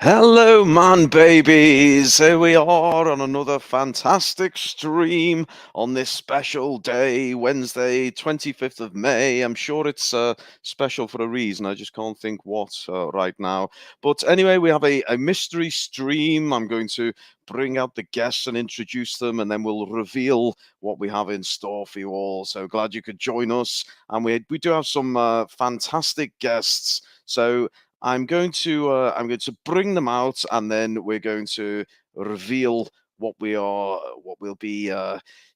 Hello, man babies. Here we are on another fantastic stream on this special day, Wednesday, 25th of May. I'm sure it's special for a reason. I just can't think what right now. But anyway, we have a mystery stream. I'm going to bring out the guests and introduce them, and then we'll reveal what we have in store for you all. So glad you could join us. And we do have some fantastic guests. So I'm going to bring them out, and then we're going to reveal what we'll be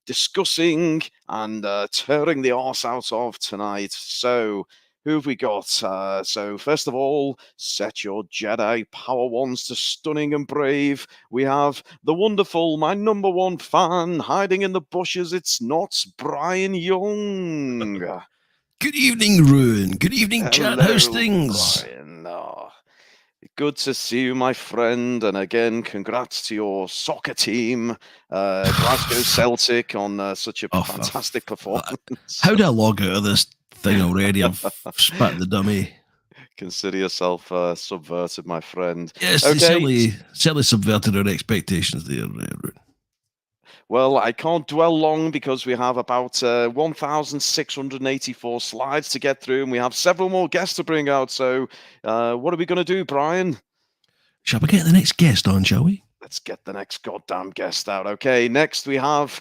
discussing and tearing the arse out of tonight. So who have we got? So first of all, set your Jedi power wands to stunning and brave. We have the wonderful, my number one fan, hiding in the bushes. It's not Brian Young. Good evening, Ruin. Good evening, chat. How's Hello, things? Brian. Good to see you, my friend. And again, congrats to your soccer team, Glasgow Celtic, on such a Oh, fantastic performance. how do I log out of this thing already? I've spat the dummy. Consider yourself subverted, my friend. Yes, they Okay. certainly subverted our expectations there, Ruin. Well, I can't dwell long because we have about 1,684 slides to get through, and we have several more guests to bring out. So, what are we going to do, Brian? Shall we get the next guest on, shall we? Let's get the next goddamn guest out. Okay, next we have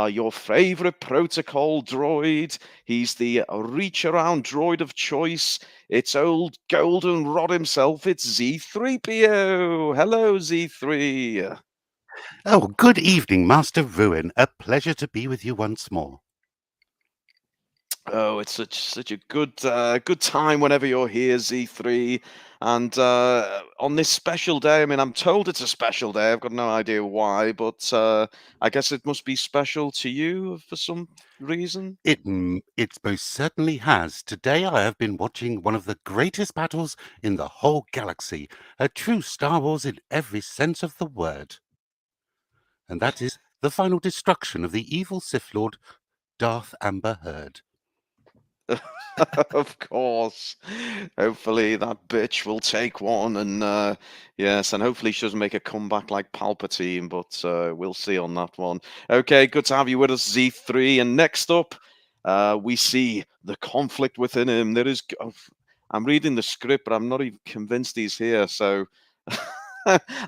your favorite protocol droid. He's the reach around droid of choice. It's old golden rod himself. It's Zee-ThreePIO. Hello, Z3. Oh, good evening, Master Ruin. A pleasure to be with you once more. Oh, it's such a good time whenever you're here, Z3. And on this special day, I mean, I'm told it's a special day. I've got no idea why, but I guess it must be special to you for some reason. It most certainly has. Today I have been watching one of the greatest battles in the whole galaxy, a true Star Wars in every sense of the word. And that is the final destruction of the evil Sith Lord, Darth Amber Heard. Of course. Hopefully that bitch will take one, and yes, and hopefully she doesn't make a comeback like Palpatine, but we'll see on that one. Okay, good to have you with us, Z3. And next up, we see the conflict within him. I'm reading the script, but I'm not even convinced he's here, so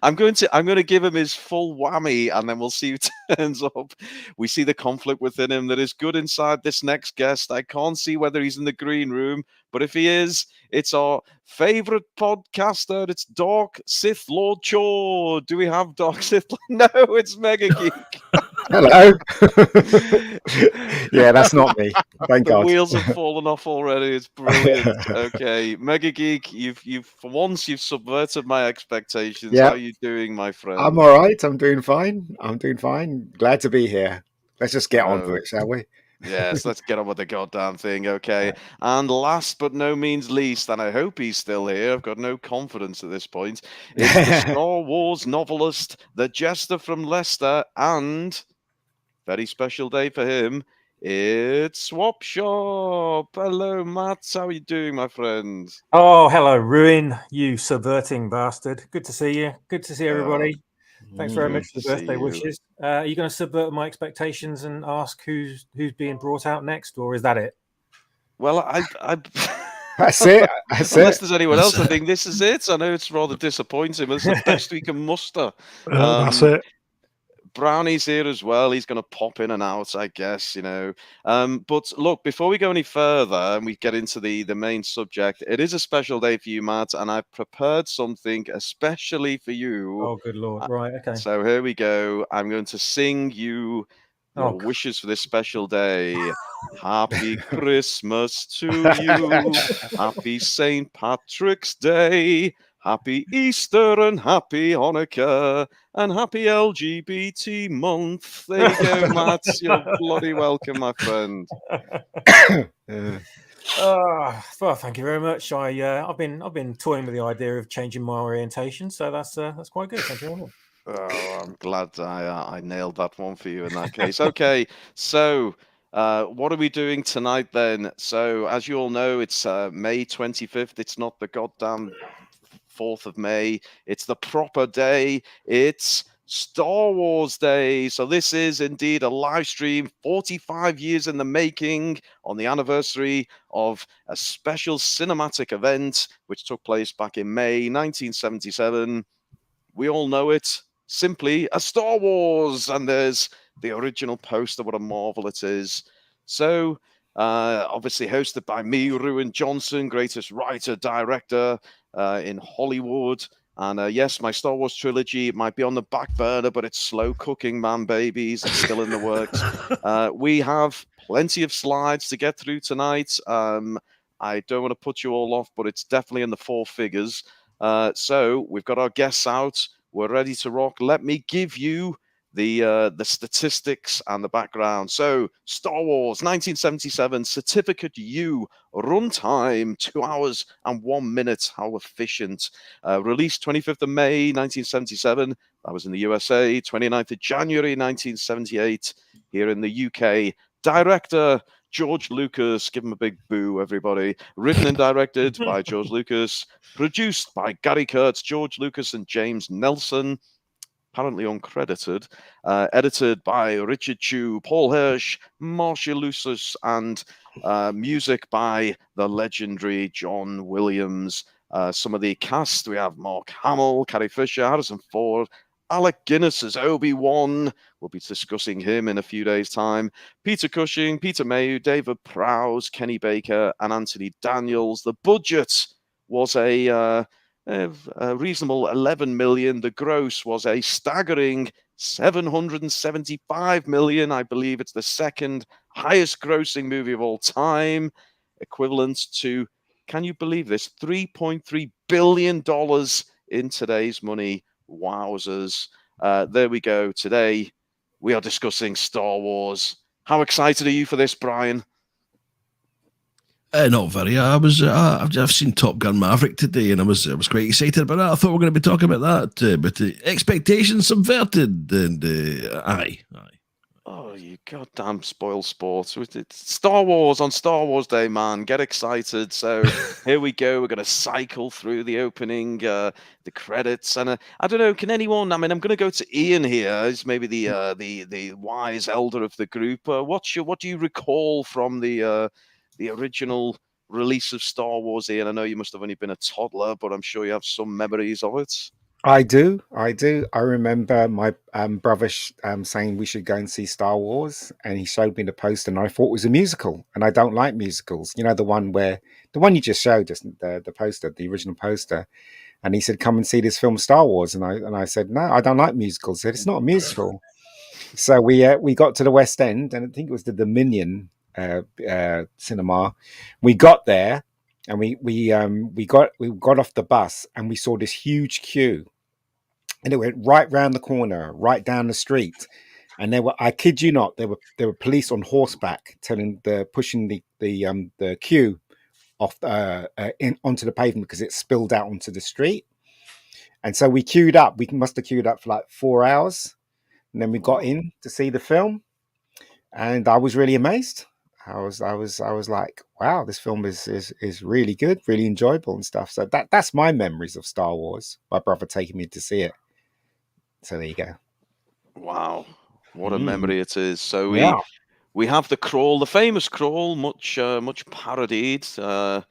I'm going to give him his full whammy, and then we'll see who turns up. We see the conflict within him that is good inside this next guest. I can't see whether he's in the green room, but if he is, it's our favorite podcaster. It's Dark Sith Lord Chor. Do we have Dark Sith? No, it's Mega Geek. Hello. Yeah, that's not me. Thank The God. wheels have fallen off already. It's brilliant. Okay, Mega Geek, you've for once you've subverted my expectations. Yeah. How are you doing, my friend? I'm all right. I'm doing fine. Glad to be here. Let's just get on to it, shall we? Yes, let's get on with the goddamn thing, okay? And last but no means least, and I hope he's still here, I've got no confidence at this point, it's the Star Wars novelist, the jester from Leicester, and, very special day for him, it's Swap Shop. Hello, Matt. How are you doing, my friend? Oh, hello, Ruin, you subverting bastard. Good to see you. Good to see everybody. Thanks very much for the birthday wishes. Are you going to subvert my expectations and ask who's being brought out next, or is that it? Well, I That's it. Unless there's anyone else, I think this is it. I know it's rather disappointing, but it's the best we can muster. That's it. Brownie's here as well. He's going to pop in and out, I guess, you know. But look, before we go any further and we get into the main subject, it is a special day for you, Matt, and I've prepared something especially for you. Oh, good Lord. Right, okay. So here we go. I'm going to sing you your wishes for this special day. Happy Christmas to you. Happy St. Patrick's Day. Happy Easter and happy Hanukkah and happy LGBT month. There you go, Matt. You're bloody welcome, my friend. Well, thank you very much. I've been toying with the idea of changing my orientation, so that's quite good. Thank you very much. Oh, I'm glad I nailed that one for you in that case. Okay, so what are we doing tonight then? So, as you all know, it's May 25th. It's not the goddamn 4th of May. It's the proper day. It's Star Wars Day. So this is indeed a live stream, 45 years in the making, on the anniversary of a special cinematic event which took place back in May 1977. We all know it simply as Star Wars, and there's the original poster. What a marvel it is. So obviously hosted by me, Ruin Johnson, greatest writer, director in Hollywood. And yes, my Star Wars trilogy might be on the back burner, but it's slow cooking, man, babies. It's still in the works. We have plenty of slides to get through tonight. I don't want to put you all off, but it's definitely in the 4 figures. So we've got our guests out. We're ready to rock. Let me give you the statistics and the background. So Star Wars 1977, Certificate U, runtime 2 hours and 1 minute. How efficient. Released 25th of May 1977. That was in the USA. 29th of January 1978 here in the UK. Director George Lucas. Give him a big boo, everybody. Written and directed by George Lucas. Produced by Gary Kurtz, George Lucas, and James Nelson. Apparently uncredited. Edited by Richard Chew, Paul Hirsch, Marcia Lucis, and music by the legendary John Williams. Some of the cast, we have Mark Hamill, Carrie Fisher, Harrison Ford, Alec Guinness as Obi-Wan. We'll be discussing him in a few days' time. Peter Cushing, Peter Mayhew, David Prowse, Kenny Baker, and Anthony Daniels. The budget was a reasonable 11 million. The gross was a staggering 775 million. I believe it's the second highest grossing movie of all time, equivalent to, can you believe this, $3.3 billion in today's money. Wowzers. There we go. Today we are discussing Star Wars. How excited are you for this, Brian? Not very. I've seen Top Gun Maverick today, and I was quite excited about that. I thought we were going to be talking about that, but expectations subverted, and aye. Oh, you goddamn spoiled sports. It's Star Wars on Star Wars Day, man. Get excited. So here we go. We're going to cycle through the opening, the credits. And I don't know, can anyone, I mean, I'm going to go to Ian here. He's maybe the wise elder of the group. What do you recall from the original release of Star Wars, Ian? I know you must have only been a toddler, but I'm sure you have some memories of it. I do. I remember my brother saying we should go and see Star Wars, and he showed me the poster, and I thought it was a musical, and I don't like musicals. You know, the one you just showed, just the poster, the original poster, and he said, "Come and see this film, Star Wars," and I said, "No, I don't like musicals." He said, "It's not a musical." So we got to the West End, and I think it was the Dominion cinema. We got there, and we got off the bus, and we saw this huge queue. And it went right round the corner, right down the street, and I kid you not, there were police on horseback pushing the queue off onto the pavement because it spilled out onto the street. And so we queued up. We must have queued up for like 4 hours, and then we got in to see the film, and I was really amazed. I was like, wow, this film is really good, really enjoyable and stuff. So that's my memories of Star Wars. My brother taking me to see it. So there you go. Wow, what a memory it is. So we have the crawl, the famous crawl, much parodied, none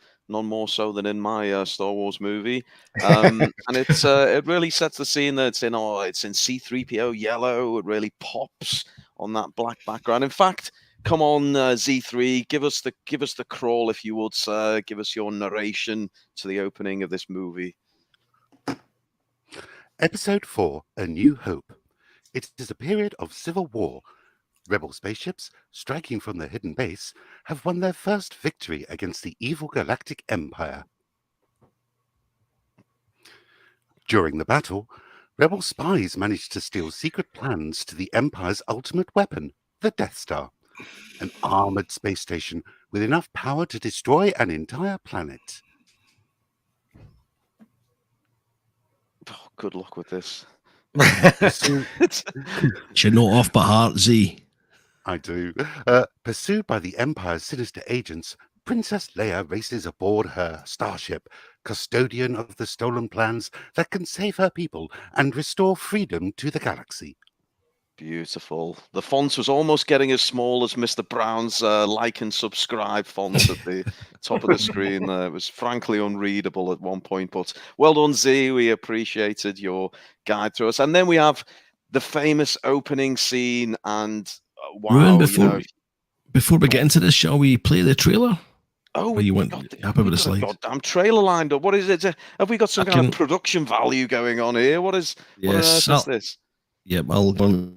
more so than in my Star Wars movie. And it really sets the scene that it's in C-3PO yellow. It really pops on that black background. In fact, come on, Z3, give us the crawl, if you would, sir. Give us your narration to the opening of this movie. Episode 4, A New Hope. It is a period of civil war. Rebel spaceships, striking from their hidden base, have won their first victory against the evil Galactic Empire. During the battle, Rebel spies managed to steal secret plans to the Empire's ultimate weapon, the Death Star, an armored space station with enough power to destroy an entire planet. Oh, good luck with this. You know off by heart, Z. I do. Pursued by the Empire's sinister agents, Princess Leia races aboard her starship, custodian of the stolen plans that can save her people and restore freedom to the galaxy. Beautiful. The font was almost getting as small as Mr. Brown's like and subscribe font at the top of the screen. It was frankly unreadable at one point, but well done, Z. We appreciated your guide through us. And then we have the famous opening scene, and wow, before we get into this, shall we play the trailer? Oh, we got a goddamn trailer lined up. What is it? Have we got some kind of production value going on here? What on earth is this? Yep, I'll go.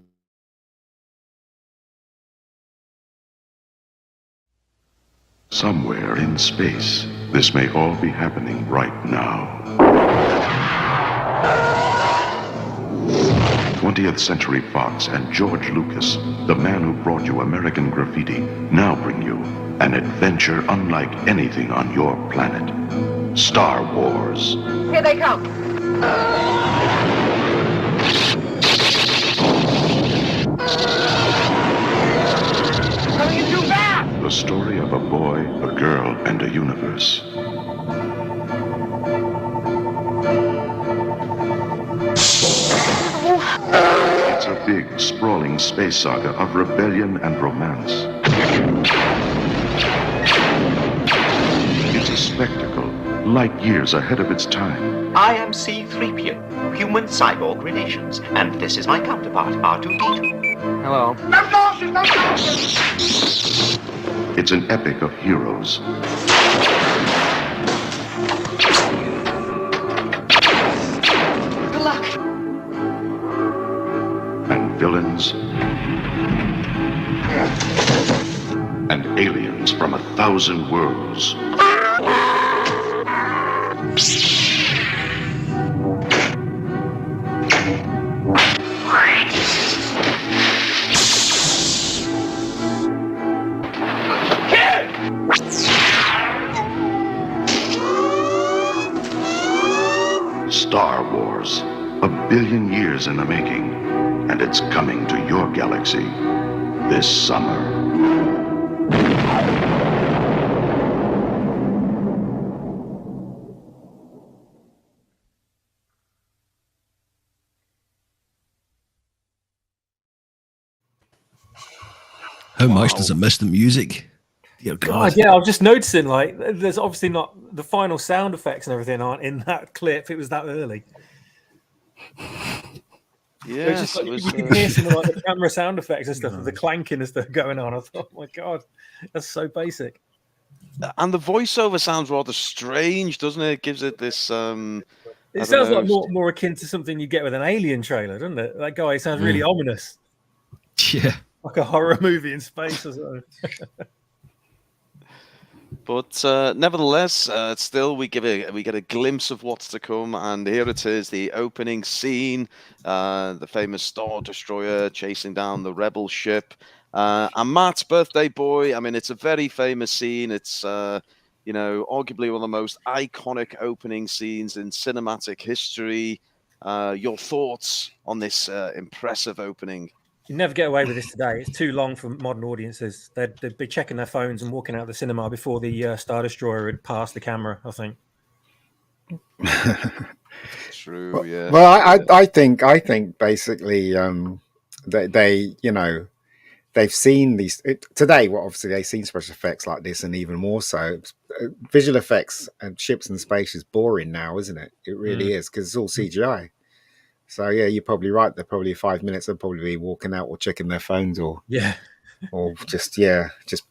Somewhere in space, this may all be happening right now. 20th Century Fox and George Lucas, the man who brought you American Graffiti, now bring you an adventure unlike anything on your planet. Star Wars. Here they come. Coming in too fast! The story of a boy, a girl, and a universe. It's a big, sprawling space saga of rebellion and romance. It's a spectacle, light years ahead of its time. I am Zee-ThreePIO, human cyborg relations, and this is my counterpart, R2-D2. Hello. No sauces, no sauces! It's an epic of heroes. Good luck. And villains. And aliens from 1,000 worlds. Star Wars, 1 billion years in the making, and it's coming to your galaxy this summer. How much does it miss the music? Dear God, yeah, I was just noticing, like, there's obviously not the final sound effects and everything aren't in that clip. It was that early. Yeah, you can hear some of like, the camera sound effects and stuff, and the clanking and stuff going on. I thought, oh my God, that's so basic. And the voiceover sounds rather strange, doesn't it? It gives it this. It sounds like more akin to something you get with an Alien trailer, doesn't it? That guy sounds really ominous. Yeah, like a horror movie in space or something. But nevertheless, still we get a glimpse of what's to come, and here it is, the opening scene, the famous Star Destroyer chasing down the Rebel ship, and Matt's birthday boy. I mean, it's a very famous scene. It's arguably one of the most iconic opening scenes in cinematic history. Your thoughts on this impressive opening? You never get away with this today. It's too long for modern audiences. They'd be checking their phones and walking out of the cinema before the Star Destroyer had passed the camera, I think. True, yeah. Well, I think basically they've seen these today. Well, obviously they've seen special effects like this, and even more so, visual effects and ships in space is boring now, isn't it? It really is, because it's all CGI. So yeah, you're probably right. They're probably 5 minutes. They'll probably be walking out or checking their phones, or just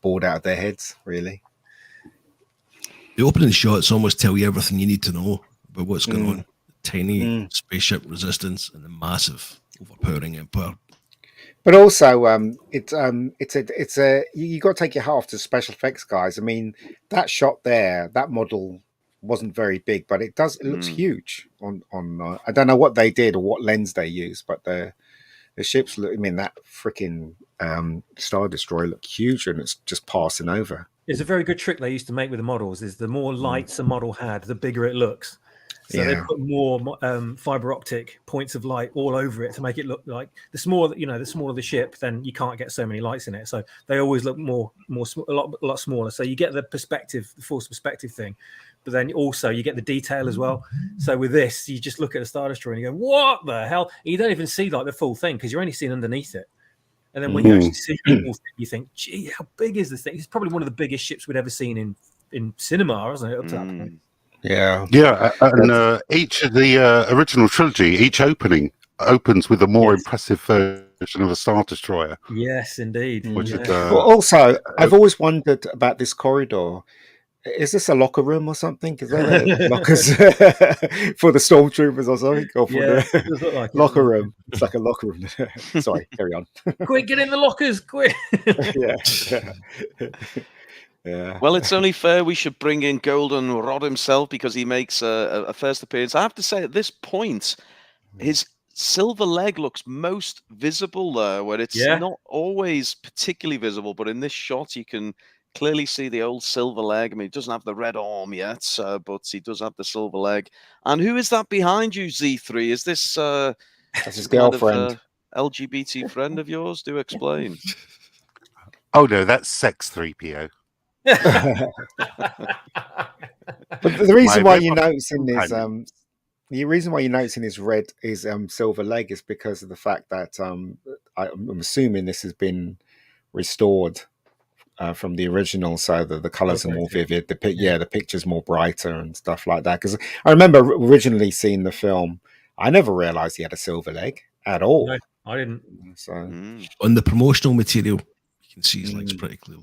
bored out of their heads. Really, the opening shots almost tell you everything you need to know about what's going on. Tiny spaceship resistance and the massive overpowering empire. But also, you got to take your hat off to special effects guys. I mean, that shot there, that model wasn't very big, but it looks huge on I don't know what they did or what lens they used, but the ships look, I mean, that freaking Star Destroyer looked huge, and it's just passing over. It's a very good trick they used to make with the models, is the more lights a model had, the bigger it looks. So they put more fiber optic points of light all over it to make it look like the smaller the ship, then you can't get so many lights in it. So they always look a lot smaller. So you get the perspective, the force perspective thing, but then also you get the detail as well. So with this, you just look at a Star Destroyer and you go, "What the hell?" And you don't even see like the full thing because you're only seeing underneath it. And then when you actually see people, you think, "Gee, how big is this thing?" It's probably one of the biggest ships we'd ever seen in cinema, isn't it? Up to that point. Yeah, and each of the original trilogy, each opening opens with a more impressive version of a Star Destroyer. Yes, indeed. Which is, well, also, I've always wondered about this corridor. Is this a locker room or something? Is that lockers for the stormtroopers or something? Or for the like locker room? It's like a locker room. Sorry, carry on. Quick, get in the lockers, quick. Yeah. Well, it's only fair we should bring in Golden Rod himself because he makes a first appearance. I have to say, at this point, his silver leg looks most visible there, where it's not always particularly visible, but in this shot, you can clearly see the old silver leg. I mean, he doesn't have the red arm yet, but he does have the silver leg. And who is that behind you, Z3? Is this that's his girlfriend? LGBT friend of yours? Do explain. Oh no, that's Sex 3PO. But the reason why you're noticing is the reason why you're noticing his red is silver leg is because of the fact that I'm assuming this has been restored from the original, so that the colors are more vivid. The picture's more brighter and stuff like that. Because I remember originally seeing the film, I never realized he had a silver leg at all. No, I didn't. So on the promotional material, you can see his legs pretty clear.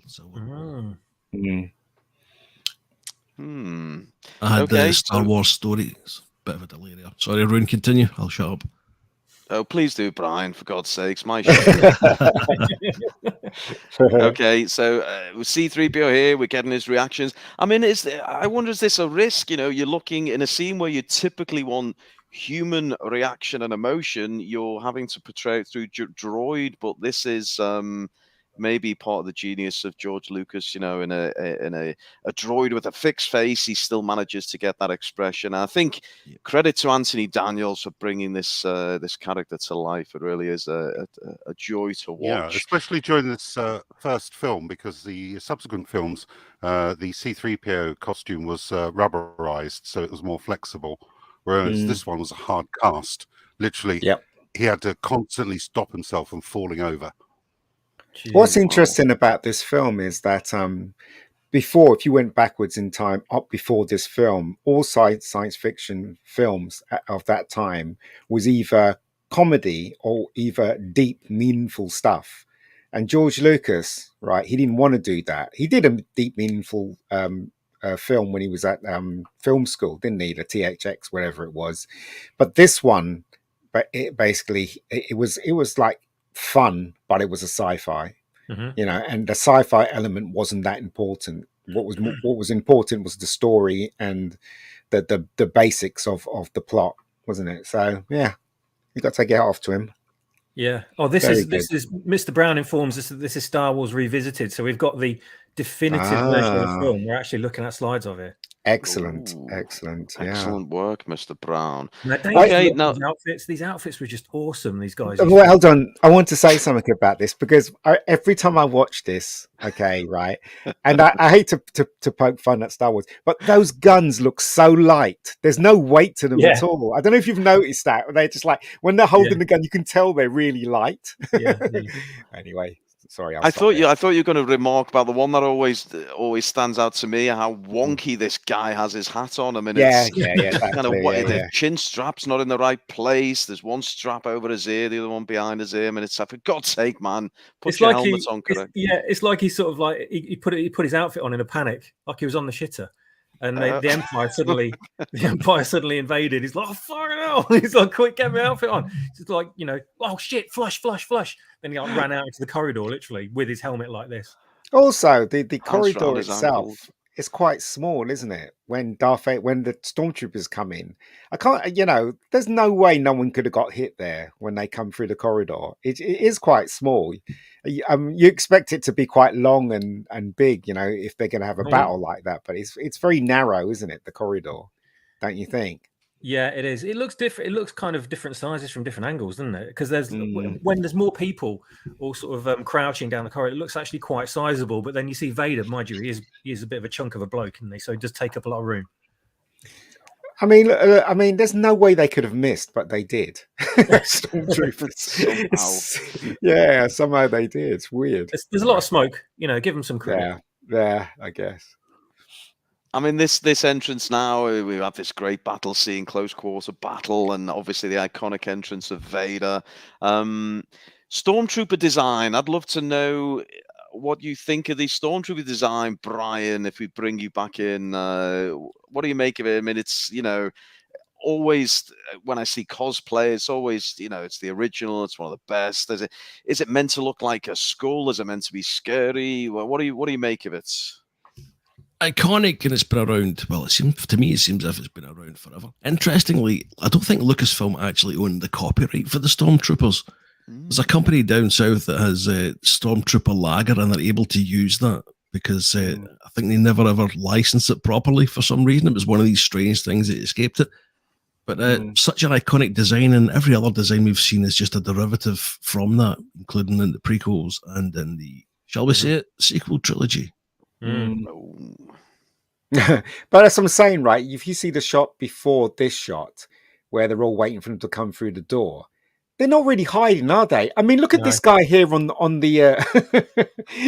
I had the Star Wars stories. Bit of a delay there. Sorry, Rune, continue. I'll shut up. Oh, please do, Brian, for God's sakes. My show. Okay, so with C-3PO here, we're getting his reactions. I mean, I wonder, is this a risk? You know, you're looking in a scene where you typically want human reaction and emotion. You're having to portray it through droid, but this is maybe part of the genius of George Lucas. You know, in a droid with a fixed face, he still manages to get that expression. I think credit to Anthony Daniels for bringing this this character to life. It really is a joy to watch. Yeah, especially during this first film, because the subsequent films, the C-3PO costume was rubberized, so it was more flexible, whereas this one was a hard cast. Literally, he had to constantly stop himself from falling over. What's interesting about this film is that before, if you went backwards in time, up before this film, all science fiction films of that time was either comedy or either deep, meaningful stuff. And George Lucas, right, he didn't want to do that. He did a deep, meaningful film when he was at film school, didn't he? The THX, whatever it was. But this one, it was like fun, but it was a sci-fi, you know, and the sci-fi element wasn't that important. What was important was the story and the basics of the plot, wasn't it? So yeah, you got to take it off to him. Yeah. Oh, this is Mr. Brown informs us that this is Star Wars Revisited. So we've got the definitive version of the film. We're actually looking at slides of it. Excellent. Ooh, excellent. Excellent work, Mr. Brown. Now, these outfits were just awesome. These guys. Well, hold on. I want to say something about this because every time I watch this, okay, right, and I hate to poke fun at Star Wars, but those guns look so light. There's no weight to them at all. I don't know if you've noticed that. They're just like when they're holding the gun, you can tell they're really light. Anyway. Sorry, I thought you were going to remark about the one that always stands out to me, how wonky this guy has his hat on. I mean, it's kind of the chin strap's not in the right place. There's one strap over his ear, the other one behind his ear. I mean, it's for God's sake, man, put your helmet on correct. It's like he sort of like he put his outfit on in a panic, like he was on the shitter. And the Empire suddenly invaded. He's like, oh, fucking hell. He's like, quick, get my outfit on. He's like, you know, oh shit, flush. Then he like ran out into the corridor, literally, with his helmet like this. Also, the corridor itself is quite small, isn't it? When the stormtroopers come in, I can't, you know, there's no way no one could have got hit there when they come through the corridor. It is quite small. You expect it to be quite long and big, you know, if they're going to have a battle like that. But it's very narrow, isn't it? The corridor, don't you think? Yeah, it is. It looks different. It looks kind of different sizes from different angles, doesn't it? Because there's when there's more people all sort of crouching down the corridor, it looks actually quite sizable. But then you see Vader, mind you, he is a bit of a chunk of a bloke, isn't he? So he does take up a lot of room. I mean, there's no way they could have missed, but they did. Stormtroopers. Somehow. Yeah, somehow they did. It's weird. There's a lot of smoke. You know, give them some credit. Yeah, I guess. I mean, this entrance now, we have this great battle scene, close quarter battle, and obviously the iconic entrance of Vader. Stormtrooper design, I'd love to know what you think of the Stormtrooper design, Brian, if we bring you back in. What do you make of it? I mean, it's, always when I see cosplay, it's always, it's the original, it's one of the best. Is it meant to look like a skull? Is it meant to be scary? What do you make of it? Iconic, and it's been around. Well, it seems as if it's been around forever. Interestingly, I don't think Lucasfilm actually owned the copyright for the Stormtroopers. There's a company down south that has a Stormtrooper lager, and they're able to use that because I think they never ever licensed it properly for some reason. It was one of these strange things that escaped it. But such an iconic design, and every other design we've seen is just a derivative from that, including in the prequels and in the, shall we say it, sequel trilogy. But as I'm saying, right, if you see the shot before this shot where they're all waiting for them to come through the door, they're not really hiding, are they? I mean, look at this guy here on the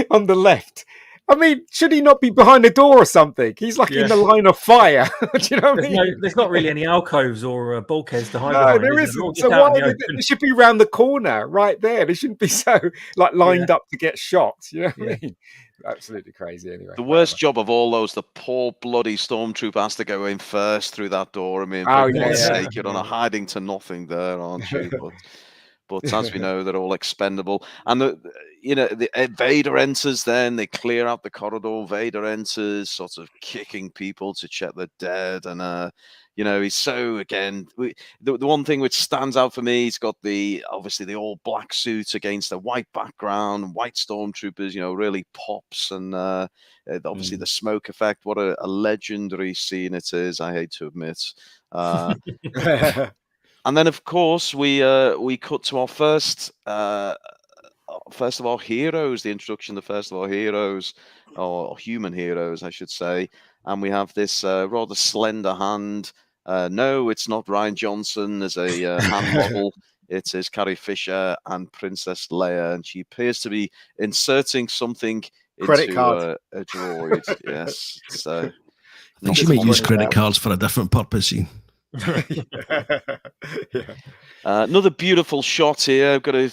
on the left. I mean, should he not be behind the door or something? He's like in the line of fire. Do you know what I mean? There's not really any alcoves or bulkheads to hide No, behind. there isn't. So why they should be around the corner, right there? They shouldn't be so lined up to get shot. You know what I mean? Absolutely crazy. Anyway, the worst job of all those, the poor bloody stormtrooper has to go in first through that door. I mean, for God's sake, you're on a hiding to nothing there, aren't you? But as we know, they're all expendable. And the Vader enters. Then they clear out the corridor. Vader enters, sort of kicking people to check they're dead. And he's so, again, the one thing which stands out for me, he's got obviously the all black suit against a white background, white stormtroopers, really pops. And obviously the smoke effect. What a legendary scene it is, I hate to admit. And then, of course, we cut to our first of our heroes, the introduction of the first of our heroes, or human heroes, I should say. And we have this rather slender hand. No, it's not Ryan Johnson as a hand model. It is Carrie Fisher and Princess Leia, and she appears to be inserting something into a droid. Yes. So I think she might use credit cards for a different purpose. Another beautiful shot here. I've got to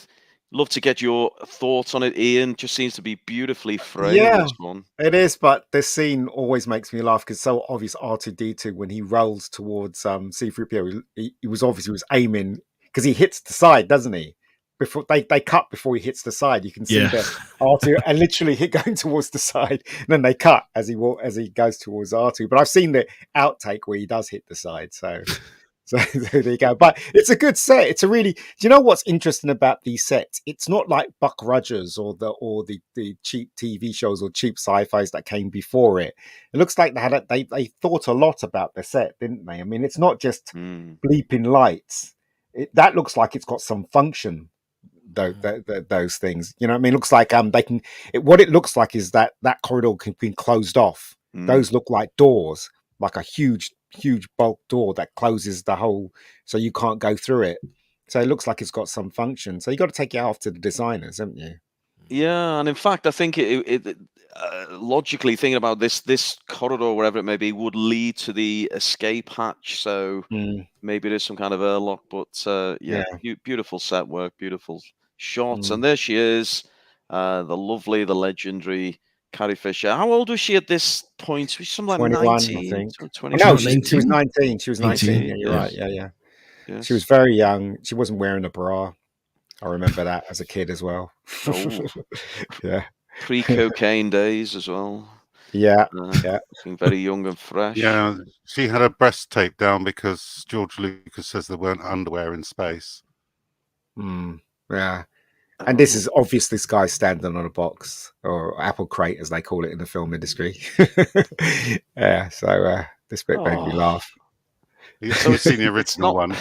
love to get your thoughts on it, Ian. Just seems to be beautifully framed. This one. It is, but this scene always makes me laugh because it's so obvious. R2-D2 when he rolls towards Zee-ThreePIO, he was aiming because he hits the side, doesn't he? Before they cut before he hits the side, you can see the R2 and literally hit going towards the side, and then they cut as he goes towards R2. But I've seen the outtake where he does hit the side, so there you go. But it's a good set. It's a really. Do you know what's interesting about these sets? It's not like Buck Rogers or the cheap TV shows or cheap sci-fis that came before it. It looks like they thought a lot about the set, didn't they? I mean, it's not just bleeping lights. That looks like it's got some function. Those things, you know what I mean? It looks like what it looks like is that corridor can be closed off. Those look like doors, like a huge bulk door that closes the whole, so you can't go through it. So it looks like it's got some function. So you got to take it after the designers, haven't you? Yeah, and in fact, I think it logically thinking about this corridor, wherever it may be, would lead to the escape hatch. So maybe there's some kind of airlock. But beautiful set work, beautiful shots, and there she is, the legendary Carrie Fisher. How old was she at this point? She was something like 21, 19, I think. 20. No, she was 19. She was 19. Yeah, you're right. Yeah. Yes. She was very young. She wasn't wearing a bra. I remember that as a kid as well. Yeah. Pre-cocaine days as well. Yeah. Looking very young and fresh. Yeah, she had her breast taped down because George Lucas says there weren't underwear in space. Yeah. And this is obvious this guy standing on a box or apple crate, as they call it in the film industry. Yeah, so this bit made me laugh. You've seen the It's original not. one.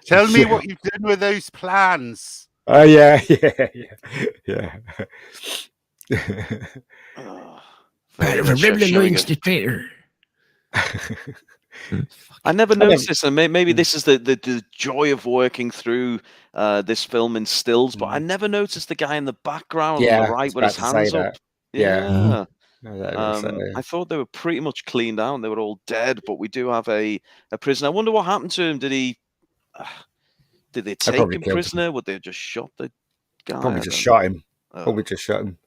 Tell me what you've done with those plans. Oh yeah, yeah. Very Part of a rebel showing alliance it. traitor. I never noticed this, and maybe Mm. this is the joy of working through this film in stills. But I Mm. never noticed the guy in the background on Yeah, the I right was with about his to say hands up. that. Yeah. Yeah. No, that was, I thought they were pretty much cleaned out and they were all dead, but we do have a prisoner. I wonder what happened to him. Did they take probably him killed him. prisoner? Would they have just shot the guy? Probably I just don't shot know. him. Oh. Probably just shot him.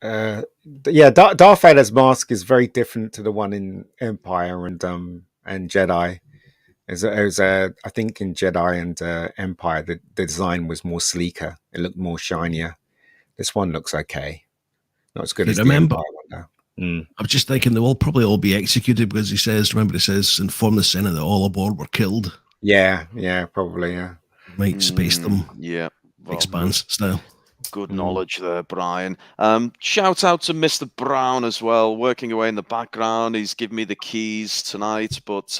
Yeah, Darth Vader's mask is very different to the one in Empire and Jedi. I think in Jedi and Empire, the design was more sleeker. It looked more shinier. This one looks okay. Not as good You as the remember? Empire one, though. I was just thinking they will probably all be executed because he says, remember, he says, inform the Senate that all aboard were killed. Yeah, probably, yeah. Might space them. Yeah. Well, Expanse style. Good knowledge there, Brian. Shout out to Mr. Brown as well, working away in the background. He's given me the keys tonight, but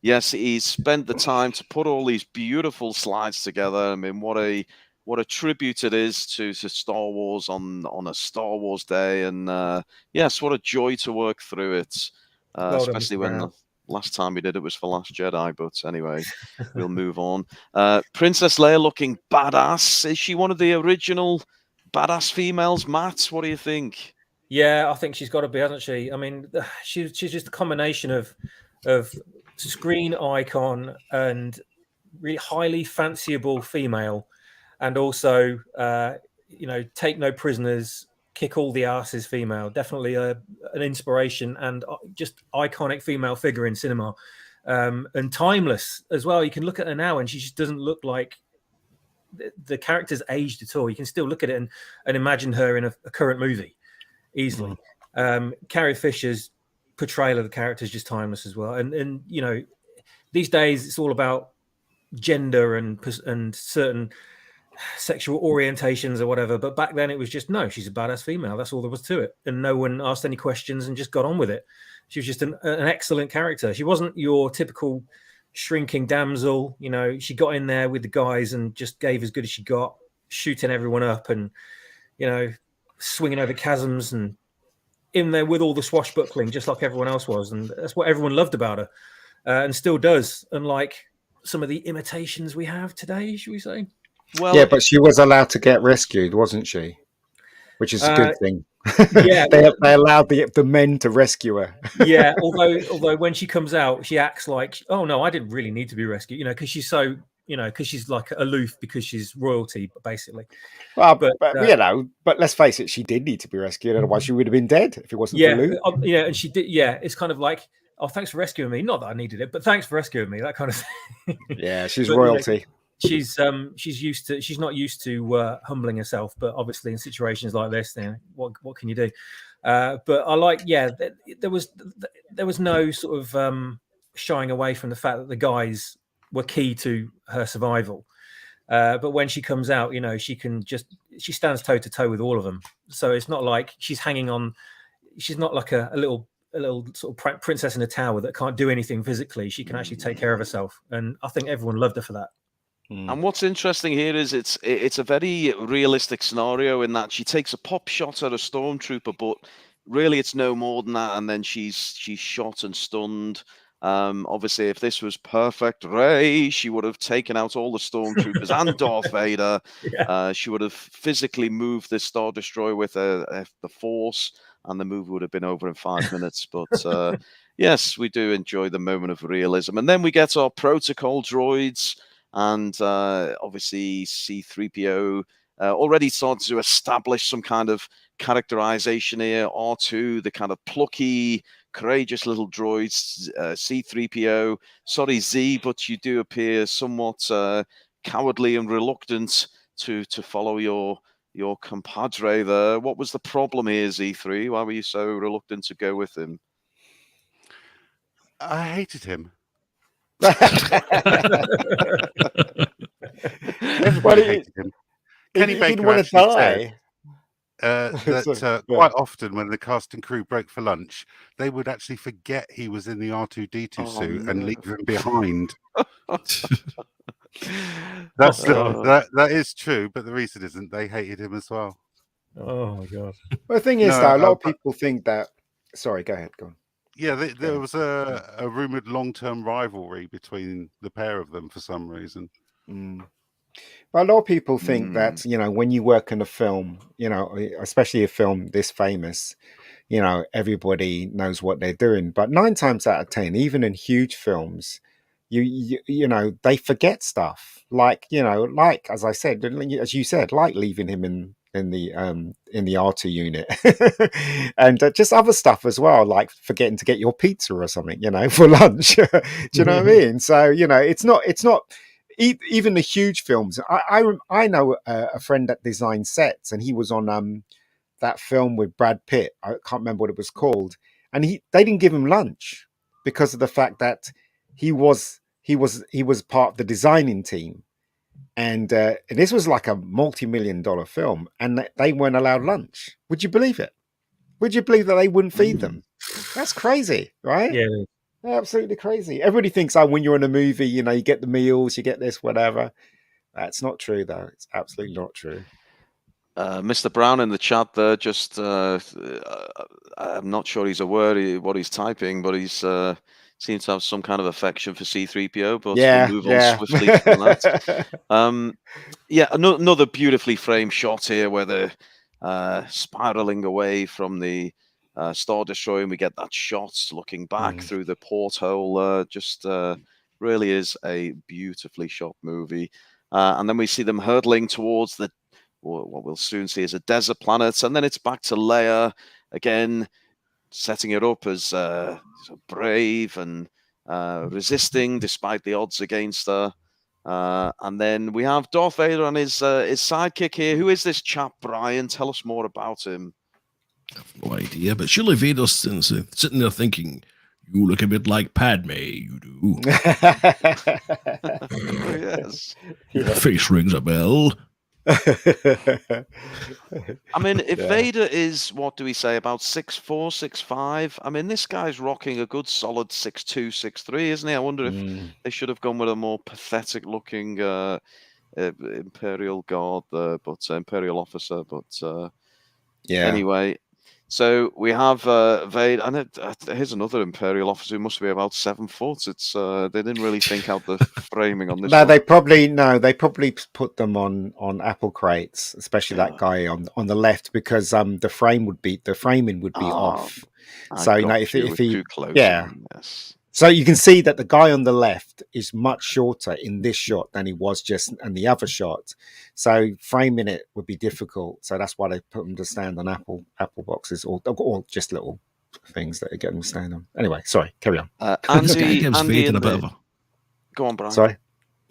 yes, he's spent the time to put all these beautiful slides together. I mean, what a tribute it is to Star Wars on a Star Wars day, and yes, what a joy to work through it, Well done, especially Mr. when Brown. last time we did it was for Last Jedi. But anyway, we'll move on. Princess Leia looking badass. Is she one of the original badass females, Matt? What do you think? Yeah, I think she's got to be, hasn't she? I mean, she's just a combination of screen icon and really highly fanciable female, and also take no prisoners, kick all the asses female. Definitely an inspiration and just iconic female figure in cinema, and timeless as well. You can look at her now and she just doesn't look like the character's aged at all. You can still look at it and imagine her in a current movie easily. Carrie Fisher's portrayal of the character is just timeless as well. And these days it's all about gender and certain sexual orientations or whatever, but back then it was just, no, she's a badass female, that's all there was to it, and no one asked any questions and just got on with it. She was just an excellent character. She wasn't your typical shrinking damsel. She got in there with the guys and just gave as good as she got, shooting everyone up and swinging over chasms and in there with all the swashbuckling, just like everyone else was. And that's what everyone loved about her, and still does, unlike some of the imitations we have today, should we say. Well, Yeah, but she was allowed to get rescued, wasn't she? Which is a good thing. Yeah, they allowed the men to rescue her. Yeah, although when she comes out, she acts like, oh no, I didn't really need to be rescued, because she's so, because she's like aloof because she's royalty, basically. Well, but let's face it, she did need to be rescued, otherwise she would have been dead if it wasn't for Luke. And she did. Yeah, it's kind of like, oh, thanks for rescuing me. Not that I needed it, but thanks for rescuing me. That kind of thing. Yeah, she's royalty. She's not used to humbling herself, but obviously in situations like this, then what can you do? But I like, there was no sort of shying away from the fact that the guys were key to her survival. But when she comes out, she stands toe to toe with all of them. So it's not like she's hanging on. She's not like a little sort of princess in a tower that can't do anything physically. She can actually take care of herself, and I think everyone loved her for that. And what's interesting here is it's a very realistic scenario in that she takes a pop shot at a stormtrooper, but really it's no more than that, and then she's shot and stunned. Obviously, if this was perfect Rey, she would have taken out all the stormtroopers and Darth Vader. Yeah. She would have physically moved this Star Destroyer with the Force, and the movie would have been over in 5 minutes. But yes, we do enjoy the moment of realism. And then we get our protocol droids. And obviously, Zee-ThreePIO already started to establish some kind of characterization here. R2, the kind of plucky, courageous little droids. Zee-ThreePIO, sorry, Z, but you do appear somewhat cowardly and reluctant to follow your compadre there. What was the problem here, Z3? Why were you so reluctant to go with him? I hated him. Everybody hated him. Kenny he Baker didn't want to actually die. said, that quite often when the cast and crew broke for lunch, they would actually forget he was in the R2-D2 suit and leave him behind. That is true, but the reason isn't. They hated him as well. Oh my god! Well, the thing is, though, a lot of people think that. Sorry, go ahead. Go on. Yeah, there was a rumored long-term rivalry between the pair of them for some reason. But a lot of people think that, when you work in a film, especially a film this famous, everybody knows what they're doing. But 9 times out of 10, even in huge films, they forget stuff. Like, like as I said, as you said, like leaving him in the R2 unit, and just other stuff as well, like forgetting to get your pizza or something, for lunch. Do you know what I mean? So it's not. Even the huge films. I know a friend that designed sets, and he was on that film with Brad Pitt. I can't remember what it was called, and they didn't give him lunch because of the fact that he was part of the designing team, and this was like a multi-million-dollar film, and they weren't allowed lunch. Would you believe it? Would you believe that they wouldn't feed them? That's crazy, right? Yeah. Absolutely crazy. Everybody thinks, when you're in a movie, you get the meals, you get this, whatever. That's not true, though. It's absolutely not true. Mr. Brown in the chat there, just I'm not sure he's aware what he's typing, but he's seems to have some kind of affection for C-3PO. But we'll move on swiftly from that. Another beautifully framed shot here where they're spiraling away from the Star Destroyer, and we get that shot looking back through the porthole. Just really is a beautifully shot movie. And then we see them hurtling towards what we'll soon see as a desert planet, and then it's back to Leia again, setting it up as brave and resisting despite the odds against her. And then we have Darth Vader and his sidekick here. Who is this chap, Brian? Tell us more about him. I have no idea, but surely Vader's sitting there thinking, "You look a bit like Padme, you do." Yes. Your face rings a bell. I mean, if Vader is, what do we say, about 6'4", 6'5", I mean, this guy's rocking a good solid 6'2", 6'3", isn't he? I wonder if they should have gone with a more pathetic looking Imperial guard there, but Imperial officer. But anyway. So we have Vader, and here's another Imperial officer who must be about 7 foot. It's they didn't really think out the framing on this. They probably put them on apple crates, especially that guy on the left, because the framing would be off. So if he too close, yes. So you can see that the guy on the left is much shorter in this shot than he was just in the other shot. So framing it would be difficult. So that's why they put them to stand on apple boxes or just little things that are getting to stand on. Anyway, sorry, carry on. Andy gives Vader a bit of a... Go on, Brian. Sorry?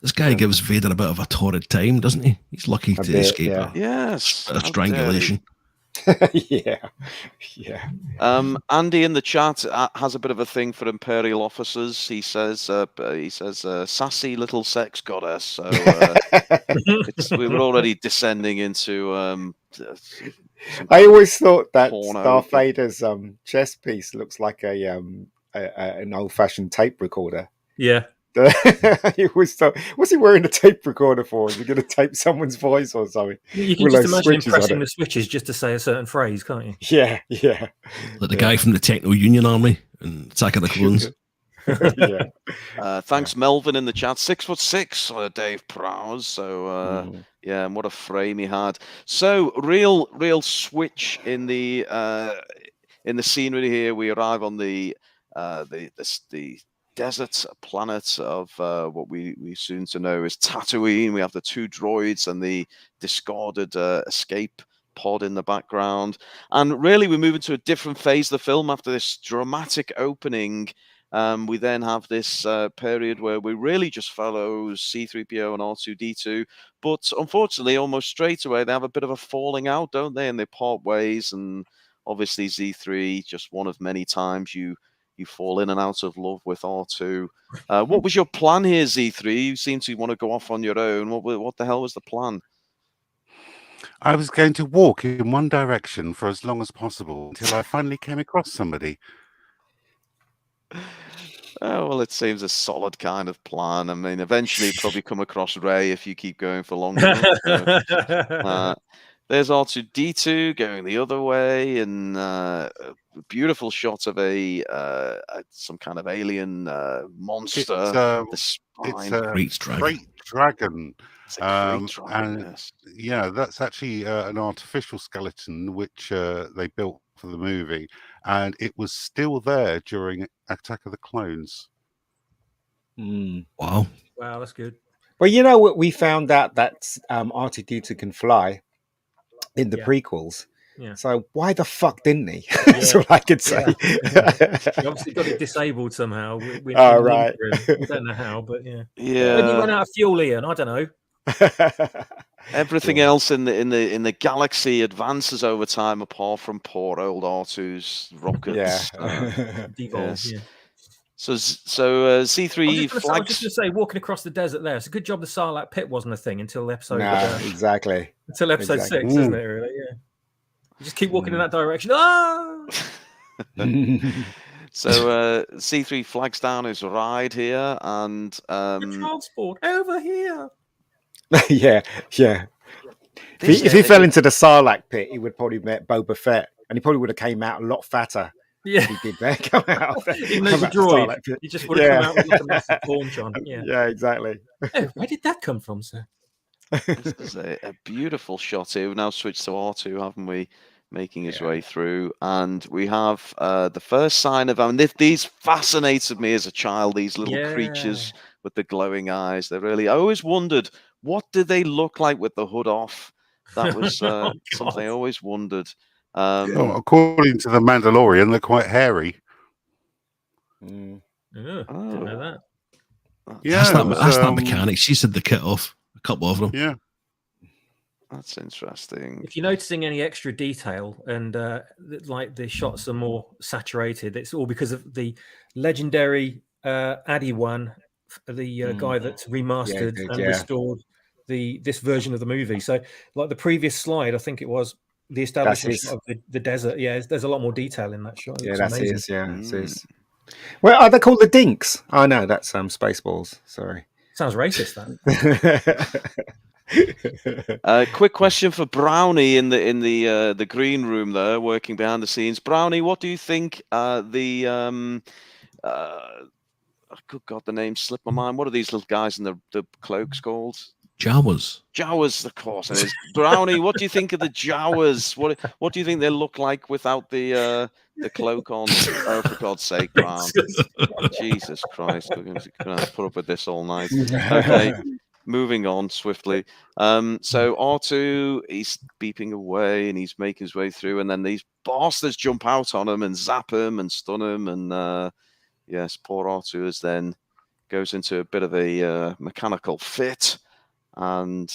This guy gives Vader a bit of a torrid time, doesn't he? He's lucky to escape a strangulation. yeah. Andy in the chat has a bit of a thing for Imperial officers. He says, "Sassy little sex goddess." So we were already descending into. I always thought that Darth Vader's chest piece looks like an old-fashioned tape recorder. Yeah. I always thought, what's he wearing a tape recorder for? Is he going to tape someone's voice or something? You can just imagine him pressing the switches just to say a certain phrase, can't you? Yeah. Like the guy from the Techno Union Army and Attack of the Clones. Thanks, Melvin, in the chat. 6'6", Dave Prowse. So and what a frame he had. So real switch in the scenery here. We arrive on the desert planet of what we soon to know is Tatooine. We have the 2 droids and the discarded escape pod in the background, and really we move into a different phase of the film after this dramatic opening. We then have this period where we really just follow C-3PO and R2-D2, but unfortunately almost straight away they have a bit of a falling out, don't they, and they part ways. And obviously Z3, just one of many times you fall in and out of love with R2. What was your plan here, Z3? You seem to want to go off on your own. What the hell was the plan? I was going to walk in one direction for as long as possible until I finally came across somebody. Oh, well, it seems a solid kind of plan. I mean, eventually you'll probably come across Ray if you keep going for long enough. So, there's R2-D2 going the other way, and a beautiful shot of some kind of alien monster. It's The spine. a Great dragon. great dragon. It's a great dragon, And yes. yeah, that's actually an artificial skeleton which they built for the movie, and it was still there during Attack of the Clones. Wow. Wow, that's good. Well, you know what? We found out that R2-D2 can fly in the Yeah. prequels. Yeah. So why the fuck didn't he? That's all I could say. He obviously got it disabled somehow. We Oh, right. We don't know how, but yeah. Maybe he Yeah. ran out of fuel, Ian. I don't know. Everything else in the galaxy advances over time, apart from poor old R2's rockets. Devolve. Yes. Yeah. So Z3 I was just flags. going to say, walking across the desert there. It's a good job the Sarlacc pit wasn't a thing until episode. No, exactly. Until episode Exactly. 6, isn't it? Really? Yeah. You just keep walking in that direction. Ah! So C3 flags down his ride here, and Transport over here. yeah. If he fell into the Sarlacc pit, he would probably met Boba Fett, and he probably would have came out a lot fatter. Yeah, he did there. Come out. Even though he's a droid, he just would have come out with like a massive paunch on. Yeah, exactly. Oh, where did that come from, sir? This is a beautiful shot here. We've now switched to R2, haven't we? Making his way through, and we have the first sign of. I mean, these fascinated me as a child. These little creatures with the glowing eyes. I always wondered, what did they look like with the hood off? That was something I always wondered. According to the Mandalorian, they're quite hairy. Didn't know that. Yeah, that's that mechanic. She said the kit off. A couple of them. Yeah. That's interesting. If you're noticing any extra detail and like the shots are more saturated, it's all because of the legendary Addy one, the guy that's remastered and restored this version of the movie. So, like the previous slide, I think it was the establishment shot of the desert. Yeah, there's a lot more detail in that shot. Yeah, that's his. Yeah, it's his. Well, are they called the Dinks? Oh no, that's Spaceballs. Sorry. Sounds racist. That. Quick question for Brownie in the green room there, working behind the scenes. Brownie, what do you think good God, the name slipped my mind. What are these little guys in the cloaks called? Jawas. Jawas, of course it is. Brownie, what do you think of the Jawas? What do you think they look like without the cloak on? Oh, for God's sake, Brown. Jesus Christ, we're going to put up with this all night. Okay. Moving on swiftly. So R2, he's beeping away and he's making his way through, and then these bastards jump out on him and zap him and stun him, and yes, poor R2 is then goes into a bit of a mechanical fit, and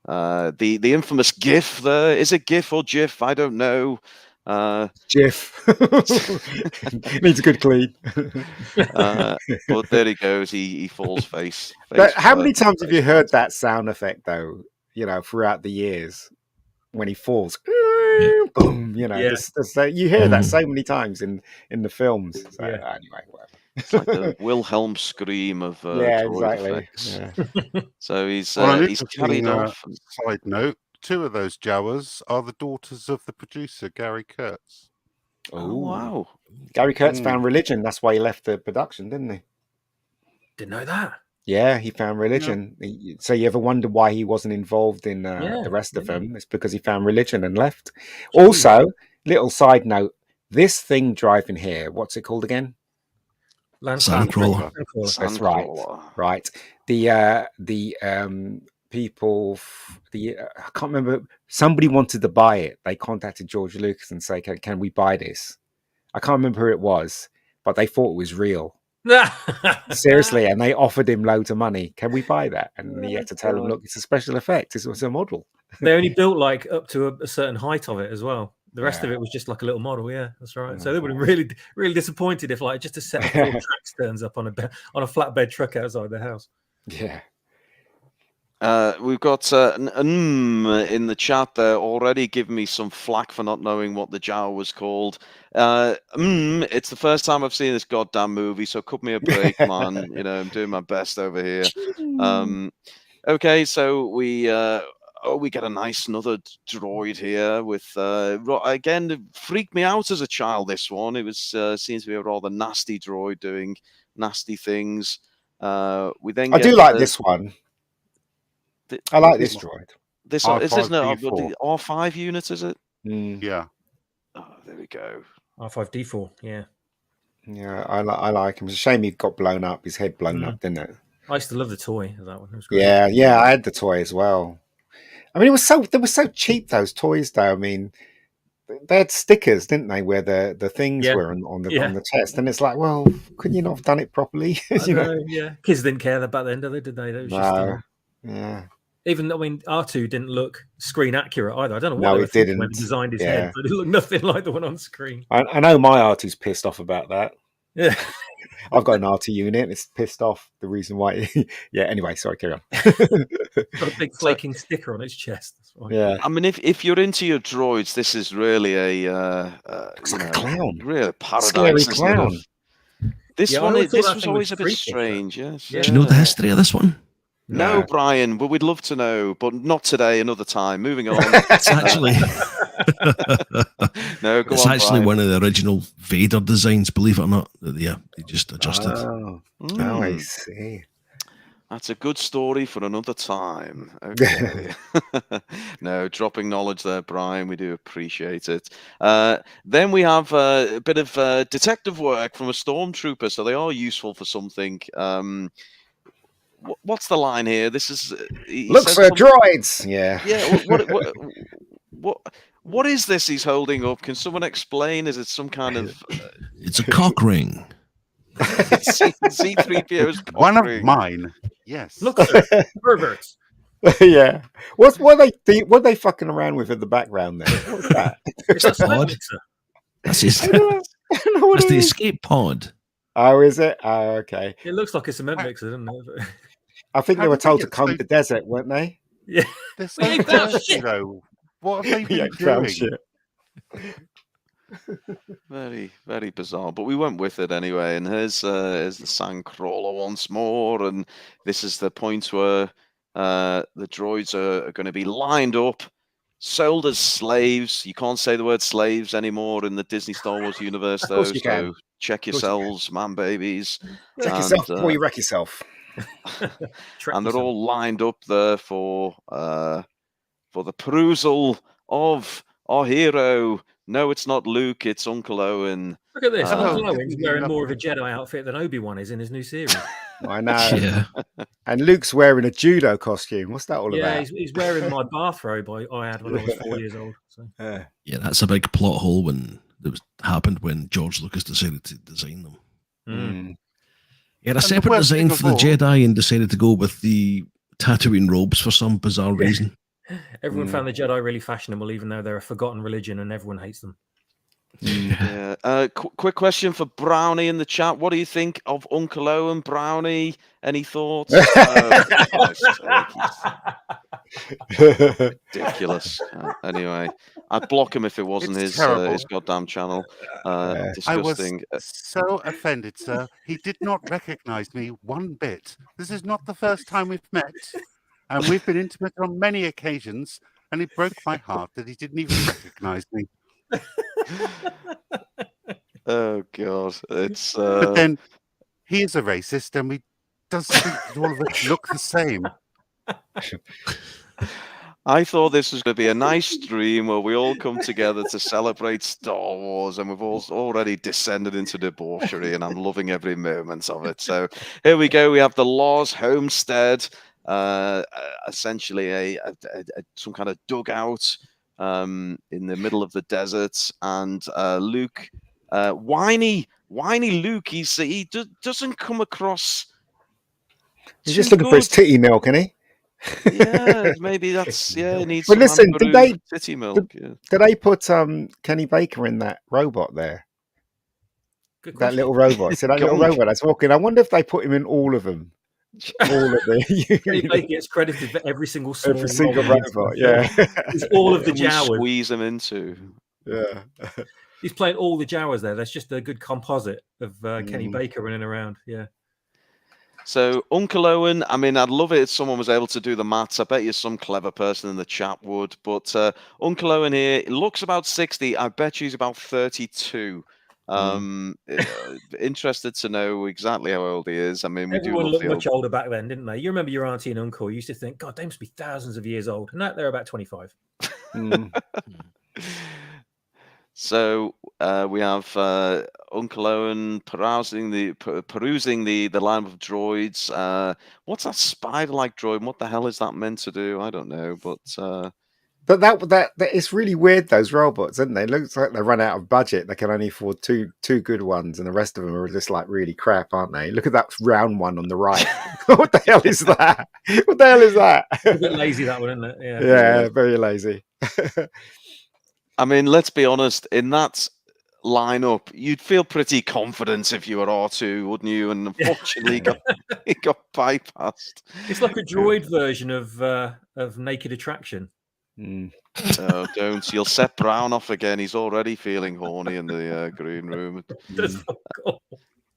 the infamous GIF there, is it GIF or GIF? I don't know. GIF needs a good clean. But there he goes. He falls face. How many times have you heard that sound effect though? You know, throughout the years when he falls, boom. You know, you hear that so many times in the films. So, anyway, whatever. It's like the Wilhelm scream of effects. Yeah. So he's carried off. Side note: 2 of those Jawas are the daughters of the producer Gary Kurtz. Oh wow! Gary Kurtz found religion. That's why he left the production, didn't he? Didn't know that. Yeah, he found religion. Yeah. So you ever wonder why he wasn't involved in the rest of them? It's because he found religion and left. Also, little side note: this thing driving here, what's it called again? Sandcrawler. That's right. Right. The people, I can't remember. Somebody wanted to buy it. They contacted George Lucas and say, "Can we buy this?" I can't remember who it was, but they thought it was real. Seriously, and they offered him loads of money. Can we buy that? And he had to tell them, "Look, it's a special effect. It's a model." They only built like up to a certain height of it as well. The rest of it was just like a little model. Yeah, that's right. So they would have really, really disappointed if like just a set of 4 tracks turns up on a flatbed truck outside their house. Yeah. We've got in the chat there already giving me some flack for not knowing what the Jawa was called. It's the first time I've seen this goddamn movie, so cut me a break, man. You know, I'm doing my best over here. Okay, so we get a nice another droid here with again, it freaked me out as a child. This one, it was seems to be a rather nasty droid doing nasty things. We then I get do like this one. I like this droid. This is this no R5D4. the R5 unit, is it? Yeah. Oh, there we go. R5D4, yeah. Yeah, I like him. It's a shame he got blown up. His head blown up, didn't it? I used to love the toy of that one. It was great. Yeah. I had the toy as well. I mean, they were so cheap, those toys, though. I mean, they had stickers, didn't they, where the things were on the chest, and it's like, well, couldn't you not have done it properly? I know, yeah. Kids didn't care about the end of it, did they? It was just, yeah. even, I mean, R2 didn't look screen accurate either. I don't know what No, they were it thinking when didn't. they designed his Yeah. head, but it looked nothing like the one on screen. I know my artie's pissed off about that. Yeah. I've got an artie unit. It's pissed off. The reason why. Yeah. Anyway, sorry, carry on. Got a big flaking sticker on its chest. That's right. Yeah. I mean, if you're into your droids, this is really a Looks like a clown. really paradise. Scary isn't it, clown. of- This Yeah, I one, always thought this that was thing always was a bit freaky, strange. Yes. Yeah. Do you know the history of this one? No, No. Brian, but we'd love to know, but not today. Another time. Moving on. It's actually No, go it's on, actually Brian. one of the original Vader designs, believe it or not. That they just adjusted. Oh, I Mm, see. that's a good story for another time. Okay. No, dropping knowledge there, Brian. We do appreciate it. Then we have a bit of detective work from a stormtrooper, so they are useful for something. What's the line here? This is he Looks says for droids. Yeah. Yeah. What is this he's holding up? Can someone explain? Is it some kind of It's a cock ring. Zee-ThreePIO's cock One of ring? mine. Yes. Look, sir, perverts. Yeah. What are they fucking around with in the background there? What's that? It's a smoke Pod. mixer. That's his, I don't know what that's it the is. escape pod. Oh, is it? Oh, okay. It looks like a cement mixer, doesn't it? I think How they were did told they to get come so- to the desert, weren't they? Yeah. They're We so ain't found thirsty, shit. though. What have they been Yeah, found doing? shit. Very, very bizarre, but we went with it anyway. And here's the Sandcrawler once more, and this is the point where the droids are going to be lined up, sold as slaves. You can't say the word slaves anymore in the Disney Star Wars universe, Of though. course you So can. check course you can. yourselves, man, babies. Check And, yourself before you wreck yourself. and they're all lined up there for the perusal of our hero. No, it's not Luke, it's Uncle Owen. Look at this. Oh, Uncle didn't Owen's he wearing love more of a it? Jedi outfit than Obi-Wan is in his new series. I know. Yeah. And Luke's wearing a judo costume. What's that all Yeah, about? he's wearing my bathrobe I had when I was 4 years old. So. Yeah, that's a big plot hole happened when George Lucas decided to design them. Mm. He had a And the separate worst design thing for of the all- Jedi and decided to go with the Tatooine robes for some bizarre reason. Everyone found the Jedi really fashionable, even though they're a forgotten religion and everyone hates them. Yeah. Quick question for Brownie in the chat. What do you think of Uncle Owen, Brownie? Any thoughts? For Christ's sake, he's ridiculous. Anyway, I'd block him if it wasn't It's his terrible. goddamn channel. I was Disgusting. so offended, sir. He did not recognize me one bit. This is not the first time we've met, and we've been intimate on many occasions, and it broke my heart that he didn't even recognize me. Oh god, it's. But then he is a racist, and we does think that all of us look the same. I thought this was going to be a nice stream where we all come together to celebrate Star Wars, and we've all already descended into debauchery, and I'm loving every moment of it. So here we go. We have the Laws Homestead, essentially some kind of dugout in the middle of the desert, and Luke, whiny Luke. He doesn't come across. He's just too looking for his good. titty milk, isn't he? Yeah, maybe that's He needs But some listen, did Amber titty milk. Yeah. Did they put Kenny Baker in that robot there? Good That question. little robot. So that little Gonk. robot that's walking. I wonder if they put him in all of them. All of Kenny the Baker gets credited for every single small every single role he robot. gets in the film. Yeah, It's all of the What can we Jawas. squeeze him into? yeah. He's playing all the Jawas there. That's just a good composite of Kenny Baker running around. Yeah. So, Uncle Owen, I mean, I'd love it if someone was able to do the maths. I bet you some clever person in the chat would. But Uncle Owen here looks about 60. I bet you he's about 32. Interested to know exactly how old he is. I mean, we Everyone do love looked the much old... older back then, didn't they? You remember your auntie and uncle. You used to think, God, they must be thousands of years old. No, they're about 25. So we have Uncle Owen perusing the line of droids. What's that spider-like droid? What the hell is that meant to do? I don't know, but But that it's really weird, those robots, isn't they? It looks like they run out of budget. They can only afford two good ones, and the rest of them are just like really crap, aren't they? Look at that round one on the right. What the hell is that? What the hell is that? A bit lazy, that one, isn't it? Yeah, Yeah, very lazy. I mean, let's be honest, in that lineup, you'd feel pretty confident if you were R2, wouldn't you? And unfortunately, it got bypassed. It's like a droid version of Naked Attraction. Oh, don't. You'll set Brown off again. He's already feeling horny in the green room.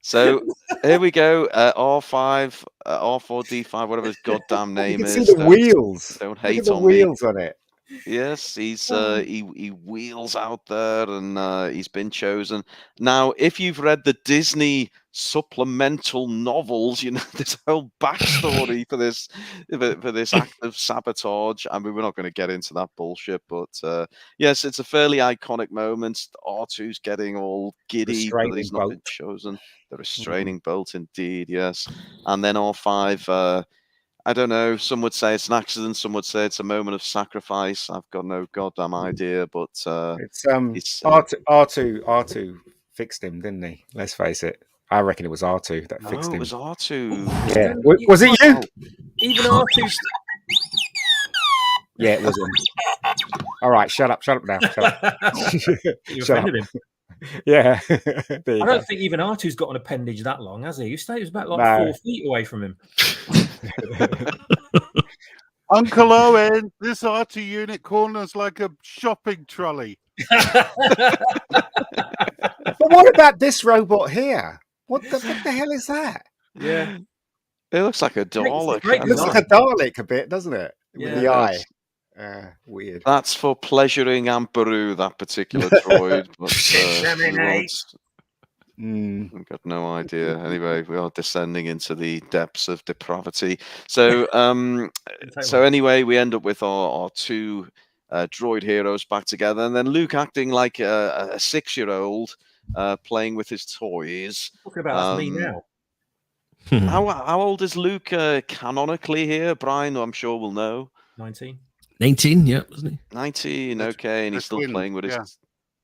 So here we go. R5, R4D5, whatever his goddamn name is. You can see the wheels. Don't hate Look at the on wheels me. on it. Yes, he's he wheels out there, and he's been chosen. Now, if you've read the Disney supplemental novels, you know there's a whole backstory for this act of sabotage. I mean, we're not going to get into that bullshit, but yes, it's a fairly iconic moment. R2's getting all giddy, but he's not been chosen. The restraining bolt, indeed, yes. And then R5. I don't know. Some would say it's an accident. Some would say it's a moment of sacrifice. I've got no goddamn idea. But it's R2 fixed him, didn't he? Let's face it. I reckon it was R2 that fixed him. It was R2. Yeah. Was it you? Even R2. Yeah, it was him. All right, shut up now. Shut up. You offended him. Yeah. I don't think even R2's got an appendage that long, has he? You say he was about 4 feet away from him. Uncle Owen, this R2 unit corner's like a shopping trolley. But what about this robot here? What the hell is that? Yeah. It looks like a Dalek. It looks like a Dalek a bit, doesn't it? With the eye. Weird. That's for pleasuring Aunt Beru, that particular droid. But, I've got no idea. Anyway, we are descending into the depths of depravity. So, anyway, we end up with our two droid heroes back together, and then Luke acting like a 6-year-old playing with his toys. Talking about that's me now. How old is Luke canonically here, Brian? I'm sure we'll know. 19, yeah, wasn't he? 19, okay, and he's still playing with his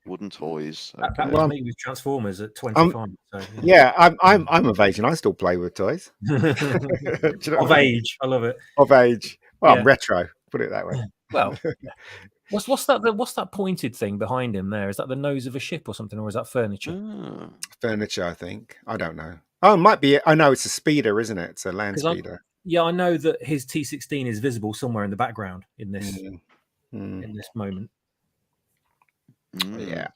wooden toys. Okay. That was me with Transformers at 25. Yeah, I'm of age and I still play with toys. Of age, I love it. Of age. Well, I'm retro. Put it that way. Well, what's that pointed thing behind him there? Is that the nose of a ship or something, or is that furniture? Furniture, I think. I don't know. Oh, it might be. I know it's a speeder, isn't it? It's a land speeder. I know that his T-16 is visible somewhere in the background in this moment. Yeah.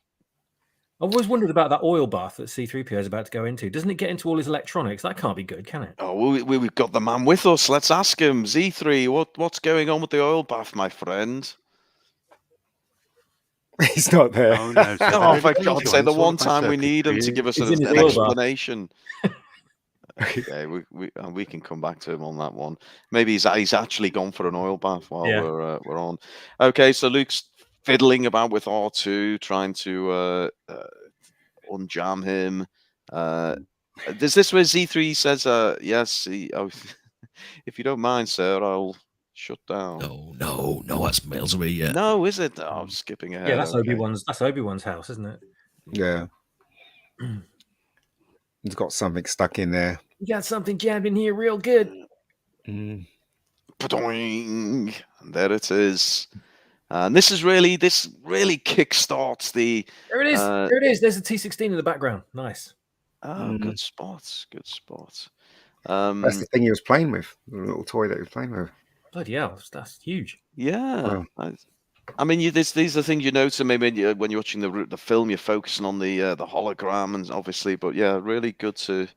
I've always wondered about that oil bath that C-3PO is about to go into. Doesn't it get into all his electronics? That can't be good, can it? Oh, we've got the man with us. Let's ask him. Z3, what's going on with the oil bath, my friend? He's not there. Oh, no. Oh, for God's sake, the one time we need him to give us an explanation. Okay, we can come back to him on that one. Maybe he's actually gone for an oil bath while we're on. Okay, so Luke's fiddling about with R2, trying to unjam him. Is this where Z3 says, yes, if you don't mind, sir, I'll shut down? No, that's miles away yet. No, is it? Oh, I'm skipping ahead. Yeah, that's Obi-Wan's house, isn't it? Yeah. He's got something stuck in there. You got something jammed in here real good. And there it is. And this really kickstarts the... There it is. There it is. There's a T-16 in the background. Nice. Oh, good spot. Good spot. That's the thing he was playing with, the little toy that he was playing with. Bloody hell, that's huge. Yeah. Wow. I mean, these are things you notice. Maybe when you're watching the film, you're focusing on the hologram, and obviously, but yeah, really good to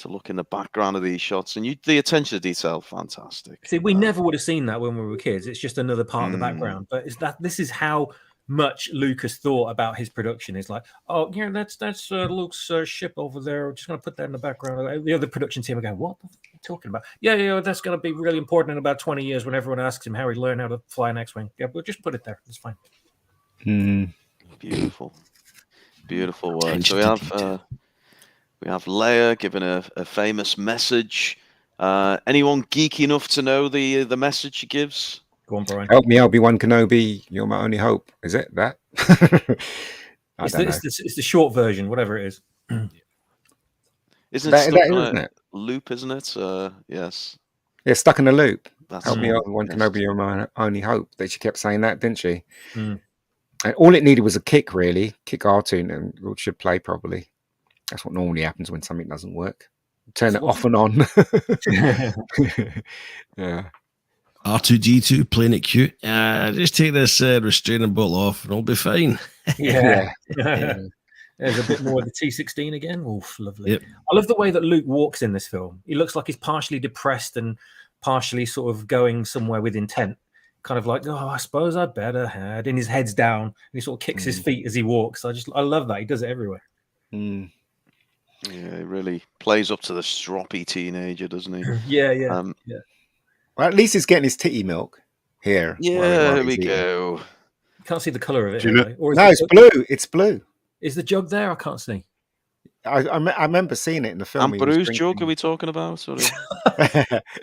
look in the background of these shots, and the attention to detail, fantastic. See, we never would have seen that when we were kids. It's just another part of the background. But this is how much Lucas thought about his production. It's like, oh, yeah, that's Luke's ship over there. We're just going to put that in the background. The other production team are going, what are you talking about? Yeah, that's going to be really important in about 20 years when everyone asks him how he learned how to fly an X-wing. Yeah, we'll just put it there. It's fine. Beautiful work. So we have Leia giving a famous message. Anyone geeky enough to know the message she gives? Go on, Brian. Help me, Obi-Wan Kenobi. You're my only hope. Is it that? It's the short version, whatever it is. Isn't it stuck on isn't a it? loop, isn't it? Yes. Yeah, stuck in a loop. That's Help me, right. Obi-Wan Yes. Kenobi. You're my only hope. That she kept saying that, didn't she? And all it needed was a kick, really. Kick R2 and it should play properly. That's what normally happens when something doesn't work. Turn it off and on. Yeah. R2D2 playing it cute. Just take this restraining bolt off and I'll be fine. Yeah. There's a bit more of the T16 again. Oof, lovely. Yep. I love the way that Luke walks in this film. He looks like he's partially depressed and partially sort of going somewhere with intent. Kind of like, oh, I suppose I better had. And his head's down. And he sort of kicks his feet as he walks. I love that. He does it everywhere. Yeah, he really plays up to the stroppy teenager, doesn't he? Yeah. Well, at least he's getting his titty milk here. Yeah, here we go. You can't see the colour of it. Do you know- Anyway. Or is No, the it's jug- blue. It's blue. Is the jug there? I can't see. I remember seeing it in the film. And he was Bruce jug, are drinking. we talking about? Sort of?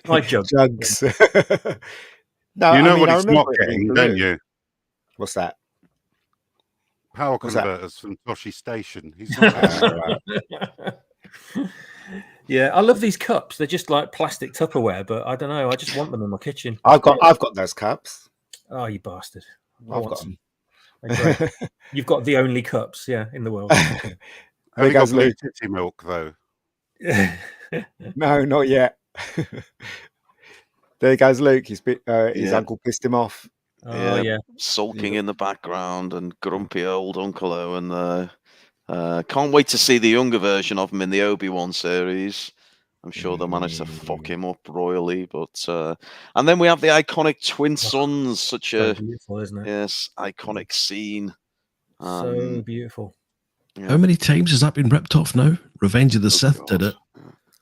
My jug. Jugs. No, You know I mean, what I it's not remember it being getting, blue. don't you? What's that? Power What's that? converters from Toshi Station. He's not Right. Yeah, I love these cups. They're just like plastic Tupperware, but I don't know. I just want them in my kitchen. I've got those cups. Oh, you bastard! I I've want got some. them. They're great. You've got the only cups, in the world. Have you There got goes blue Luke. titty milk though? No, not yet. There goes Luke. His Yeah. uncle pissed him off. Oh yeah. Sulking in the background and grumpy old Uncle Owen. Can't wait to see the younger version of him in the Obi-Wan series. I'm sure they'll manage to fuck him up royally. But and then we have the iconic twin sons, such So a beautiful, isn't it? iconic scene. So beautiful. Yeah. How many times has that been ripped off now? Revenge of the Sith God. did it.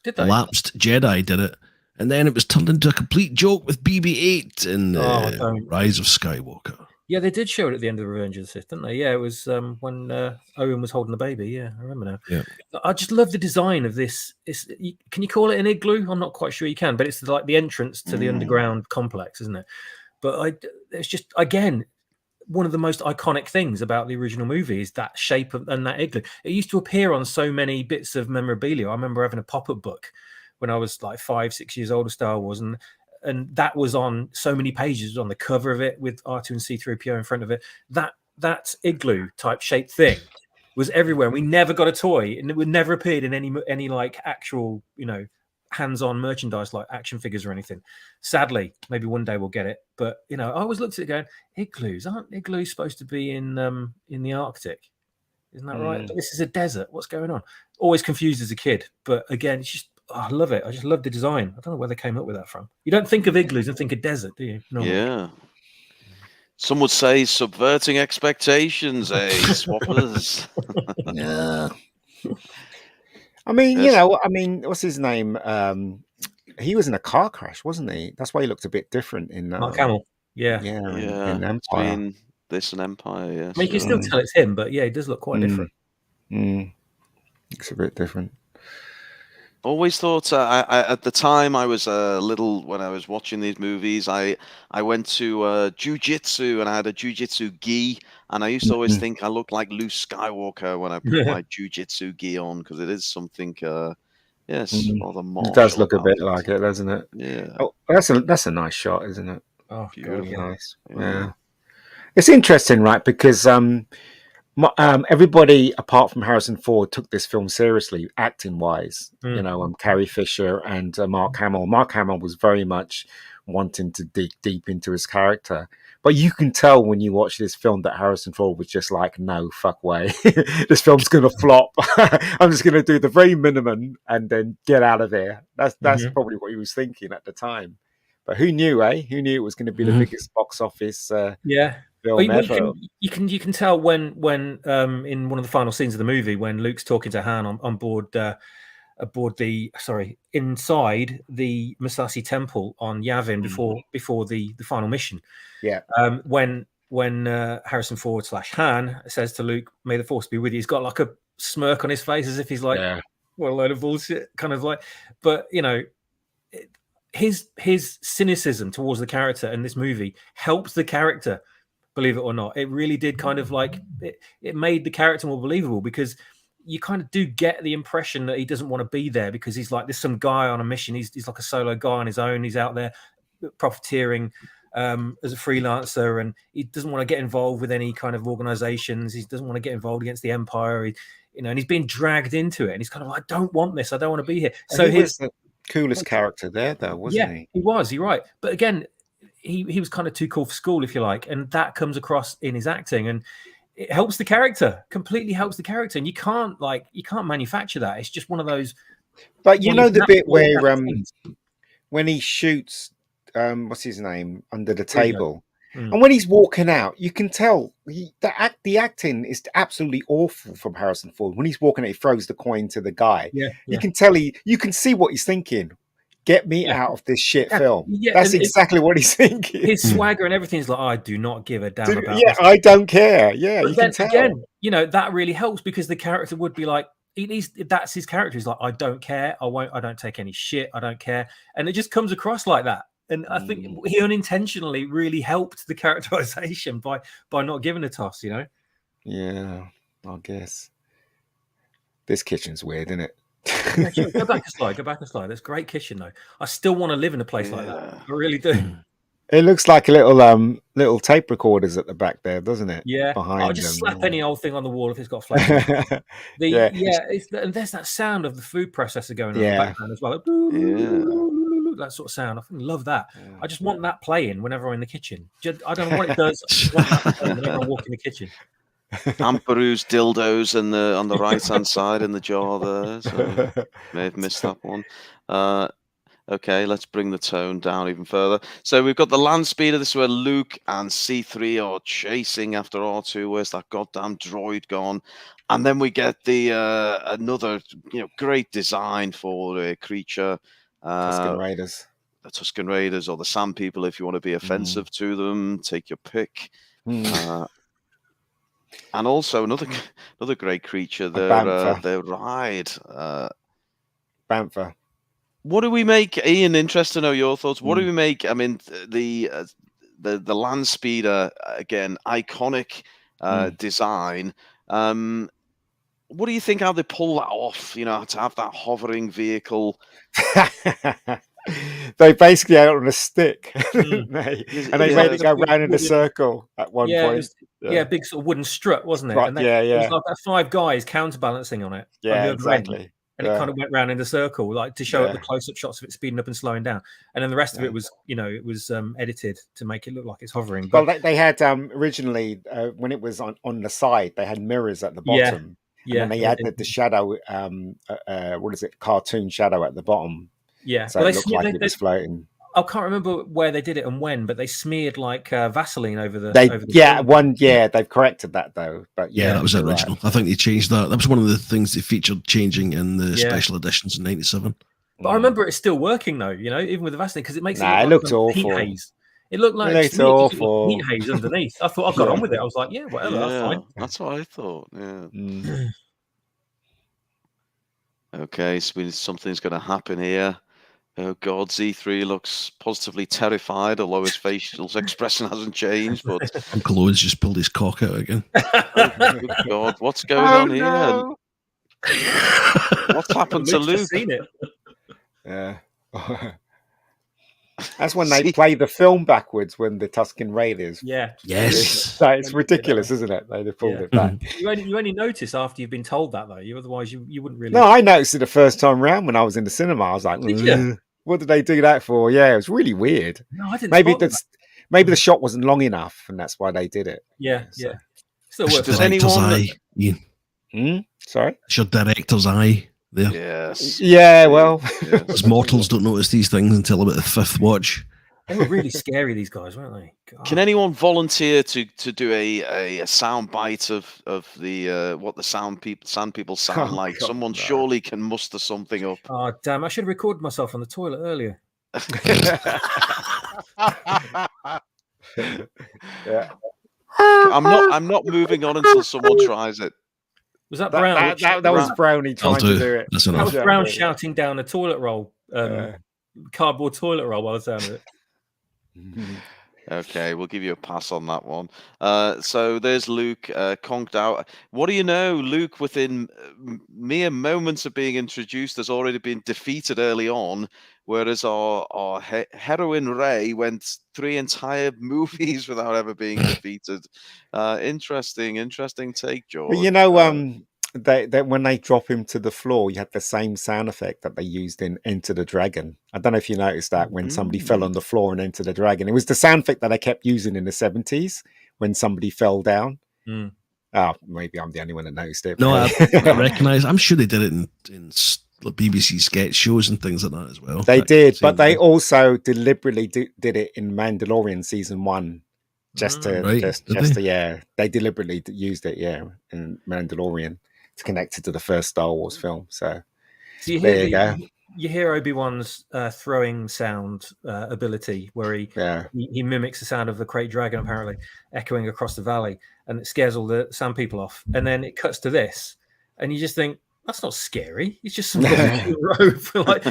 Did they? Lapsed Jedi did it. And then it was turned into a complete joke with BB-8 in don't. Rise of Skywalker. Yeah, they did show it at the end of Revenge of the Sith, didn't they? Yeah, it was when Owen was holding the baby. Yeah, I remember now. Yeah. I just love the design of this. Can you call it an igloo? I'm not quite sure you can, but it's like the entrance to the underground complex, isn't it? But it's just, again, one of the most iconic things about the original movie is that shape and that igloo. It used to appear on so many bits of memorabilia. I remember having a pop-up book when I was like 5-6 years old of Star Wars, and that was on so many pages on the cover of it with R2 and C-3PO in front of it. That igloo type shaped thing was everywhere. We never got a toy, and it would never appeared in any like actual, hands-on merchandise like action figures or anything. Sadly, maybe one day we'll get it. But I always looked at it going, igloos, aren't igloos supposed to be in the Arctic? Isn't that right? But this is a desert. What's going on? Always confused as a kid. But again, it's just, I love it. I just love the design. I don't know where they came up with that from. You don't think of igloos and think of desert, do you? No. Yeah. Some would say subverting expectations, swappers. Yeah. I mean, Yes. what's his name? He was in a car crash, wasn't he? That's why he looked a bit different in Mark Hamill. Yeah. in Empire. Between this and Empire, yes. I mean, you can still tell it's him, but yeah, he does look quite different. Looks a bit different. Always thought I at the time I was little when I was watching these movies. I went to jiu-jitsu and I had a jiu-jitsu gi, and I used to always think I looked like Luke Skywalker when I put my jiu-jitsu gi on, because it is something rather martial. It does look a about bit it. like it, doesn't it? Yeah. Oh, that's a nice shot, isn't it? Oh, Beautiful. God, yeah. Nice. Yeah. It's interesting, right? Because Everybody apart from Harrison Ford took this film seriously, acting wise. Mm. You know, Carrie Fisher and Mark Hamill. Mark Hamill was very much wanting to dig deep into his character. But you can tell when you watch this film that Harrison Ford was just like, no, fuck way. This film's going to flop. I'm just going to do the very minimum and then get out of there. That's probably what he was thinking at the time. But who knew, eh? Who knew it was going to be the biggest box office film ever? You can tell when in one of the final scenes of the movie when Luke's talking to Han on board inside the Masashi Temple on Yavin before the final mission. Yeah. When Harrison Ford / Han says to Luke, "May the Force be with you," he's got like a smirk on his face as if he's like, "What a load of bullshit," kind of like. But you know, his cynicism towards the character in this movie helps the character. Believe it or not, it really did kind of like it made the character more believable because you kind of do get the impression that he doesn't want to be there because he's like, there's some guy on a mission. He's like a solo guy on his own. He's out there profiteering as a freelancer, and he doesn't want to get involved with any kind of organizations. He doesn't want to get involved against the Empire. And he's being dragged into it. And he's kind of like, I don't want this. I don't want to be here. So he was the coolest character there, though, wasn't he? He was. You're right. But again, he was kind of too cool for school, if you like, and that comes across in his acting, and it helps the character. Completely helps the character, and you can't manufacture that. It's just one of those. But you know the bit where when he shoots, what's his name, under the table, and when he's walking out, you can tell the acting is absolutely awful from Harrison Ford. When he's walking out, he throws the coin to the guy. You can tell you can see what he's thinking. Get me out of this shit film. That's exactly what he's thinking. His swagger and everything is like, I do not give a damn about this. I don't care. Yeah, but you can tell. Again, that really helps because the character would be like, that's his character. He's like, I don't care. I don't take any shit. I don't care. And it just comes across like that. And I think he unintentionally really helped the characterization by not giving a toss, Yeah, I guess. This kitchen's weird, isn't it? Yeah, sure. Go back a slide. That's a great kitchen, though. I still want to live in a place like that. I really do. It looks like a little tape recorders at the back there, doesn't it? Yeah. Behind I'll just them. slap any old thing on the wall if it's got flames. And there's that sound of the food processor going on in the background as well. Like, that sort of sound. I love that. I just want that playing whenever I'm in the kitchen. I don't know what it does. I just want that playing whenever I walk in the kitchen. Amperu's dildos on the right hand side in the jar there. So may have missed that one. Okay, let's bring the tone down even further. So we've got the land speeder. This is where Luke and C3 are chasing after R2. Where's that goddamn droid gone? And then we get the another great design for a creature. Tusken Raiders. The Tusken Raiders or the Sand People, if you want to be offensive to them, take your pick. And also another great creature, their ride. Bantha. What do we make, Ian? Interested to know your thoughts. What do we make? I mean, the land speeder, again, iconic design. What do you think? How they pull that off? To have that hovering vehicle. They basically out on a stick, didn't they? And they made it go round in a circle at one point. Big sort of wooden strut, wasn't it? Right, and it was like 5 guys counterbalancing on it. Yeah, exactly. And it kind of went round in a circle, like to show the close-up shots of it speeding up and slowing down. And then the rest of it was, it was edited to make it look like it's hovering. But well, they had originally when it was on the side, they had mirrors at the bottom. Yeah. And then they added the shadow. What is it? Cartoon shadow at the bottom. Yeah, so it looked like it was floating. I can't remember where they did it and when, but they smeared like Vaseline over the. They've corrected that though. But that was original. Right. I think they changed that. That was one of the things they featured changing in the special editions in '97. But I remember it's still working though. Even with the Vaseline, because it makes it looked awful. Heat haze. It looked like awful. Heat haze underneath. I thought I got on with it. I was like, whatever, that's fine. That's what I thought. Yeah. Okay, so something's going to happen here. Oh God, Z3 looks positively terrified, although his facial expression hasn't changed. But Uncle Owen's just pulled his cock out again. Oh God, what's going on here? No. What's happened to Luke? Seen it. Yeah. That's when they See? play the film backwards when the Tusken Raiders. Yeah. Yes. It's ridiculous, isn't it? They pulled Yeah. it back. You only notice after you've been told that though. Otherwise you wouldn't really. No, I noticed it the first time round when I was in the cinema. I was like, Did you? what did they do that for? Yeah, it was really weird. No, I didn't. Maybe spot that. that's maybe the shot wasn't long enough, and that's why they did it. Yeah. So- Yeah. Still It's worth your Does it. director's anyone- eye, Ian. Sorry. It's your director's eye there. Yes. Yeah, well, Yes. As mortals don't notice these things until about the fifth watch. They were really scary, these guys, weren't they? God. Can anyone volunteer to do a sound bite of the what the sand people sound Oh, like? God, Someone no. surely can muster something up. Oh damn! I should have recorded myself on the toilet earlier. yeah. I'm not moving on until someone tries it. Was that Brown? That was Brownie I'll trying to do it. That's That enough. was Yeah, Brown yeah. shouting down a toilet roll, cardboard toilet roll. By the sound of it. Okay, we'll give you a pass on that one. So there's Luke conked out. What do you know? Luke, within mere moments of being introduced, has already been defeated early on, whereas our heroine Ray went 3 entire movies without ever being defeated. Interesting take, George. But you know, that when they drop him to the floor, you had the same sound effect that they used in Enter the Dragon. I don't know if you noticed that when somebody fell on the floor in Enter the Dragon. It was the sound effect that they kept using in the 70s when somebody fell down. Mm. Oh, maybe I'm the only one that noticed it. No, I but- recognise. I'm sure they did it in BBC sketch shows and things like that as well. they did, but Same they thing. also deliberately did it in Mandalorian season 1. Just to, Right, just did to, yeah, they deliberately used it, yeah, in Mandalorian to connect it to the first Star Wars film. So you there you go. You hear Obi-Wan's throwing sound ability, where he mimics the sound of the Krayt Dragon, apparently echoing across the valley, and it scares all the sand people off. And then it cuts to this, and you just think, that's not scary. It's just some bloke in a robe. Like,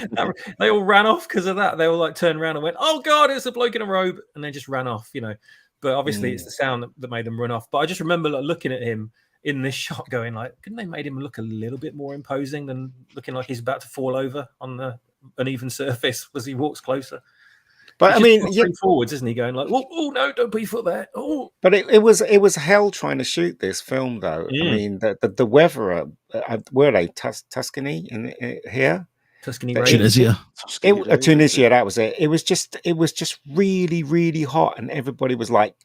they all ran off because of that. They all like turned around and went, "Oh God, it's a bloke in a robe," and they just ran off. You know. But obviously, it's the sound that made them run off. But I just remember like, looking at him in this shot, going like, couldn't they made him look a little bit more imposing than looking like he's about to fall over on the uneven surface as he walks closer? But I mean, forwards, isn't he? Going like, oh no, don't put your foot there. Oh, but it was hell trying to shoot this film, though. I mean, the weather, were they Tuscany in here? Tuscany, Tunisia. Tunisia, that was it. It was just really, really hot, and everybody was like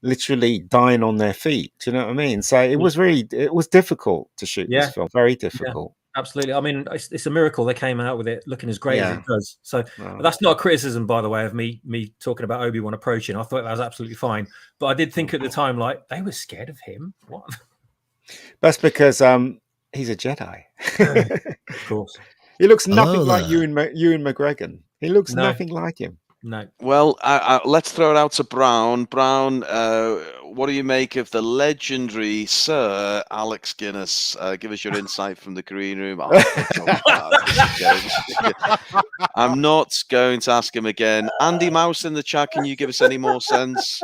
literally dying on their feet. Do you know what I mean? So it was difficult to shoot this film. Very difficult. Yeah, absolutely. I mean, it's a miracle they came out with it looking as great as it does. So that's not a criticism, by the way, of me talking about Obi-Wan approaching. I thought that was absolutely fine, but I did think at the time, like, they were scared of him. What? That's because he's a Jedi. Of course. He looks nothing like Ewan McGregor. He looks nothing like him. No. Well, let's throw it out to Brown. Brown, what do you make of the legendary Sir Alex Guinness? Give us your insight from the green room. I'm not going to ask him again. Andy Mouse in the chat, can you give us any more sense?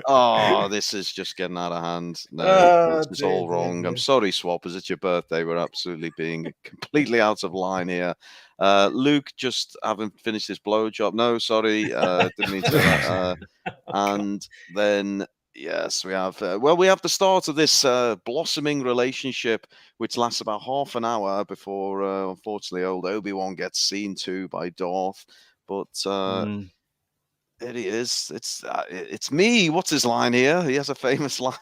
Oh, this is just getting out of hand. No, this is all wrong. I'm sorry, Swappers. It's your birthday. We're absolutely being completely out of line here. Luke just haven't finished his blowjob. No, sorry, didn't mean to. And then yes, we have. We have the start of this blossoming relationship, which lasts about half an hour before, unfortunately, old Obi-Wan gets seen to by Darth. But there he is. It's me. What's his line here? He has a famous line.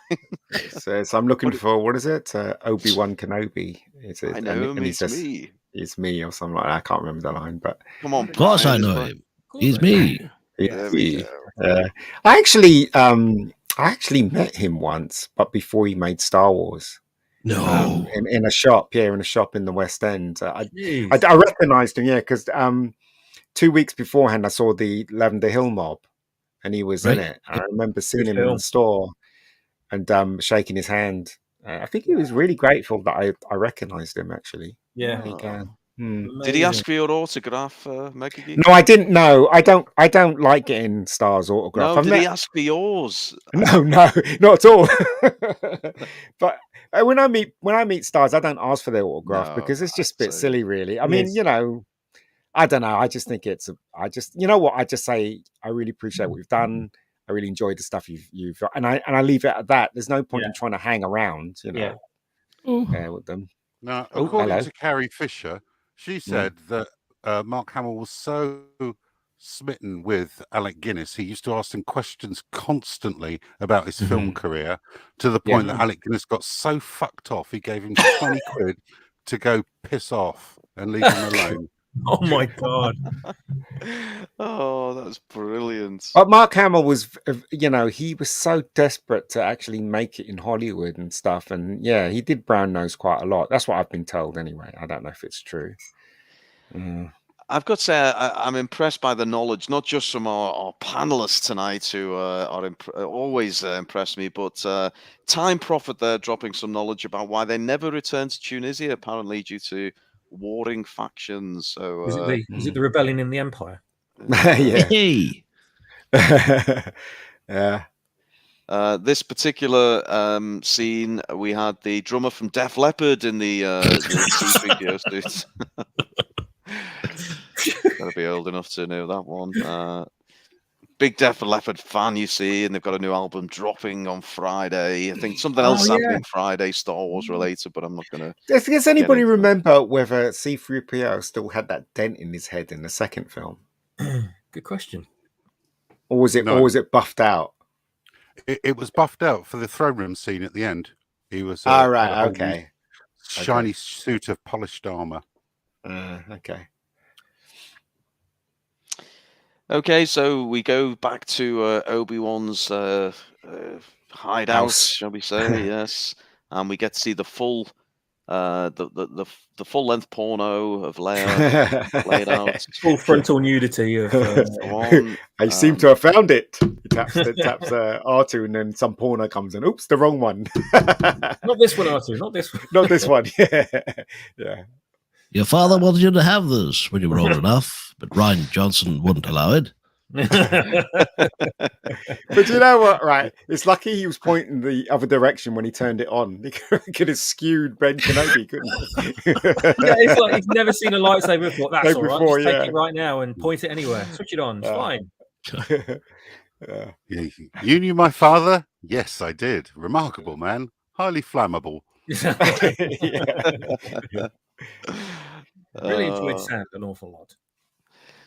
So I'm looking for, what is it? Obi-Wan Kenobi. Is it? I know him. And he It's says, me. It's me or something like that. I can't remember the line, but Come on. Of course I know him. He's me. There we go. I actually met him once, but before he made Star Wars. No. In a shop, in a shop in the West End. I recognised him, because 2 weeks beforehand I saw the Lavender Hill Mob, and he was in it. I remember seeing him in the store and shaking his hand. I think he was really grateful that I recognised him. Actually, yeah. Did he ask for your autograph, Mega Geek? No, I didn't know. I don't like getting Stars autograph. No, did he ask for yours? No, not at all. But when I meet Stars, I don't ask for their autograph because it's just a bit silly, really. I mean, I don't know. I just think you know what? I just say I really appreciate what you've done. I really enjoyed the stuff you've and I leave it at that. There's no point in trying to hang around, with them. Now, Oh, according hello. to Carrie Fisher, she said that Mark Hamill was so smitten with Alec Guinness, he used to ask him questions constantly about his film career, to the point that Alec Guinness got so fucked off, he gave him 20 quid to go piss off and leave him alone. Oh my God. Oh, that's brilliant. But Mark Hamill was, he was so desperate to actually make it in Hollywood and stuff. And yeah, he did brown nose quite a lot. That's what I've been told anyway. I don't know if it's true. I've got to say, I'm impressed by the knowledge, not just from our panelists tonight, who are always impressed me, but Time Prophet there dropping some knowledge about why they never returned to Tunisia, apparently due to warring factions. So is it the rebellion in the empire? Yeah. Hey. Yeah. This particular scene, we had the drummer from Def Leppard in the C-3PO suit. Gotta be old enough to know that one. Big Def Leppard fan, you see, and they've got a new album dropping on Friday. I think something else happening Friday, Star Wars related, but I'm not gonna. Does anybody remember whether C-3PO still had that dent in his head in the second film? Good question. Or was it buffed out? It was buffed out for the throne room scene at the end. He was right, okay. Shiny suit of polished armor. Okay. Okay, so we go back to Obi-Wan's hideout, House. shall we say? Yes, and we get to see the full, the full-length porno of Leia laid out. Full frontal nudity of. I seem to have found it. He taps R2, and then some porno comes in. Oops, the wrong one. Not this one, R2. Not this one. Not this one. Yeah. Your father wanted you to have this when you were old enough, but Ryan Johnson wouldn't allow it. But you know what, right? It's lucky he was pointing the other direction when he turned it on. He could have skewed Ben Kenobi, couldn't he? It's like he's never seen a lightsaber before. That's all right. Before, Just take it right now and point it anywhere. Switch it on. It's fine. You knew my father? Yes, I did. Remarkable man. Highly flammable. Really enjoyed Sand an awful lot.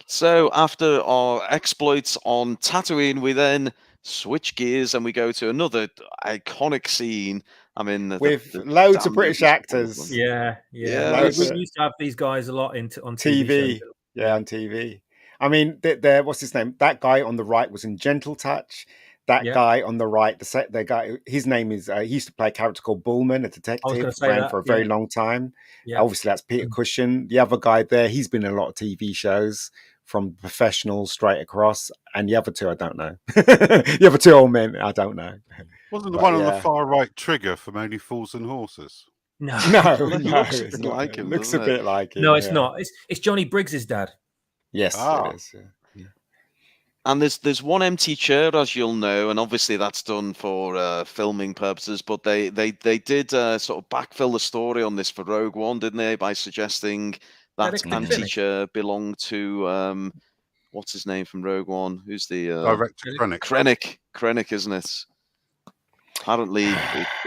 So after our exploits on Tatooine, we then switch gears and we go to another iconic scene. I mean, with loads of British actors. Yeah. We used to have these guys a lot on TV. Yeah, on TV. I mean, what's his name? That guy on the right was in Gentle Touch. That guy on the right, the guy, his name is, he used to play a character called Bullman, a detective, ran for a very long time. Yeah. Obviously, that's Peter Cushing. The other guy there, he's been in a lot of TV shows, from Professional straight across. And the other two, I don't know. The other two old men, I don't know. Wasn't the one on the far right Trigger from Only Fools and Horses? No. It looks a bit like him. No, it's not. It's Johnny Briggs's dad. Yes, it is. Yeah. And there's one empty chair, as you'll know, and obviously that's done for filming purposes. But they did sort of backfill the story on this for Rogue One, didn't they? By suggesting that empty chair belonged to what's his name from Rogue One? Who's the director? Krennic, isn't it? Apparently,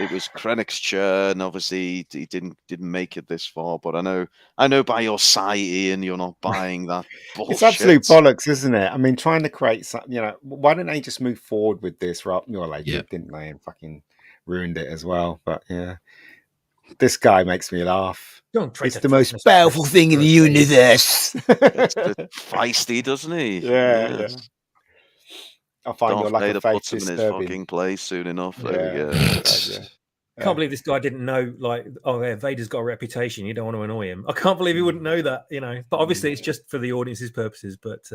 it was Krennic's chair, and obviously he didn't make it this far. But I know by your side, Ian, you're not buying that bullshit. It's absolute bollocks, isn't it? I mean, trying to create something, why don't they just move forward with this? Right? Didn't they? And fucking ruined it as well. But yeah, this guy makes me laugh. It's the most powerful thing in the universe. It's feisty, doesn't he? Yeah. I'll find your lack of faith puts him in his fucking place soon enough. There we go. I can't believe this guy didn't know, Vader's got a reputation. You don't want to annoy him. I can't believe he wouldn't know that, But obviously, it's just for the audience's purposes. But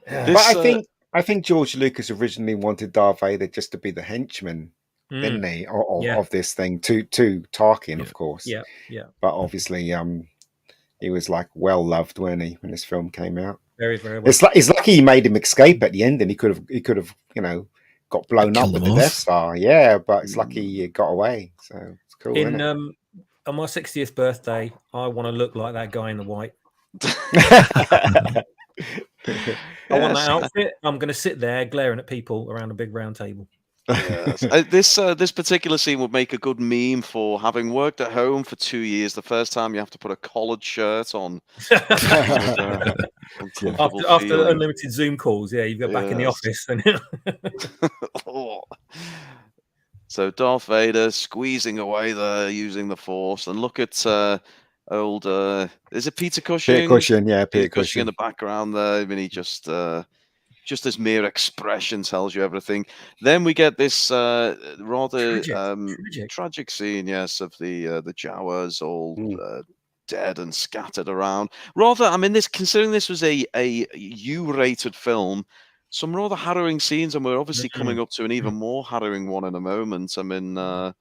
I think George Lucas originally wanted Darth Vader just to be the henchman, didn't he? Of this thing to Tarkin, of course. Yeah. But obviously, he was well loved, weren't he, when this film came out? Very, very well. It's lucky he made him escape at the end, and he could have got blown up with the Death Star. Yeah, but it's lucky he got away. So it's cool. On my 60th birthday, I want to look like that guy in the white. I want Yes. that outfit. I'm going to sit there glaring at people around a big round table. Yes. This particular scene would make a good meme for having worked at home for 2 years. The first time you have to put a collared shirt on. Uncomfortable After feeling. unlimited Zoom calls, yeah, you go back in the Yes. office. And So Darth Vader squeezing away there using the Force, and look at old is it Peter Cushing? Peter Cushing, yeah, Peter Peter Cushing in Cushing. the background there. I mean, he just his mere expression tells you everything. Then we get this rather tragic scene, yes, of the Jawas all dead and scattered around. Rather, I mean, considering this was a U-rated film, some rather harrowing scenes, and we're obviously coming up to an even more harrowing one in a moment. I mean, I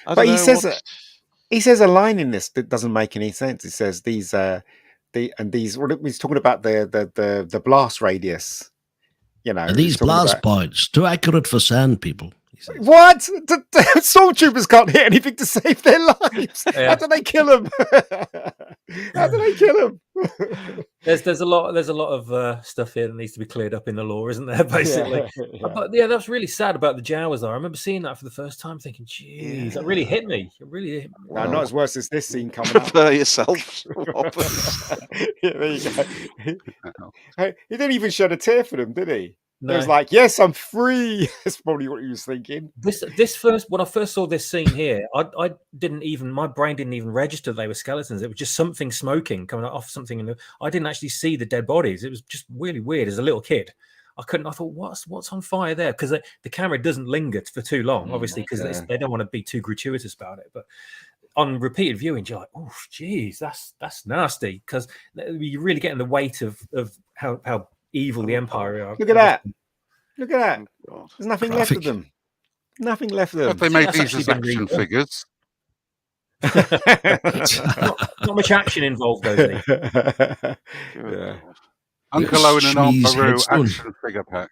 don't But know. he says a line in this that doesn't make any sense. He says these what he's talking about the blast radius. You know, Are these blast points too accurate for sand people? What? The stormtroopers can't hit anything to save their lives. Yeah. How do they kill them? How do they kill them? There's a lot of stuff here that needs to be cleared up in the law, isn't there? Basically, but yeah, that's really sad about the Jawas. Though I remember seeing that for the first time, thinking, "Geez, that really hit me." It really hit me. No, not as worse as this scene coming up. Prepare yourself. Yeah, there you go. He didn't even shed a tear for them, did he? No. He was like, "Yes, I'm free." That's probably what he was thinking. When I first saw this scene here, I didn't even, my brain didn't even register they were skeletons. It was just something smoking coming off something, I didn't actually see the dead bodies. It was just really weird. As a little kid, I thought, what's on fire there? Because the camera doesn't linger for too long, obviously, because they don't want to be too gratuitous about it. But on repeated viewing, you're like, oh, geez, that's nasty, because you're really getting the weight of how evil the Empire are. Look at that. Look at that. There's nothing left of them. Nothing left of them. But they made these as action figures. not much action involved, though. Yeah. Uncle Owen and Aunt Beru action figure pack.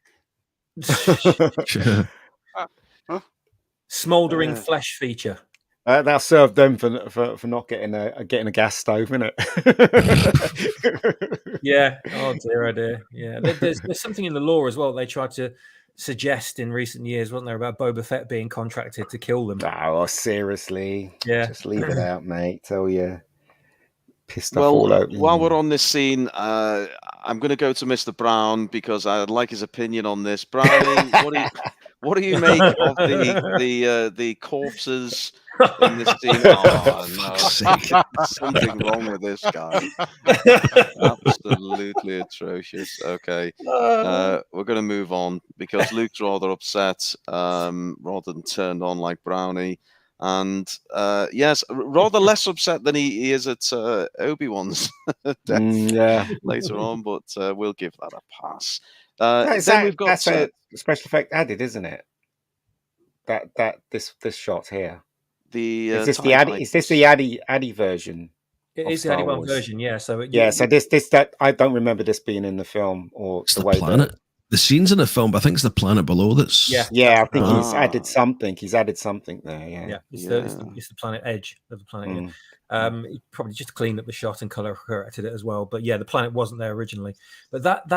Smouldering flesh feature. That'll serve them for not getting a gas stove, innit? Yeah. Oh dear. Yeah. There's something in the law as well. They tried to suggest in recent years, wasn't there, about Boba Fett being contracted to kill them? Oh, seriously? Yeah. Just leave it out, mate. Tell you. Pissed off all Well, over. while we're on this scene, I'm going to go to Mr. Brown because I'd like his opinion on this. Brownie, what do you make of the corpses in this scene? Oh no, something wrong with this guy. Absolutely atrocious. Okay, we're going to move on because Luke's rather upset, rather than turned on like Brownie. And yes, rather less upset than he is at Obi-Wan's death later on, but we'll give that a pass. That's a special effect added, isn't it? This shot here. Is this the Addy version? It is the Addy one version, yeah. So so this I don't remember this being in the film or it's the way planet. The scenes in the film, but I think it's the planet below that's. Yeah. I think he's added something. He's added something there. Yeah. It's the planet edge of the planet. Probably just cleaned up the shot and color corrected it as well. But yeah, the planet wasn't there originally. But that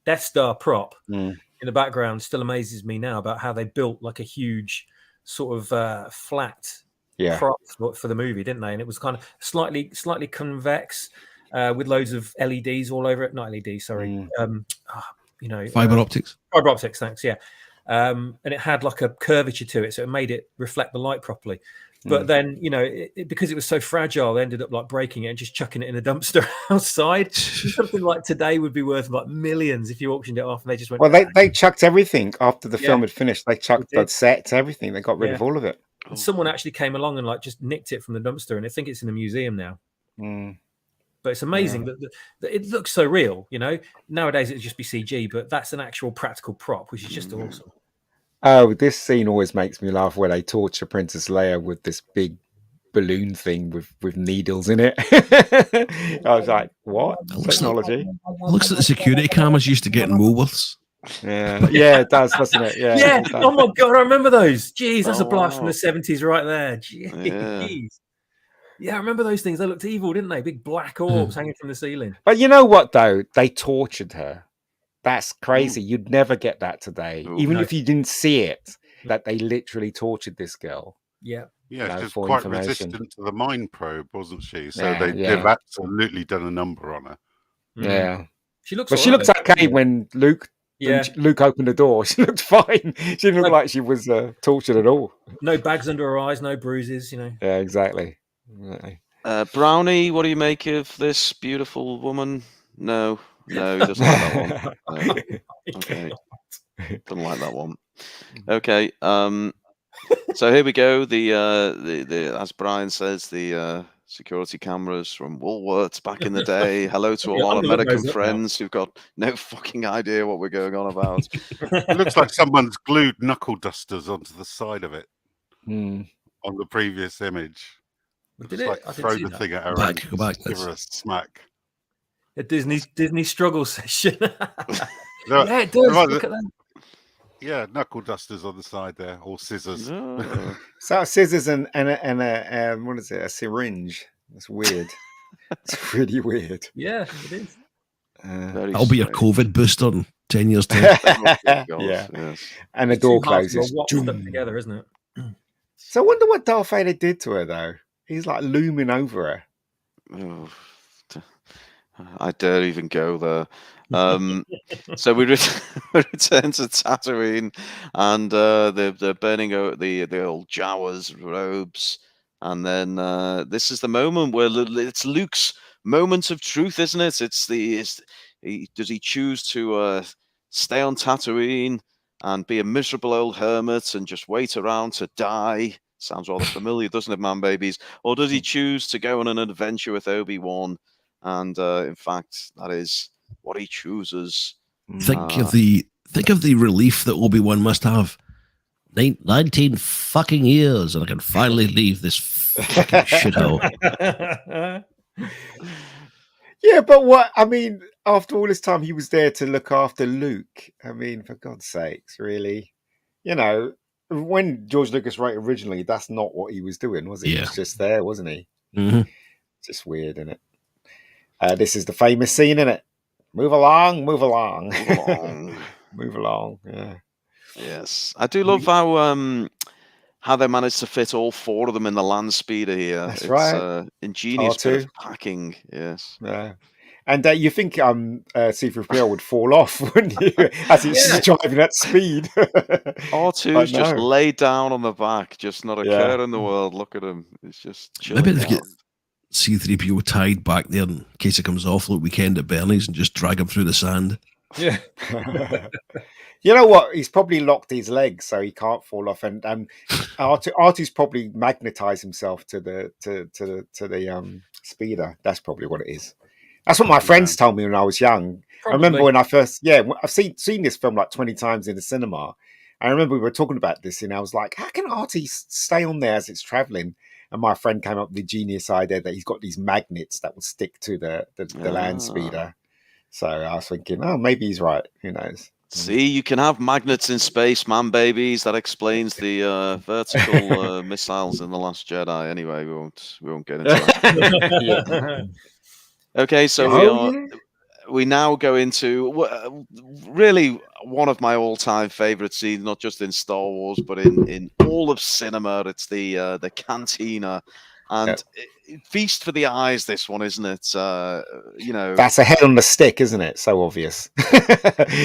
Death Star prop in the background still amazes me now about how they built like a huge sort of flat prop for the movie, didn't they? And it was kind of slightly convex. With loads of LEDs all over it. Not LEDs, sorry. Fiber optics. Fiber optics, thanks. Yeah. And it had like a curvature to it, so it made it reflect the light properly. But then, because it was so fragile, they ended up like breaking it and just chucking it in a dumpster outside. Something like today would be worth like millions if you auctioned it off and they just went. Well, they chucked everything after the film had finished. They chucked the sets, everything. They got rid of all of it. And someone actually came along and like just nicked it from the dumpster, and I think it's in a museum now. But it's amazing that it looks so real, Nowadays it'd just be CG, but that's an actual practical prop, which is just awesome. Oh, this scene always makes me laugh where they torture Princess Leia with this big balloon thing with needles in it. I was like, what? Technology? Looks like the security cameras used to get in Woolworths. Yeah, it does, doesn't it? Yeah. Oh my God, I remember those. Jeez, that's a blast from the 70s right there. Jeez. Yeah, I remember those things. They looked evil, didn't they? Big black orbs hanging from the ceiling. But you know what, though? They tortured her. That's crazy. You'd never get that today. Ooh. Even No. if you didn't see it, that they literally tortured this girl. Yeah. Yeah, No, she was for quite information. resistant to the mind probe, wasn't she? So Yeah, they've absolutely done a number on her. Yeah. She looks. But she all looked right, okay when Luke opened the door. She looked fine. She didn't look like she was tortured at all. No bags under her eyes, no bruises. You know. Yeah, exactly. Brownie, what do you make of this beautiful woman? No, he doesn't like that one. No. Okay, doesn't like that one. Okay, so here we go. The as Brian says, the security cameras from Woolworths back in the day. Hello to all our American friends who've got no fucking idea what we're going on about. It looks like someone's glued knuckle dusters onto the side of it Mm. on the previous image. Did It's it? like I didn't throw see the that. thing at her Back, and go back, give her a smack. A Disney struggle session. No, Yeah, it does. right, Look at that. Yeah, knuckle dusters on the side there, or scissors. No. So scissors and a what is it? A syringe. That's weird. It's really weird. Yeah, it is. Very That'll be a strange. COVID booster in 10 years' time. God, Yeah. yes. And the It's door two halves of a closes. watch stuck together, isn't it? So I wonder what Darth Vader did to her, though. He's like looming over her. Oh, I dare even go there. So we return to Tatooine, and they're burning out the old Jawa's robes, and then this is the moment where it's Luke's moment of truth, isn't it? Does he choose to stay on Tatooine and be a miserable old hermit and just wait around to die? Sounds rather familiar, doesn't it, man babies? Or does he choose to go on an adventure with Obi-Wan? And in fact, that is what he chooses. Think of the relief that Obi-Wan must have. 19 fucking years, and I can finally leave this fucking shithole. Yeah, but what I mean, after all this time, he was there to look after Luke. I mean, for God's sakes, really, you know, when George Lucas wrote originally, that's not what he was doing, was he? He was just there, wasn't he? Mm-hmm. Just weird, isn't it? This is the famous scene, isn't it? Move along, move along, Move along. move along. Yeah. Yes, I do love how they managed to fit all four of them in the land speeder here. That's it's right. ingenious bit R2. of packing. Yes. Yeah. And you think Zee-ThreePIO would fall off, wouldn't you? As it's driving at speed. R2's just no. laid down on the back, just not a Yeah. care in the world. Look at him. He's just chilling Maybe they out. get C-3PO tied back there in case it comes off like Weekend at Bernie's and just drag him through the sand. Yeah. You know what? He's probably locked his legs so he can't fall off, and R2's probably magnetized himself to the speeder. That's probably what it is. That's what my friends told me when I was young. Probably. I remember when I first, I've seen this film like 20 times in the cinema. I remember we were talking about this, and I was like, how can RT stay on there as it's traveling? And my friend came up with the genius idea that he's got these magnets that will stick to the land speeder. So I was thinking, oh, maybe he's right. Who knows? See, you can have magnets in space, man, babies. That explains the vertical missiles in The Last Jedi. Anyway, we won't get into that. Okay, so we now go into really one of my all-time favorite scenes, not just in Star Wars, but in all of cinema. It's the cantina. And feast for the eyes, this one, isn't it? You know, that's a head on the stick, isn't it? So obvious.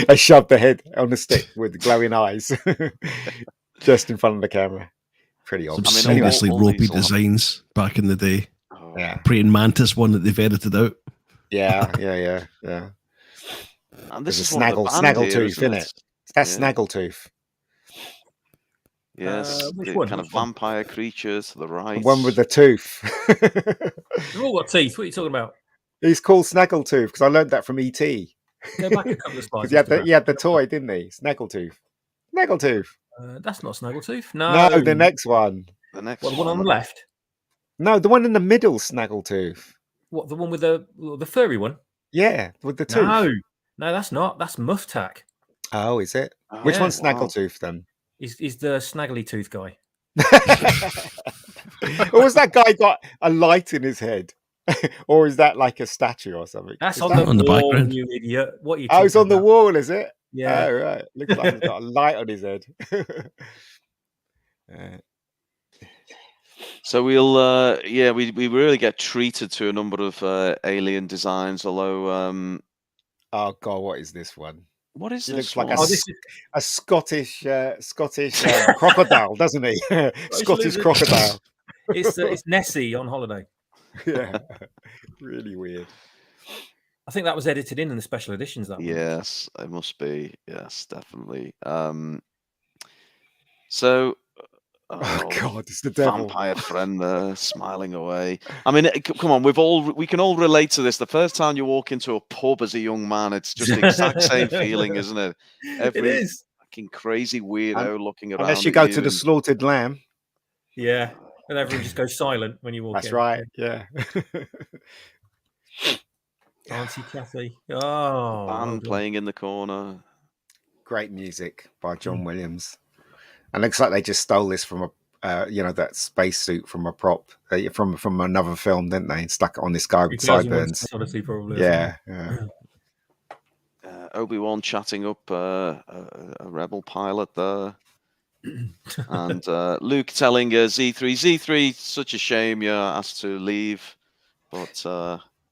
I shoved the head on the stick with glowing eyes, just in front of the camera. Pretty obvious. Some seriously ropey designs back in the day. Yeah, praying mantis one that they've edited out. Yeah. And this is Snaggletooth, isn't it? That's Snaggletooth. Yes, which one? Kind of vampire creature to the right. The one with the tooth. They've all got teeth. What are you talking about? He's called Snaggletooth because I learned that from E.T. Go back a couple of slides. He had the toy, didn't he? Snaggletooth. That's not Snaggletooth. No, the next one. The next one on the left. No, the one in the middle, Snaggletooth. What, the one with the furry one? Yeah, with the tooth. No, that's not. That's Mufftack. Oh, is it? Which one's Snaggletooth then? He's the snaggly tooth guy. Or was that guy got a light in his head? Or is that like a statue or something? That's Is on that... the on the wall, background? you idiot. What are you Oh, it's talking on the about? wall, is it? Yeah. Oh, right. Looks like he's got a light on his head. So we'll, we really get treated to a number of alien designs. Although, Oh God, what is this one? what is He this looks like one? a Scottish crocodile, doesn't he? Scottish crocodile. It's Nessie on holiday. Yeah, really weird. I think that was edited in the special editions. That one. Yes, it must be. Yes, definitely. So, Oh God, it's the devil. vampire friend there, smiling away. I mean, come on, we can all relate to this. The first time you walk into a pub as a young man, it's just the exact same feeling, isn't it? It is. Fucking crazy weirdo looking around. Unless you go to the slaughtered lamb. Yeah, and everyone just goes silent when you walk in. That's right. Yeah. Auntie Kathy. Oh, band playing in the corner. Great music by John Williams. And looks like they just stole this from that spacesuit from a prop from another film, didn't they? And stuck it on this guy with sideburns. Odyssey, probably. Yeah. Obi-Wan chatting up a rebel pilot there. And Luke telling Z3, such a shame you're asked to leave. But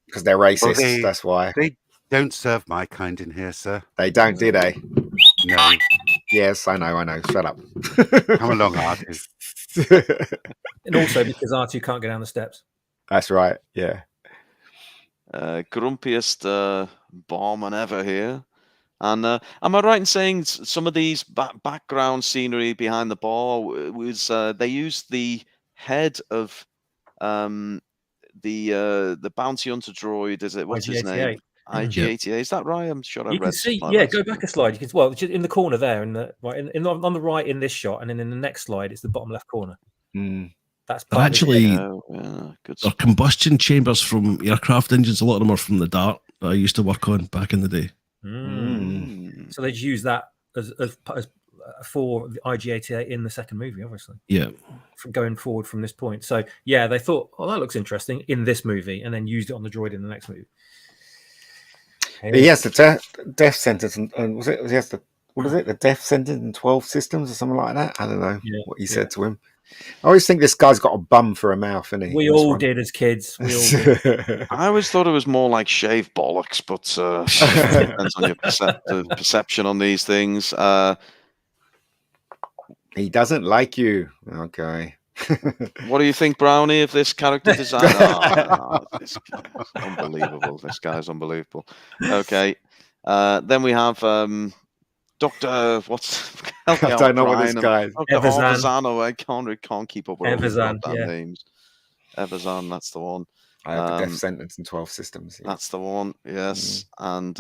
because they're racist, that's why. They don't serve my kind in here, sir. They don't, do they? No. Yes, I know. Shut up. Come along, Artie. And also because R2 can't go down the steps. That's right, yeah. Grumpiest barman ever here. And am I right in saying some of these background scenery behind the bar was they used the head of the bounty hunter droid? Is it, what's his name? IG-88. Is that right? I'm sure I read. You can see, like go back a slide. You can just in the corner there, on the right in this shot, and then in the next slide, it's the bottom left corner. That's actually good. They're combustion chambers from aircraft engines. A lot of them are from the Dart that I used to work on back in the day. So they'd use that as for the IG-88 in the second movie, obviously. Yeah. From going forward from this point. So yeah, they thought, oh, that looks interesting in this movie, and then used it on the droid in the next movie. He has the death sentence, and was it? He has the death sentence in 12 systems or something like that. I don't know what he said to him. I always think this guy's got a bum for a mouth, isn't he? We all did as kids. We all did. I always thought it was more like shave bollocks, but depends on your perception on these things. He doesn't like you. Okay. What do you think, Brownie, of this character design? This guy's unbelievable. This guy's unbelievable. Okay. Then we have Dr. What's I don't know what this guy is. Dr. Evazan. I can't keep up with Evazan, all the names. Evazan, that's the one. I have the death sentence in 12 systems. Yeah. That's the one, yes. And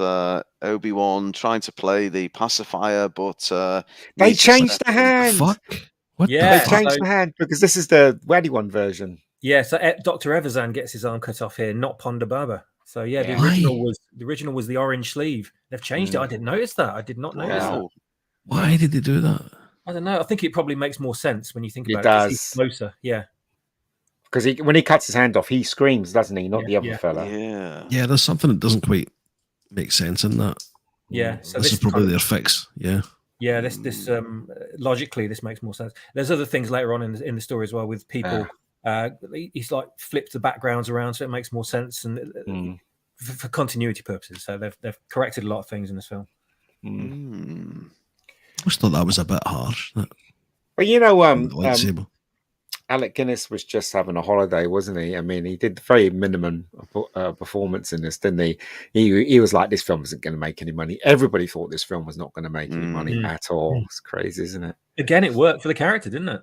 Obi-Wan trying to play the pacifier, but they changed the hand. Fuck. What they changed the hand because this is the Waddy one version. Yeah, so Dr. Evazan gets his arm cut off here, not Ponda Baba. So yeah, the original was the orange sleeve. They've changed it. I didn't notice that. I did not notice that. Why did they do that? I don't know. I think it probably makes more sense when you think about it. Does. He's closer, yeah. Because when he cuts his hand off, he screams, doesn't he? Not the other fella. Yeah, there's something that doesn't quite make sense in that. Yeah. So this is probably their fix. Yeah. Yeah, this logically this makes more sense. There's other things later on in the story as well with people. He's like flipped the backgrounds around, so it makes more sense and for continuity purposes. So they've corrected a lot of things in this film. I just thought that was a bit harsh. But you know, Alec Guinness was just having a holiday, wasn't he? I mean, he did very minimum performance in this, didn't he? He was like, this film isn't going to make any money. Everybody thought this film was not going to make any money at all. It's crazy, isn't it? Again, it worked for the character, didn't it?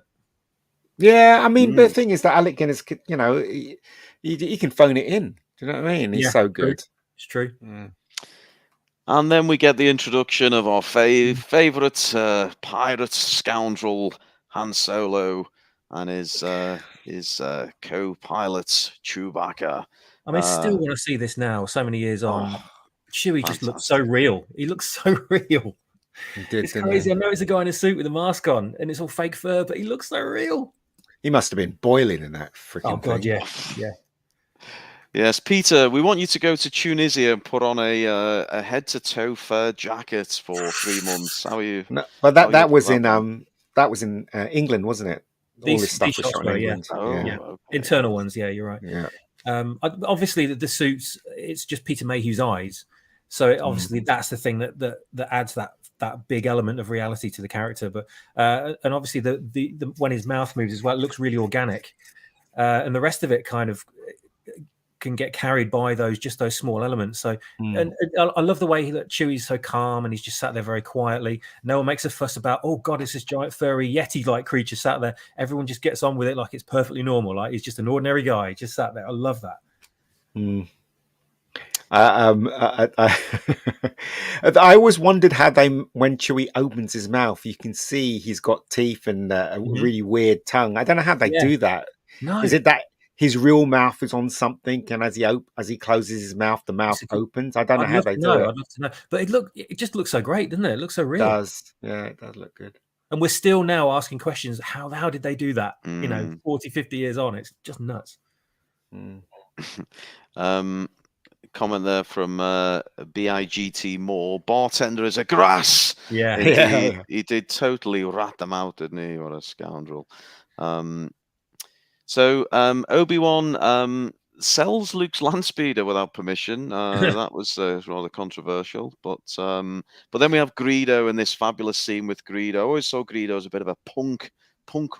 Yeah, I mean, the thing is that Alec Guinness, you know, he can phone it in. Do you know what I mean? He's so good. It's true. And then we get the introduction of our favorite pirate scoundrel, Han Solo, and his co-pilot Chewbacca. I mean, still want to see this now. So many years on, Chewie just looks so real. He looks so real. He did, it's crazy. I know it's a guy in a suit with a mask on, and it's all fake fur, but he looks so real. He must have been boiling in that freaking Oh God, thing. yeah. Yes, Peter, we want you to go to Tunisia and put on a head-to-toe fur jacket for 3 months. How are you? No, but how are you that up was for in one? England, wasn't it? All this stuff was shots shot in were, yeah. England. Oh, Yeah. okay. Internal ones, yeah, you're right. Yeah. Obviously, the suits, it's just Peter Mayhew's eyes, so obviously that's the thing that adds that big element of reality to the character. But and obviously the when his mouth moves as well, it looks really organic, and the rest of it kind of can get carried by those small elements. So and I love the way that Chewie's so calm and he's just sat there very quietly. No one makes a fuss about, oh God, it's this giant furry Yeti like creature sat there. Everyone just gets on with it like it's perfectly normal, like he's just an ordinary guy just sat there. I love that. I always wondered how when Chewie opens his mouth, you can see he's got teeth and a really weird tongue. I don't know how they do that. No, Is it that his real mouth is on something, and as he closes his mouth, the mouth opens? I don't know how they do it. I'd love to know, but it just looks so great, doesn't it? It looks so real. It does. Yeah, it does look good. And we're still now asking questions. How did they do that? 40, 50 years on, it's just nuts. Comment there from BIGT Moore. Bartender is a grass. Yeah. Indeed. He did totally rat them out, didn't he? What a scoundrel. So Obi-Wan sells Luke's land speeder without permission. That was rather controversial. But then we have Greedo in this fabulous scene with Greedo. I always saw Greedo as a bit of a punk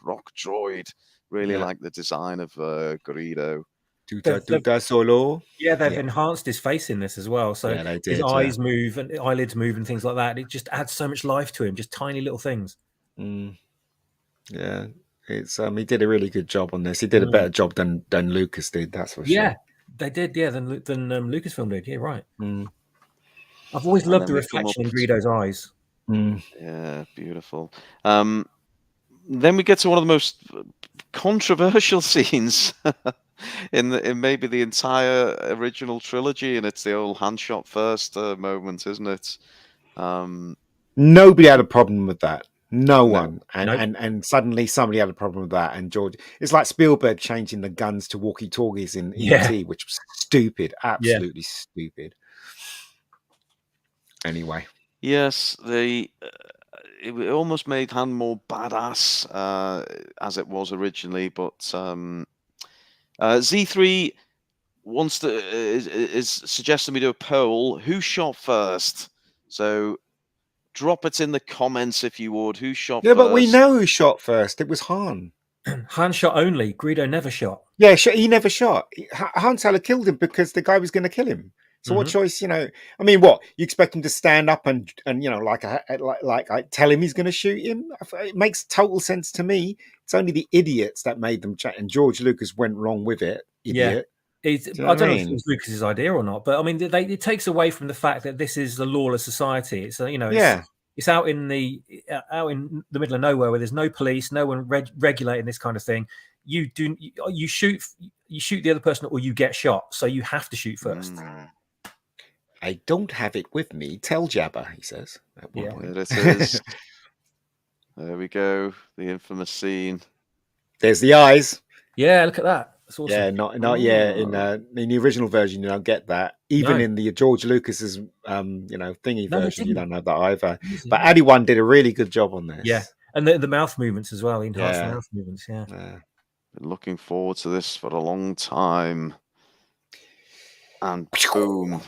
rock droid. Really like the design of Greedo. Solo. Yeah, they've enhanced his face in this as well. So his eyes move and eyelids move and things like that. It just adds so much life to him, just tiny little things. Yeah. It's he did a really good job on this. He did a better job than Lucas did, that's for sure. Yeah, they did, than Lucasfilm did. Yeah, right. I've always loved the reflection in Greedo's eyes. Yeah, beautiful. Then we get to one of the most controversial scenes in maybe the entire original trilogy, and it's the old handshot first moment, isn't it? Nobody had a problem with that. No one. And suddenly somebody had a problem with that. And George, it's like Spielberg changing the guns to walkie-talkies in E.T., which was stupid, absolutely stupid. Anyway. Yes, it almost made Han more badass as it was originally, but Z3 wants is suggesting we do a poll. Who shot first? So drop it in the comments if you would. Who shot first? Yeah, but we know who shot first. It was Han. Han shot only. Greedo never shot. Yeah, he never shot. Han Solo killed him because the guy was going to kill him. So what choice? I mean, what you expect him to stand up and like tell him he's going to shoot him? It makes total sense to me. It's only the idiots that made them chat, and George Lucas went wrong with it. Idiot. I don't know if it was Lucas's idea or not, but I mean, it takes away from the fact that this is a lawless society. It's it's out in the middle of nowhere where there's no police, no one regulating this kind of thing. You shoot the other person, or you get shot. So you have to shoot first. I don't have it with me. Tell Jabba, he says. At one point. There it is. There we go. The infamous scene. There's the eyes. Yeah, look at that. That's awesome. Yeah, in the original version, you don't get that. Even in the George Lucas's thingy version, you don't have that either. But Addy One did a really good job on this. Yeah, and the mouth movements as well. Enhanced mouth movements. Yeah. Been looking forward to this for a long time. And boom.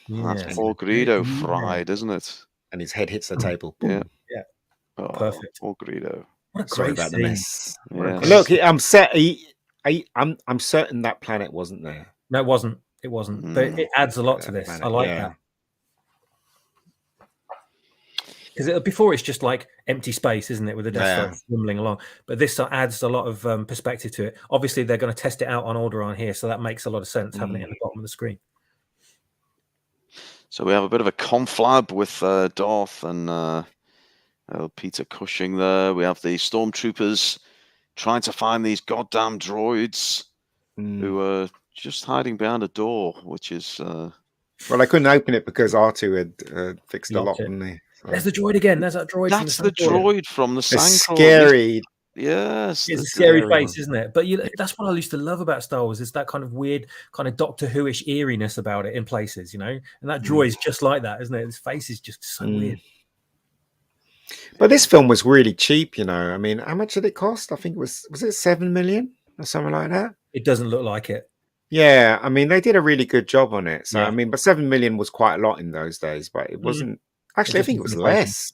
That's poor Greedo fried, isn't it? And his head hits the table. Boom. Yeah. Oh, perfect. Poor Greedo. What a great about scene. the mess. Yes. Look, I'm certain that planet wasn't there. No, it wasn't. It wasn't. But it adds a lot to this. Planet, I like that. Because before it's just like empty space, isn't it, with the Death Star rumbling along? But this adds a lot of perspective to it. Obviously, they're going to test it out on Alderaan here, so that makes a lot of sense having it at the bottom of the screen. So we have a bit of a conflab with Darth and Peter Cushing there. We have the stormtroopers trying to find these goddamn droids who are just hiding behind a door, which is... Well, they couldn't open it because R2 had fixed the lock, didn't they? So. There's the droid again. There's that droid. That's the droid from the Sancro. Scary. Yes, It's a this is scary Scary face, isn't it? But that's what I used to love about Star Wars, is that kind of weird, kind of Doctor Who-ish eeriness about it in places, And that droid's just like that, isn't it? His face is just so weird. But this film was really cheap, I mean, how much did it cost? I think was it 7 million or something like that? It doesn't look like it. Yeah, I mean, they did a really good job on it. So, Yeah. I mean, but 7 million was quite a lot in those days, but it wasn't. Actually, I think it was less.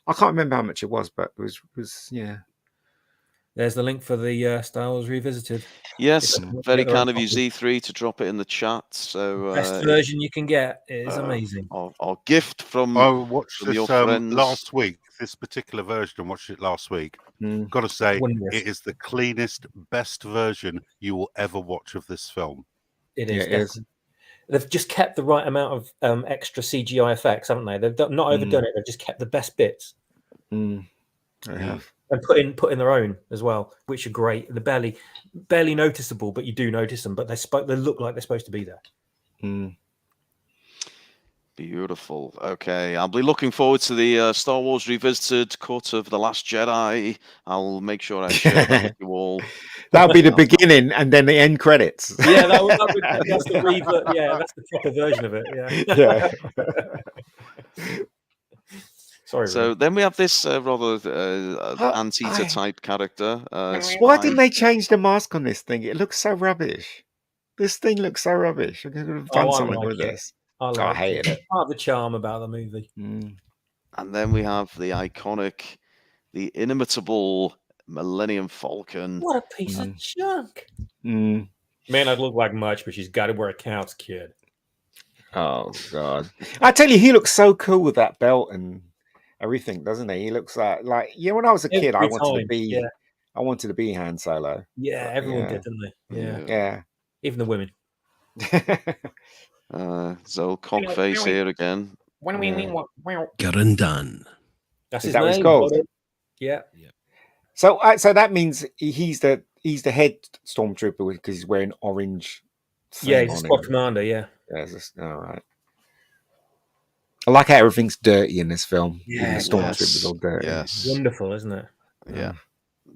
I can't remember how much it was, but it was yeah. There's the link for the Star Wars Revisited. Yes, very kind of you, copy. Z3, to drop it in the chat. So Best version you can get. It is amazing. Our gift from I watched from this your friends. last week. This particular version, I watched it last week. Got to say, Wondrous. it is the cleanest, best version you will ever watch of this film. It is. Yeah, it is. They've just kept the right amount of extra CGI effects, haven't they? They've not overdone it. They've just kept the best bits. They have. And put in their own as well, which are great. They're barely noticeable, but you do notice them. But they look like they're supposed to be there. Beautiful. Okay, I'll be looking forward to the Star Wars Revisited cut of The Last Jedi. I'll make sure I share that with you all. That'll be the beginning, and then the end credits. Yeah, that's the yeah, that's the proper version of it. Yeah. Sorry. So Ruben. then we have this rather Anteater type character. Why didn't they change the mask on this thing? It looks so rubbish. This thing looks so rubbish. I could have done something with this. I hated it. Part of the charm about the movie. And then we have the iconic, the inimitable Millennium Falcon. What a piece of junk. Mm. May not look like much, but she's got it where it counts, kid. Oh God! I tell you, he looks so cool with that belt and everything, doesn't he? He looks like when I was a kid, I wanted to be Han Solo. Yeah, everyone did, didn't they? Yeah. Even the women. So cockface here again. Garandan. That's his that name. Was called? Yeah. So that means he's the head stormtrooper because he's wearing orange. Yeah, he's a squad commander. Yeah. All right. I like how everything's dirty in this film. Yeah, the stormtroopers all dirty. Yes. Wonderful, isn't it? Yeah.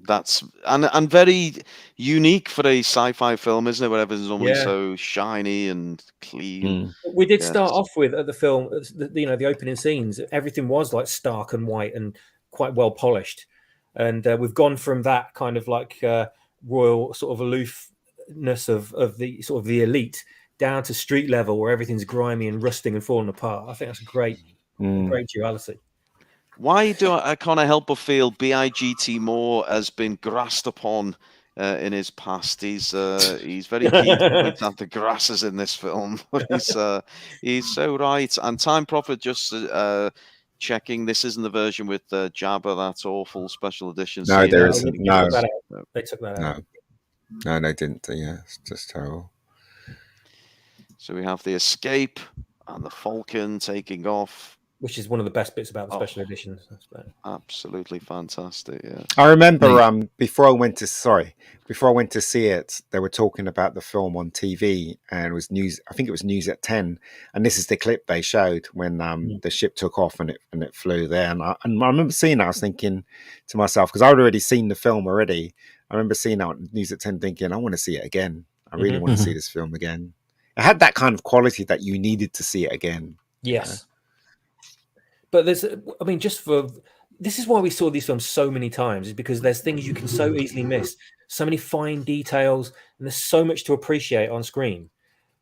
That's and very unique for a sci-fi film, isn't it? Where everything's normally so shiny and clean. We did start off with at the film, the opening scenes. Everything was like stark and white and quite well polished, and we've gone from that kind of like royal sort of aloofness of the sort of the elite down to street level where everything's grimy and rusting and falling apart. I think that's a great duality. Why do I can't help but feel BIGT Moore has been grassed upon in his past? He's very keen to point out the grasses in this film. He's so right. And Time Prophet just checking, this isn't the version with Jabba, that awful special edition. No, there isn't. No, they took that out. No, they didn't. Yeah, it's just terrible. So we have the escape and the Falcon taking off. Which is one of the best bits about the special editions. Absolutely fantastic, yeah. I remember before I went to see it, they were talking about the film on TV, and it was news. I think it was News at 10, and this is the clip they showed when the ship took off and it flew there. And I remember seeing that. I was thinking to myself, because I'd already seen the film already. I remember seeing that on News at 10, thinking, I want to see it again. I really want to see this film again. It had that kind of quality that you needed to see it again. Yes. But this is why we saw these films so many times, is because there's things you can so easily miss, so many fine details, and there's so much to appreciate on screen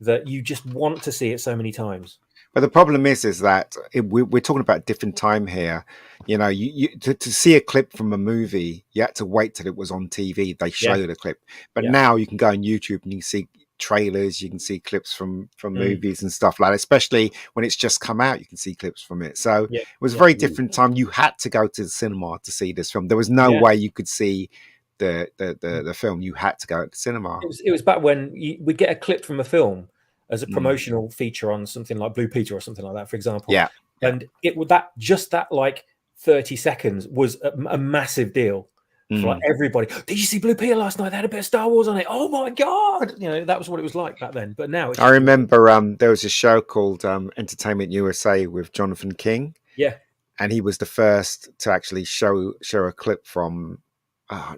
that you just want to see it so many times. But the problem is that we're talking about different time here. You know, to see a clip from a movie, you had to wait till it was on TV. They show the clip, but now you can go on YouTube and you can see trailers, you can see clips from movies and stuff like that, especially when it's just come out. You can see clips from it, so it was a very different time. You had to go to the cinema to see this film. There was no way you could see the film. You had to go to the cinema. It was back when we'd get a clip from a film as a promotional feature on something like Blue Peter or something like that, for example, and it would that like 30 seconds was a massive deal for like everybody. Did you see Blue Peter last night? They had a bit of Star Wars on it. Oh my god! You know, that was what it was like back then. But now, I remember there was a show called Entertainment USA with Jonathan King. Yeah, and he was the first to actually show a clip from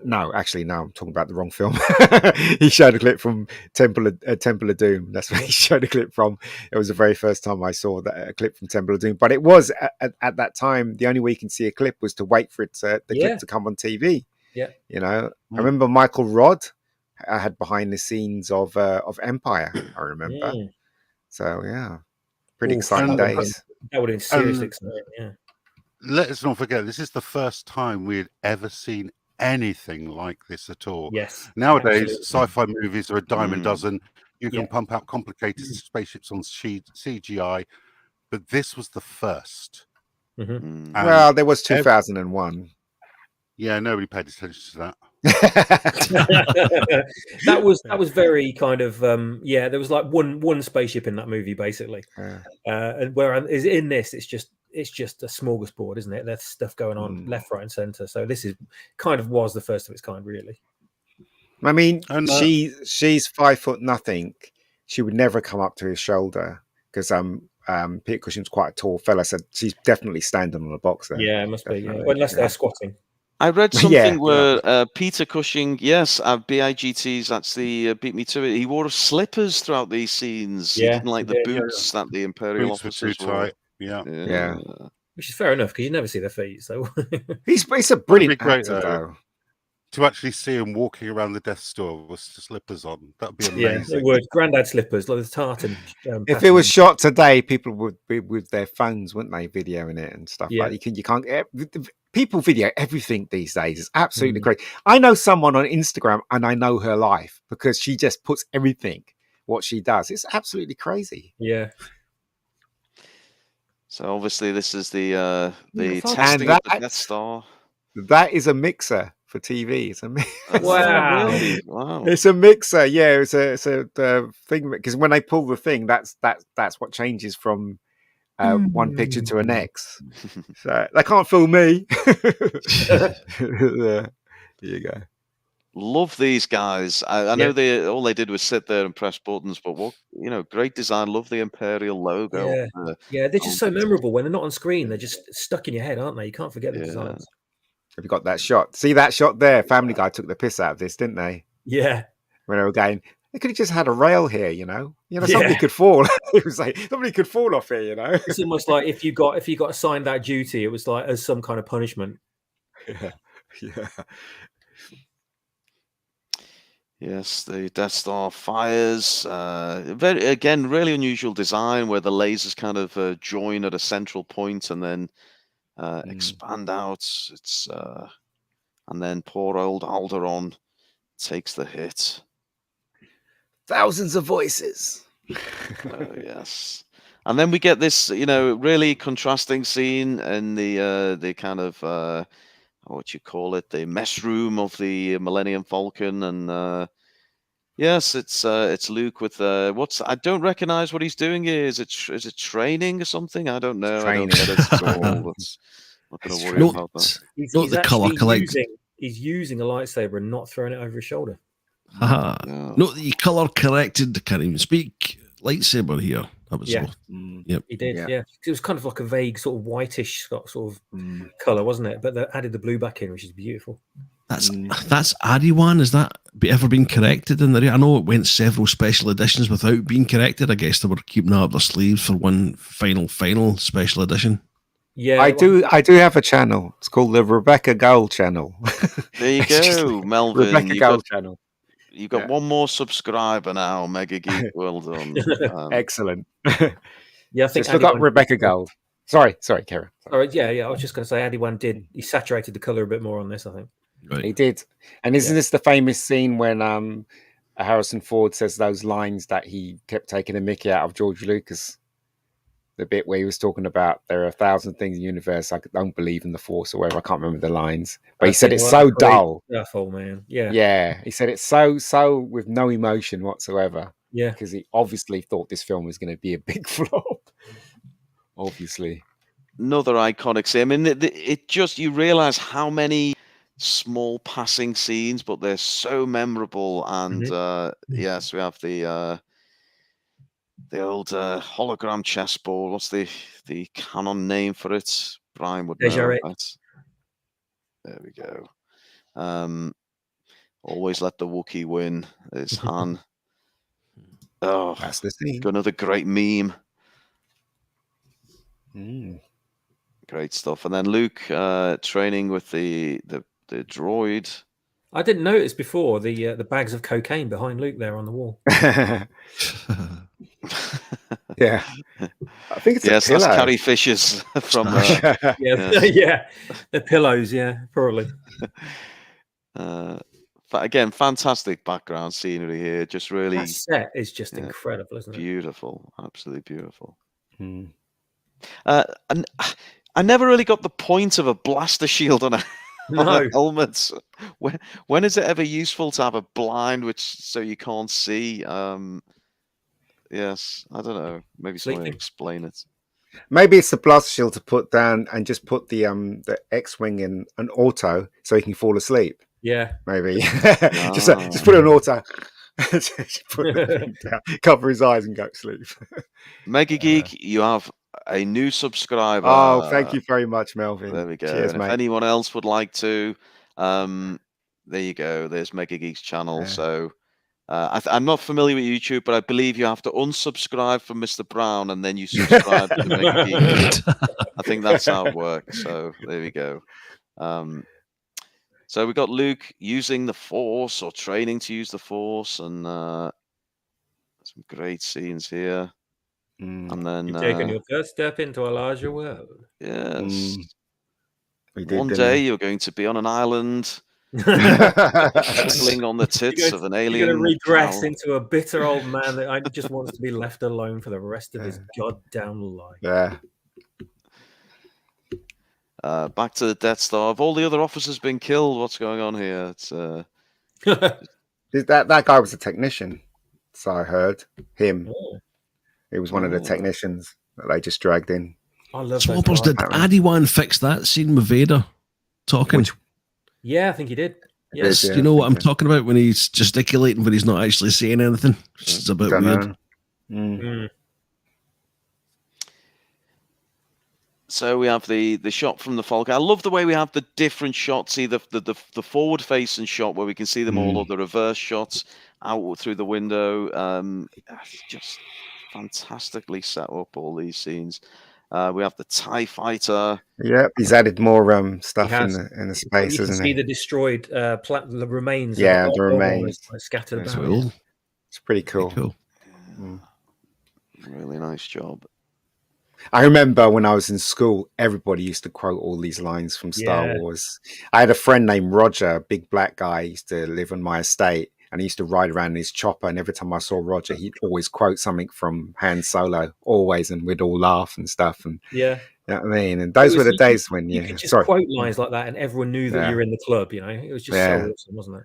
No, actually, no. I'm talking about the wrong film. He showed a clip from Temple of Doom. That's what he showed a clip from. It was the very first time I saw that a clip from Temple of Doom. But it was at that time the only way you can see a clip was to wait for the clip to come on TV. Yeah, you know. I remember Michael Rodd. I had behind the scenes of Empire. I remember. So yeah, pretty exciting days. That would have been seriously exciting. Yeah. Let us not forget, this is the first time we had ever seen anything like this at all. Yes. Nowadays, absolutely. sci-fi movies are a dime a dozen. You can pump out complicated spaceships on CGI, but this was the first. Well, there was 2001. Yeah, nobody paid attention to that. that was very kind of there was like one spaceship in that movie basically, and whereas in this it's just a smorgasbord, isn't it? There's stuff going on left, right, and center. So this is kind of was the first of its kind, really. I mean, she's 5 foot nothing. She would never come up to his shoulder because Peter Cushing's quite a tall fella, so she's definitely standing on a box there. Yeah, it must be. Yeah. Unless they're squatting. I read something where Peter Cushing, BIGTs, that's the beat me to it. He wore slippers throughout these scenes. He didn't like the boots that the Imperial officers wore. Yeah. Which is fair enough because you never see their feet. So he's a brilliant actor, though. To actually see him walking around the Death Star with slippers on, that'd be amazing. Yeah, it would. Granddad slippers, like the tartan. If it was shot today, people would be with their phones, wouldn't they, videoing it and stuff like that. You can't. People video everything these days. It's absolutely crazy. I know someone on Instagram, and I know her life because she just puts everything what she does. It's absolutely crazy. So obviously, this is the testing of the Death Star. That is a mixer for TV. It's a wow. Really? Wow. It's a mixer. Yeah, it's a thing because when they pull the thing, that's what changes from one picture to the next. So they can't fool me. There you go. Love these guys. I know all they did was sit there and press buttons, but great design. Love the Imperial logo. They're just so memorable when they're not on screen. They're just stuck in your head, aren't they? You can't forget the designs. Have you got that shot? See that shot there? Family Guy took the piss out of this, didn't they? Yeah. When they were going, they could have just had a rail here, somebody could fall. It was like somebody could fall off here, It's almost like if you got assigned that duty, it was like as some kind of punishment. Yeah. Yes, the Death Star fires. Really unusual design where the lasers kind of join at a central point and then expand out. It's and then poor old Alderaan takes the hit. Thousands of voices. Yes. And then we get this, really contrasting scene in the kind of what you call it, the mess room of the Millennium Falcon, and yes, it's Luke with I don't recognize what he's doing here. Is it training or something? I don't know. Training. I don't get it at all. Not going to worry about that. He's the color he's using a lightsaber and not throwing it over his shoulder. Not the color corrected, can't even speak, lightsaber here. That was He did, It was kind of like a vague sort of whitish sort of color, wasn't it? But they added the blue back in, which is beautiful. That's Ariwan. Has that ever been corrected in the? I know it went several special editions without being corrected. I guess they were keeping that up their sleeves for one final special edition. Yeah, I do have a channel. It's called the Rebecca Gold channel. There you go, Melvin. Rebecca Gold channel. You've got one more subscriber now, Mega Geek. Well done. Excellent. I think just look up Rebecca Gold. Sorry, Karen. All right, I was just going to say, Adiwan he saturated the color a bit more on this, I think. Right. He did. And isn't this the famous scene when Harrison Ford says those lines that he kept taking a mickey out of George Lucas? The bit where he was talking about there are 1,000 things in the universe I don't believe in the Force or whatever. I can't remember the lines, but he said it's so dull. Awful, man. Yeah. He said it's so with no emotion whatsoever. Yeah, because he obviously thought this film was going to be a big flop. Obviously, another iconic scene. I mean, it just you realize how many small passing scenes, but they're so memorable. And yes, we have the old hologram chessboard. What's the canon name for it? Brian would know. Right? There we go. Always let the Wookiee win. There's Han. Oh, That's the scene. got another great meme. Mm. Great stuff. And then Luke training with the droid. I didn't notice before the bags of cocaine behind Luke there on the wall. Yeah, I think it's yes, a pillow. that's Carrie Fisher's from. Yeah, yes. yeah, the pillows. Yeah, probably. But again, fantastic background scenery here. Just really That set is just incredible, isn't it? Beautiful, absolutely beautiful. Mm. And I never really got the point of a blaster shield on a helmet. When is it ever useful to have a blind so you can't see? Yes, I don't know. Maybe someone will explain it. Maybe it's the blaster shield to put down and just put the X-wing in an auto so he can fall asleep. Yeah, maybe just put it on auto. Just put the thing down, cover his eyes, and go to sleep. Mega Geek, you have a new subscriber. Oh, thank you very much, Melvin. There we go. Cheers, and mate. if anyone else would like to, there you go. There's Mega Geek's channel. So I'm not familiar with YouTube, but I believe you have to unsubscribe from Mr. Brown and then you subscribe to Mega Geek. I think that's how it works. So there we go. So we got Luke using the Force or training to use the Force, and some great scenes here. And then you've taken your first step into a larger world. Yes. One day you're going to be on an island, on the tits of an alien. You're going to regress into a bitter old man that just wants to be left alone for the rest of his goddamn life. Yeah. Back to the Death Star. Have all the other officers been killed? What's going on here? It's that guy was a technician, so I heard him. Oh. He was one of the technicians that they just dragged in. I love Swappers, did Adiwan fix that scene with Vader talking? Yeah, I think he did. Yes, do you know what I'm talking about when he's gesticulating but he's not actually saying anything? It's a bit weird. So we have the shot from the Falcon. I love the way we have the different shots. See the forward facing shot where we can see them all, or the reverse shots out through the window. Just fantastically set up, all these scenes. We have the TIE fighter. Yeah, he's added more stuff in the space, you isn't can he? see the destroyed the remains. Yeah, the remains scattered about. Cool. It's pretty cool. Cool. Really nice job. I remember when I was in school, everybody used to quote all these lines from Star Wars. I had a friend named Roger, a big black guy, used to live on my estate, and he used to ride around in his chopper. And every time I saw Roger, he'd always quote something from Han Solo, always, and we'd all laugh and stuff. And you know what I mean? And those were the days when you could just quote lines like that, and everyone knew that you were in the club. You know, it was just so awesome, wasn't it?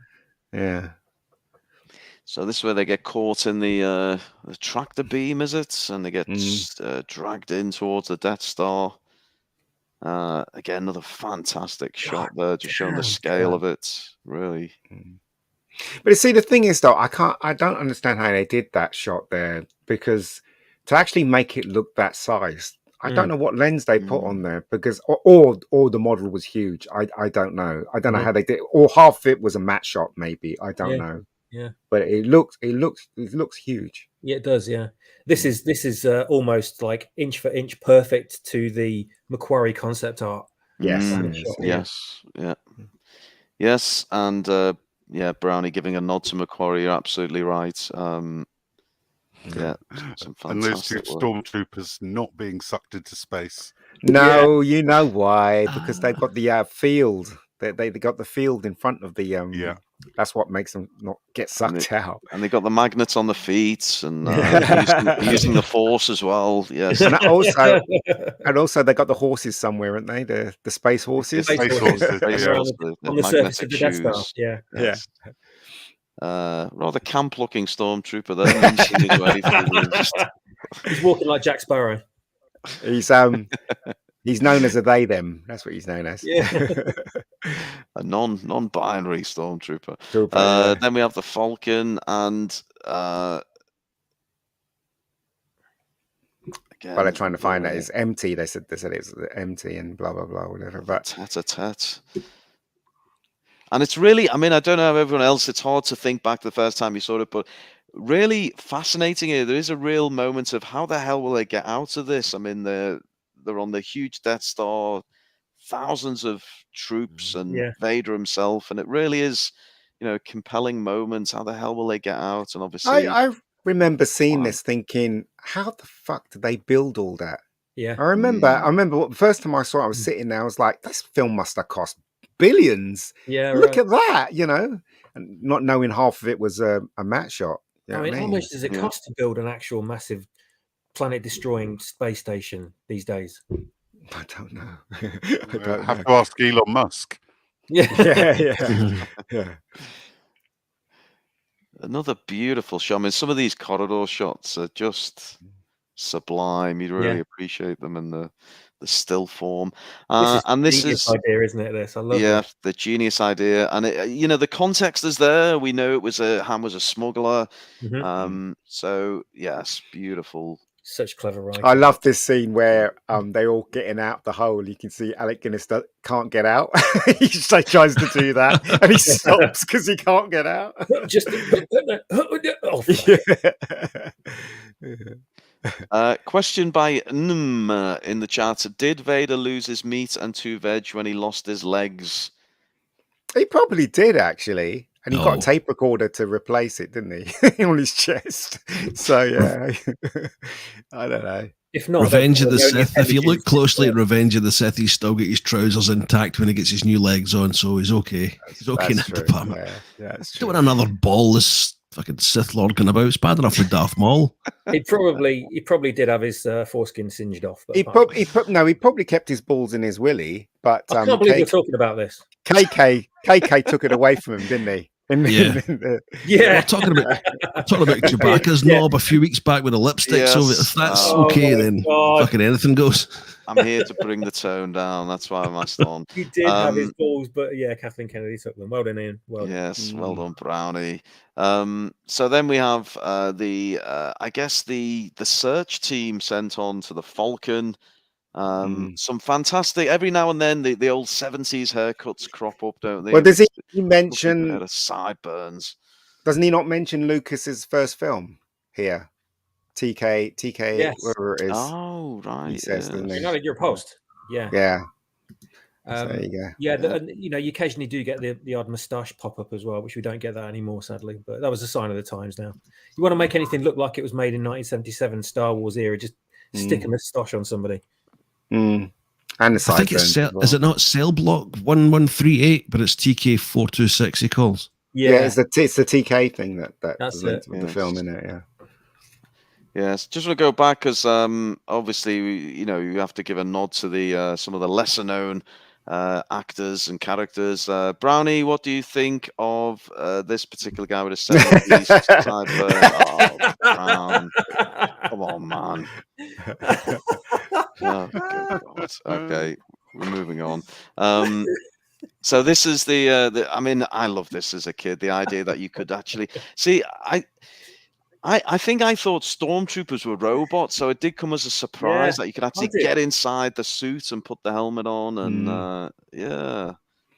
Yeah. So this is where they get caught in the tractor beam, is it? And they get dragged in towards the Death Star. Again, another fantastic shot there, just showing the scale of it. Really. But you see, the thing is, though, I don't understand how they did that shot there, because to actually make it look that size, I don't know what lens they put on there, because or the model was huge. I don't know. I don't know how they did, or half of it was a matte shot, maybe. I don't know. Yeah, but it looks huge. Yeah, it does. Yeah, this is almost like inch for inch perfect to the Macquarie concept art. Yes, yes, and Brownie giving a nod to Macquarie. You're absolutely right. Some and those two fantastic work. stormtroopers not being sucked into space. No, you know why? Because they've got the field. They got the field in front of the That's what makes them not get sucked out. And they got the magnets on the feet, and using the Force as well. Yes, and also they got the horses somewhere, aren't they? The space horses. The space horses. On the surface of the Death Star. Yeah. Yes. Rather camp-looking stormtrooper there. He's walking like Jack Sparrow. He's known as a they them. That's what he's known as. Yeah. A non-binary stormtrooper. Then we have the Falcon, and again, they're trying to find that it's empty. They said it's empty and blah blah blah, whatever. But tete-a-tete. And it's really, I mean, I don't know how everyone else, it's hard to think back to the first time you saw it, but really fascinating here. There is a real moment of how the hell will they get out of this? I mean, they're on the huge Death Star, thousands of troops and Yeah. Vader himself, and it really is, compelling moments. How the hell will they get out? And obviously, I remember seeing Wow. this thinking, how the fuck did they build all that? Yeah. I remember the first time I saw it, I was sitting there, I was like, this film must have cost billions. Yeah. Look Right. at that, and not knowing half of it was a matte shot. You know I what mean, how much does it Yeah. cost to build an actual massive planet-destroying space station these days? I don't know. I have to ask Elon Musk. Yeah. Yeah. Another beautiful shot. I mean, some of these corridor shots are just sublime. You'd really appreciate them in the still form. This is And a this genius is, idea, isn't it? This I love. yeah, This. the genius idea. And the context is there. We know Han was a smuggler. So yes, beautiful. Such clever writing. I love this scene where they all getting out the hole. You can see Alec Guinness can't get out. He just tries to do that, and he stops because he can't get out. Just Question by Nm in the chat: did Vader lose his meat and 2 veg when he lost his legs? He probably did, actually. And he got No. a tape recorder to replace it, didn't he? On his chest. So, yeah. I don't know. if not, Revenge of the they're only Sith. If you look appendages. closely at Revenge of the Sith, he's still got his trousers intact when he gets his new legs on, so he's okay. He's okay in That's that true. department. Yeah, that's Don't true. want another ballless fucking Sith Lord going about. It's bad enough with Darth Maul. He probably did have his foreskin singed off. But He probably kept his balls in his willy, but I can't believe we're talking about this. KK took it away from him, didn't he? Yeah. Yeah, We're talking about Chewbacca's knob a few weeks back with the lipstick. Yes. So if that's Oh okay, my then God. fucking anything goes. I'm here to bring the tone down. That's why I'm asked on. He did have his balls, but yeah, Kathleen Kennedy took them. Well done, Ian. Well done. Yes, well done, Brownie. So then we have I guess the search team sent on to the Falcon. Some fantastic. Every now and then the old 70s haircuts crop up, don't they? Well, does he Looking mention? at sideburns. Doesn't he not mention Lucas's first film here? TK, Yes. whatever it is. Oh, right. He says, doesn't he? You're not in your post. Yeah. Yeah. So there you go. Yeah, you occasionally do get the odd moustache pop up as well, which we don't get that anymore, sadly. But that was a sign of the times now. You want to make anything look like it was made in 1977 Star Wars era, just stick a moustache on somebody. And the I think it's sideburns. is it not Cell Block 1138, but it's TK426 he calls. Yeah, it's the TK thing that's That's linked it. with the film, isn't it? Yeah. Yes, just want to go back because obviously you have to give a nod to the some of the lesser known actors and characters. Brownie, what do you think of this particular guy with a 70s sideburn? Oh, Brown. Come on, man. Oh, good God. Okay, we're moving on. So this is the I mean, I love this as a kid. The idea that you could actually see. I think I thought stormtroopers were robots, so it did come as a surprise that you could actually get inside the suit and put the helmet on, and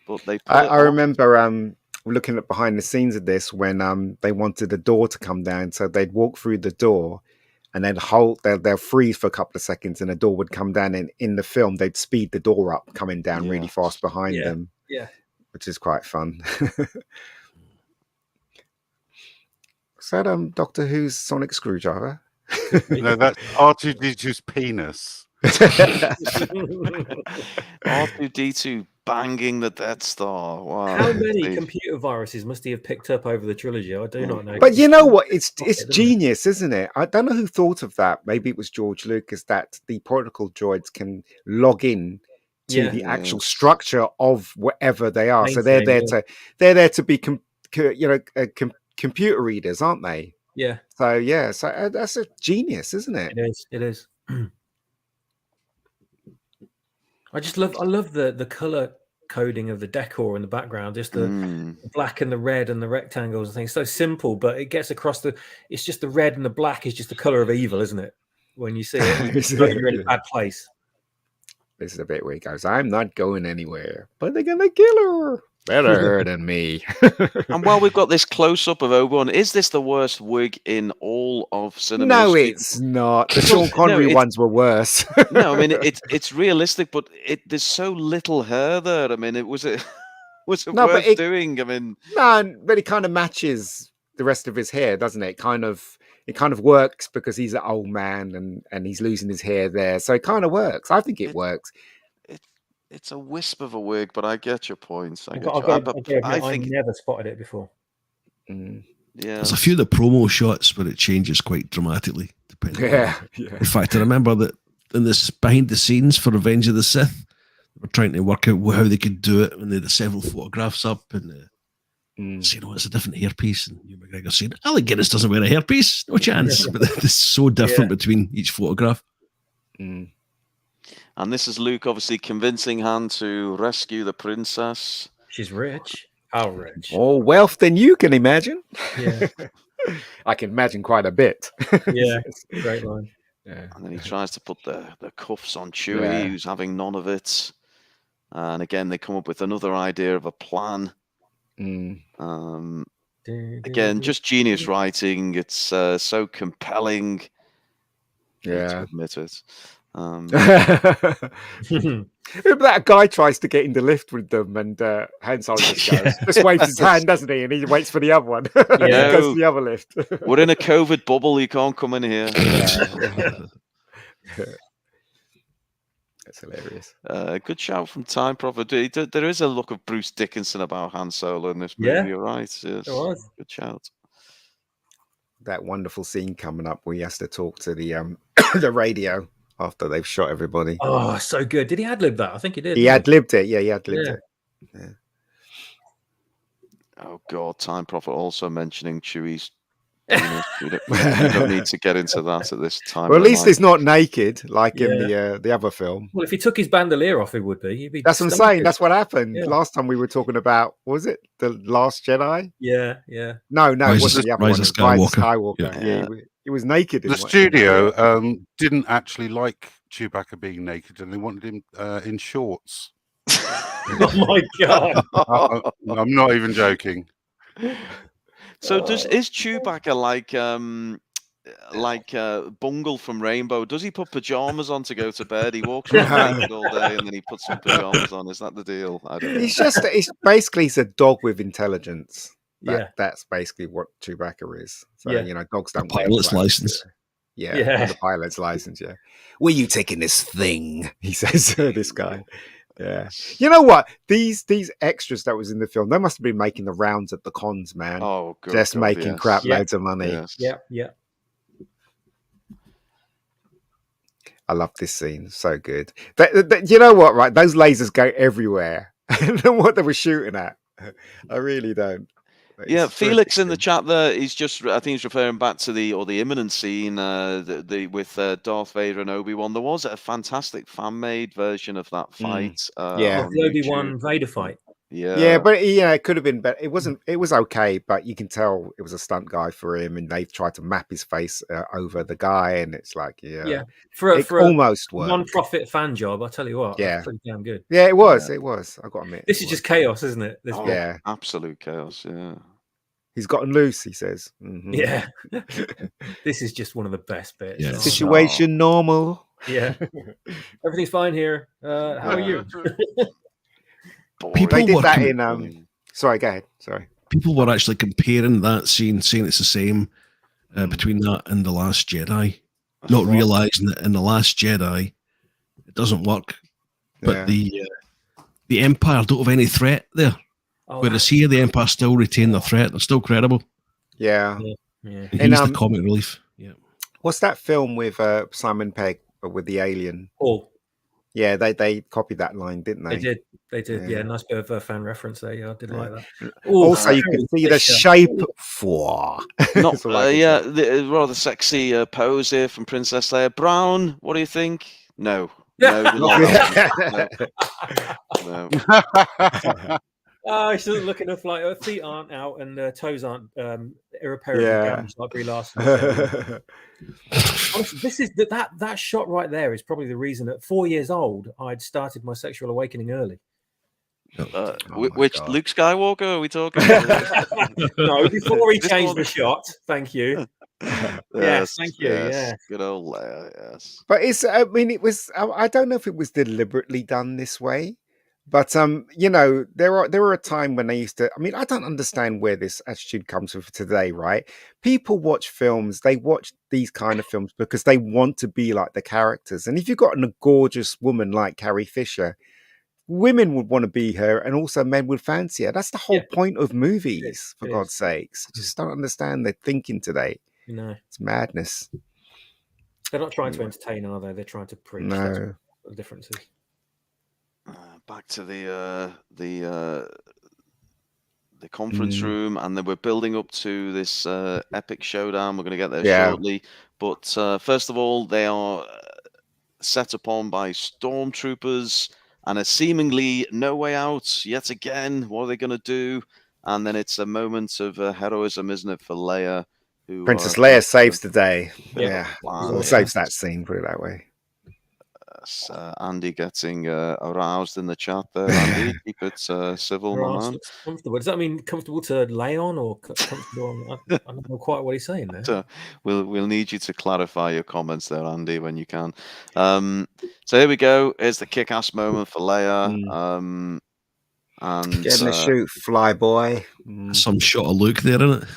But they. I remember looking at behind the scenes of this when they wanted the door to come down, so they'd walk through the door, and they'd they'll freeze for a couple of seconds, and the door would come down. And in the film, they'd speed the door up, coming down really fast behind them. Yeah, which is quite fun. Is that Doctor Who's sonic screwdriver? No, that's R2D2's penis. R2D2 banging the Death Star. Wow. How many computer viruses must he have picked up over the trilogy? I do not know. But you know what? It's genius, isn't it? I don't know who thought of that. Maybe it was George Lucas, that the protocol droids can log in to the actual structure of whatever they are. So they're there to be computer readers, aren't they? Yeah. So so that's a genius, isn't it? It is. I love the color coding of the decor in the background, just the black and the red and the rectangles and things. So simple, but it gets across it's just the red and the black is just the color of evil, isn't it? When you see it, you're in a bad place. This is the bit where he goes, "I'm not going anywhere, but they're gonna kill her." Better her than me. And while we've got this close-up of Obi-Wan, is this the worst wig in all of cinema No, history? it's not. The Sean Connery ones were worse. No, I mean it's realistic, but there's so little hair there. I mean, was it No, but worth doing? I mean, no, but it kind of matches the rest of his hair, doesn't it? It kind of works because he's an old man and he's losing his hair there, so it kind of works. I think it works. It's a wisp of a wig, but I get your points. I think never spotted it before. Yeah, there's a few of the promo shots where it changes quite dramatically. Depending. Yeah. In fact, I remember that in this behind the scenes for Revenge of the Sith, they were trying to work out how they could do it, and they had several photographs up and saying, "Oh, it's a different hairpiece," and Hugh McGregor saying, "Alec Guinness doesn't wear a hairpiece, no chance." But it's so different between each photograph. And this is Luke obviously convincing Han to rescue the princess. She's rich. How rich? More wealth than you can imagine. Yeah. I can imagine quite a bit. Yeah, great line. Yeah. And then he tries to put the cuffs on Chewie, who's having none of it. And again, they come up with another idea of a plan. Again, just genius writing. It's so compelling. Yeah. To admit it. That guy tries to get in the lift with them, and Han Solo just waves his hand, doesn't he? And he waits for the other one. Yeah, goes to the other lift. We're in a COVID bubble. You can't come in here. That's hilarious. Good shout from Time Prophet. There is a look of Bruce Dickinson about Han Solo in this movie. Yeah. You're right. Yes. Good shout. That wonderful scene coming up where he has to talk to the the radio after they've shot everybody. Oh, so good. Did he ad-lib that? I think he did. He ad-libbed it. Yeah, he ad-libbed it. Yeah. Oh, God. Time Prophet also mentioning Chewie's penis. We don't need to get into that at this time. Well, at least he's not naked like in the other film. Well, if he took his bandolier off, he would be. He'd be That's what I'm saying. That's what happened. Yeah. Last time we were talking about, was it The Last Jedi? Yeah. No, it wasn't the other one. Rise of Skywalker. Yeah. He was naked. The studio didn't actually like Chewbacca being naked, and they wanted him in shorts. Oh my God! I'm not even joking. So is Chewbacca like Bungle from Rainbow? Does he put pajamas on to go to bed? He walks around naked all day and then he puts some pajamas on. Is that the deal? I don't know. He's basically a dog with intelligence. That's basically what Chewbacca is. So dogs don't wear pilot's license. The pilot's license. Yeah. Where you taking this thing? He says. This guy. Yeah. You know what? These extras that was in the film, they must have been making the rounds at the cons, man. Oh, good. Just making crap loads of money. Yes. Yeah. I love this scene. So good. You know what, right? Those lasers go everywhere. I don't know what they were shooting at. I really don't. Yeah, Felix in the chat there, I think he's referring back to the imminent scene with Darth Vader and Obi-Wan. There was a fantastic fan-made version of that fight. The Obi-Wan Vader fight. Yeah, but it could have been better. It wasn't. It was okay, but you can tell it was a stunt guy for him, and they've tried to map his face over the guy, and it's like, for almost a worked. non-profit fan job, I tell you what, pretty damn good. Yeah, it was. It was. I got to admit, this is just chaos, isn't it? Absolute chaos. Yeah, he's gotten loose. He says, Yeah, this is just one of the best bits. Yeah. Situation normal. Yeah, everything's fine here. How are you? They did that in. Sorry, go ahead. Sorry. People were actually comparing that scene, saying it's the same between that and The Last Jedi, not realizing that in The Last Jedi it doesn't work, but the Empire don't have any threat there. Whereas here, the Empire still retain their threat; they're still credible. Yeah. He's the comic relief. Yeah. What's that film with Simon Pegg with the alien? Oh. Yeah, they copied that line, didn't they? They did. Yeah, nice bit of fan reference there. Yeah, I did like that. Also, you can see the shape for. Not the rather sexy pose here from Princess Leia. Brown, what do you think? No. Oh, she doesn't look enough like her feet aren't out and her toes aren't irreparably damaged like Brie Larson. Honestly, this is that shot right there is probably the reason at 4 years old I'd started my sexual awakening early. Which God. Luke Skywalker are we talking? No, before he This changed one? the shot. Thank you. Yes, thank you. Yeah. Good old Leia. Yes. But I mean, it was. I don't know if it was deliberately done this way, but there were a time when they used to. I mean, I don't understand where this attitude comes from today, right? People watch films. They watch these kind of films because they want to be like the characters. And if you've got a gorgeous woman like Carrie Fisher, women would want to be her, and also men would fancy her. That's the whole point of movies, for God's sakes. I just don't understand their thinking today. No, it's madness. They're not trying to entertain, are they? They're trying to preach. No. That's what the difference is. Back to the conference room, and then we're building up to this epic showdown. We're going to get there shortly. But first of all, they are set upon by stormtroopers, and a seemingly no way out yet again. What are they going to do? And then it's a moment of heroism, isn't it, for Leia? Princess Leia saves the day. Yeah. Or saves that scene, put it that way. Yes, Andy getting aroused in the chat there. Andy, keep it civil, my man. Comfortable. Does that mean comfortable to lay on or comfortable on? I don't know quite what he's saying there. We'll need you to clarify your comments there, Andy, when you can. So here we go. Here's the kick-ass moment for Leia. And getting a shoot, fly boy. Some shot of Luke there, isn't it?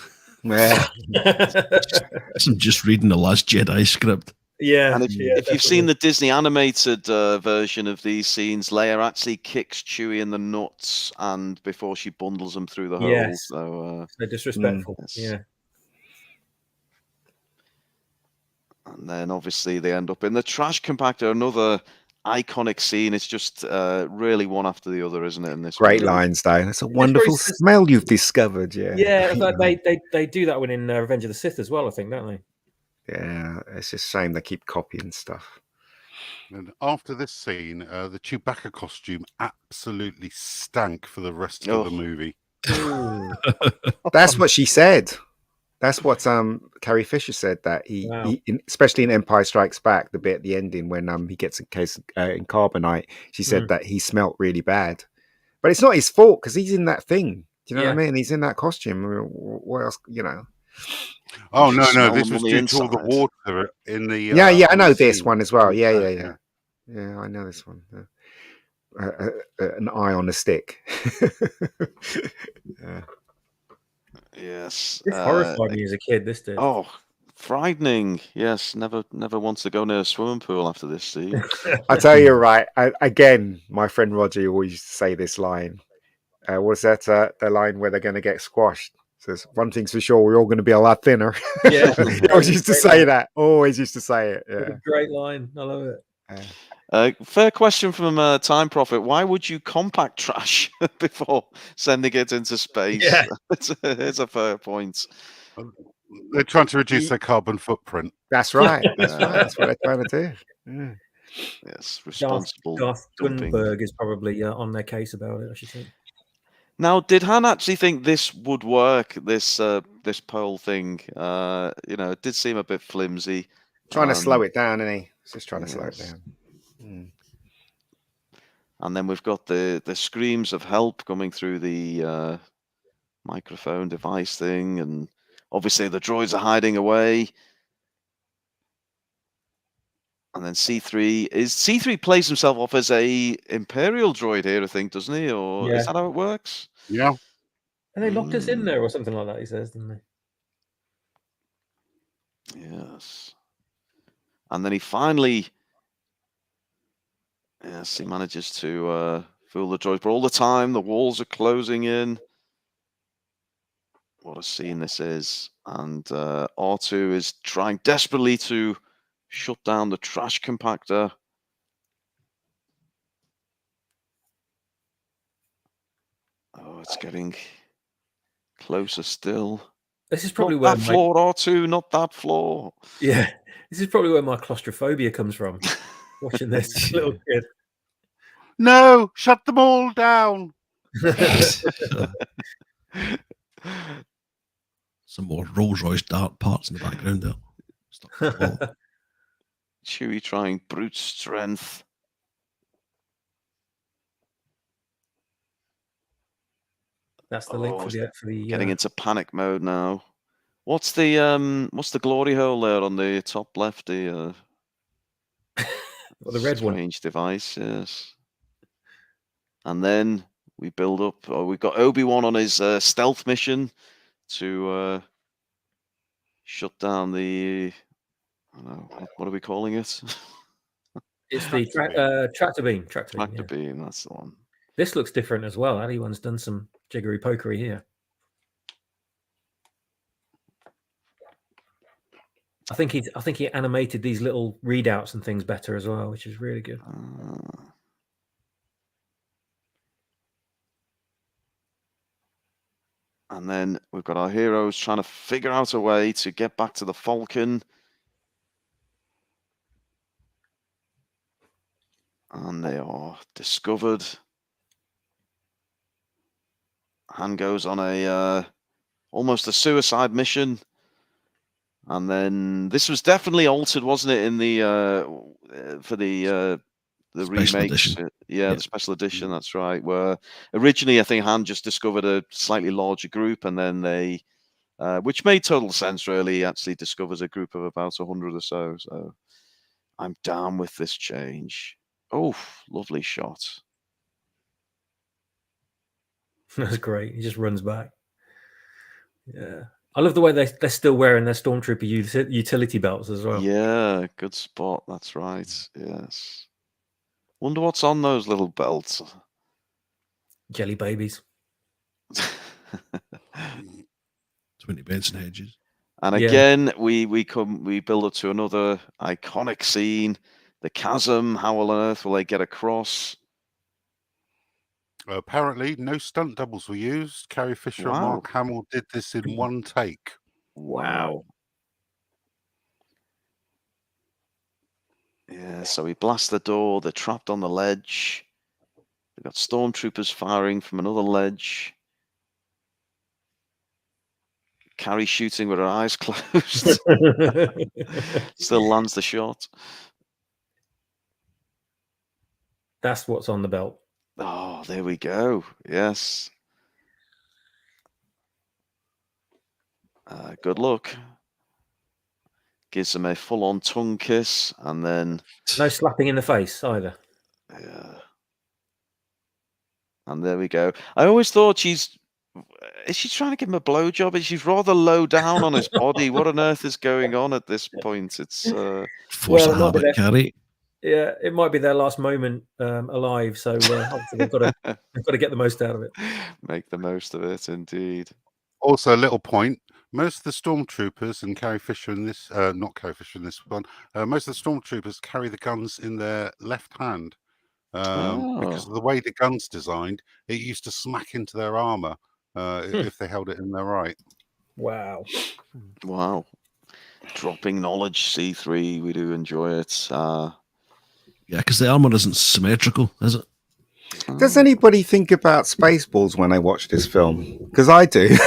Yeah. I'm just reading the Last Jedi script. Yeah. And if you've seen the Disney animated version of these scenes, Leia actually kicks Chewie in the nuts, and before she bundles him through the hole. So disrespectful. Yes. Yeah. And then obviously they end up in the trash compactor. Another iconic scene. It's just really one after the other, isn't it? In this great movie? lines, though. It's a wonderful smell you've discovered. Yeah. Yeah, but they do that one in Revenge of the Sith as well, I think, don't they? Yeah, it's a shame they keep copying stuff. And after this scene, the Chewbacca costume absolutely stank for the rest of the movie. That's what she said. That's what Carrie Fisher said, that he especially in Empire Strikes Back, the bit at the ending when he gets a case in carbonite, she said that he smelt really bad. But it's not his fault because he's in that thing. Do you know what I mean? He's in that costume. I mean, what else, Oh, no. This was due to all the water in the... yeah, I know this one as well. Yeah, I know this one. An eye on a stick. Yes. This horrified me as a kid, this did. Oh, frightening. Yes, never wants to go near a swimming pool after this scene. I tell you, right, again, my friend Roger always used to say this line. Was that the line where they're going to get squashed? Says, one thing's for sure, we're all going to be a lot thinner. Yeah. I always used to say that. Always used to say it. Yeah. Great line. I love it. Fair question from Time Prophet. Why would you compact trash before sending it into space? Yeah. It's a fair point. They're trying to reduce their carbon footprint. That's right. That's right. That's what they're trying to do. Yeah. Yes, responsible. Garth dumping. Gunberg is probably on their case about it, I should think. Now, did Han actually think this would work? This pole thing, it did seem a bit flimsy. Trying to slow it down, isn't he? He's just trying to slow it down. And then we've got the screams of help coming through the microphone device thing, and obviously the droids are hiding away. And then C3 plays himself off as a Imperial droid here, I think, doesn't he? Or is that how it works? Yeah. And they locked us in there or something like that, he says, didn't they? Yes. And then he finally, he manages to fool the droids. But all the time, the walls are closing in. What a scene this is. And R2 is trying desperately to shut down the trash compactor. Oh, it's getting closer still. This is probably not where that floor, R2, not that floor. Yeah, this is probably where my claustrophobia comes from. Watching this little kid. No, shut them all down. Some more Rolls Royce Dart parts in the background there. Chewie trying brute strength. That's the link for the getting into panic mode now. What's the glory hole there on the top left? The well, the red strange device, yes. And then we build up. We've got Obi-Wan on his stealth mission to shut down the. I don't know, what are we calling it? It's the tractor beam. Tractor beam. That's the one. This looks different as well. Anyone's done some jiggery pokery here. I think he animated these little readouts and things better as well, which is really good. And then we've got our heroes trying to figure out a way to get back to the Falcon. And they are discovered. Han goes on a almost a suicide mission. And then this was definitely altered, wasn't it, in the for the Special remakes? edition. Yeah, the special edition. That's right. Where originally I think Han just discovered a slightly larger group, and then they, which made total sense, really, actually discovers a group of about 100 or so. So I'm down with this change. Oh, lovely shot. That's great. He just runs back. Yeah. I love the way they're still wearing their Stormtrooper utility belts as well. Yeah, good spot. That's right. Yes. Wonder what's on those little belts. Jelly babies. 20 Benson hedges. And again, we build up to another iconic scene. The chasm. How on earth will they get across? Apparently, no stunt doubles were used. Carrie Fisher and Mark Hamill did this in one take. Wow. Yeah, so we blast the door. They're trapped on the ledge. They've got stormtroopers firing from another ledge. Carrie shooting with her eyes closed. Still lands the shot. That's what's on the belt. Oh, there we go. Yes. Good luck. Gives them a full-on tongue kiss, and then no slapping in the face either. Yeah. And there we go. I always thought is she trying to give him a blowjob? She's rather low down on his body. What on earth is going on at this point? It's force a habit, Carrie. Yeah, it might be their last moment alive, so obviously they've got to get the most out of it. Make the most of it, indeed. Also, a little point: most of the stormtroopers and Carrie Fisher in this, not Carrie Fisher in this one, most of the stormtroopers carry the guns in their left hand because of the way the gun's designed. It used to smack into their armor if they held it in their right. Wow! Wow! Dropping knowledge, C3. We do enjoy it. Yeah, because the armor isn't symmetrical, is it? Does anybody think about Spaceballs when I watch this film? Because I do.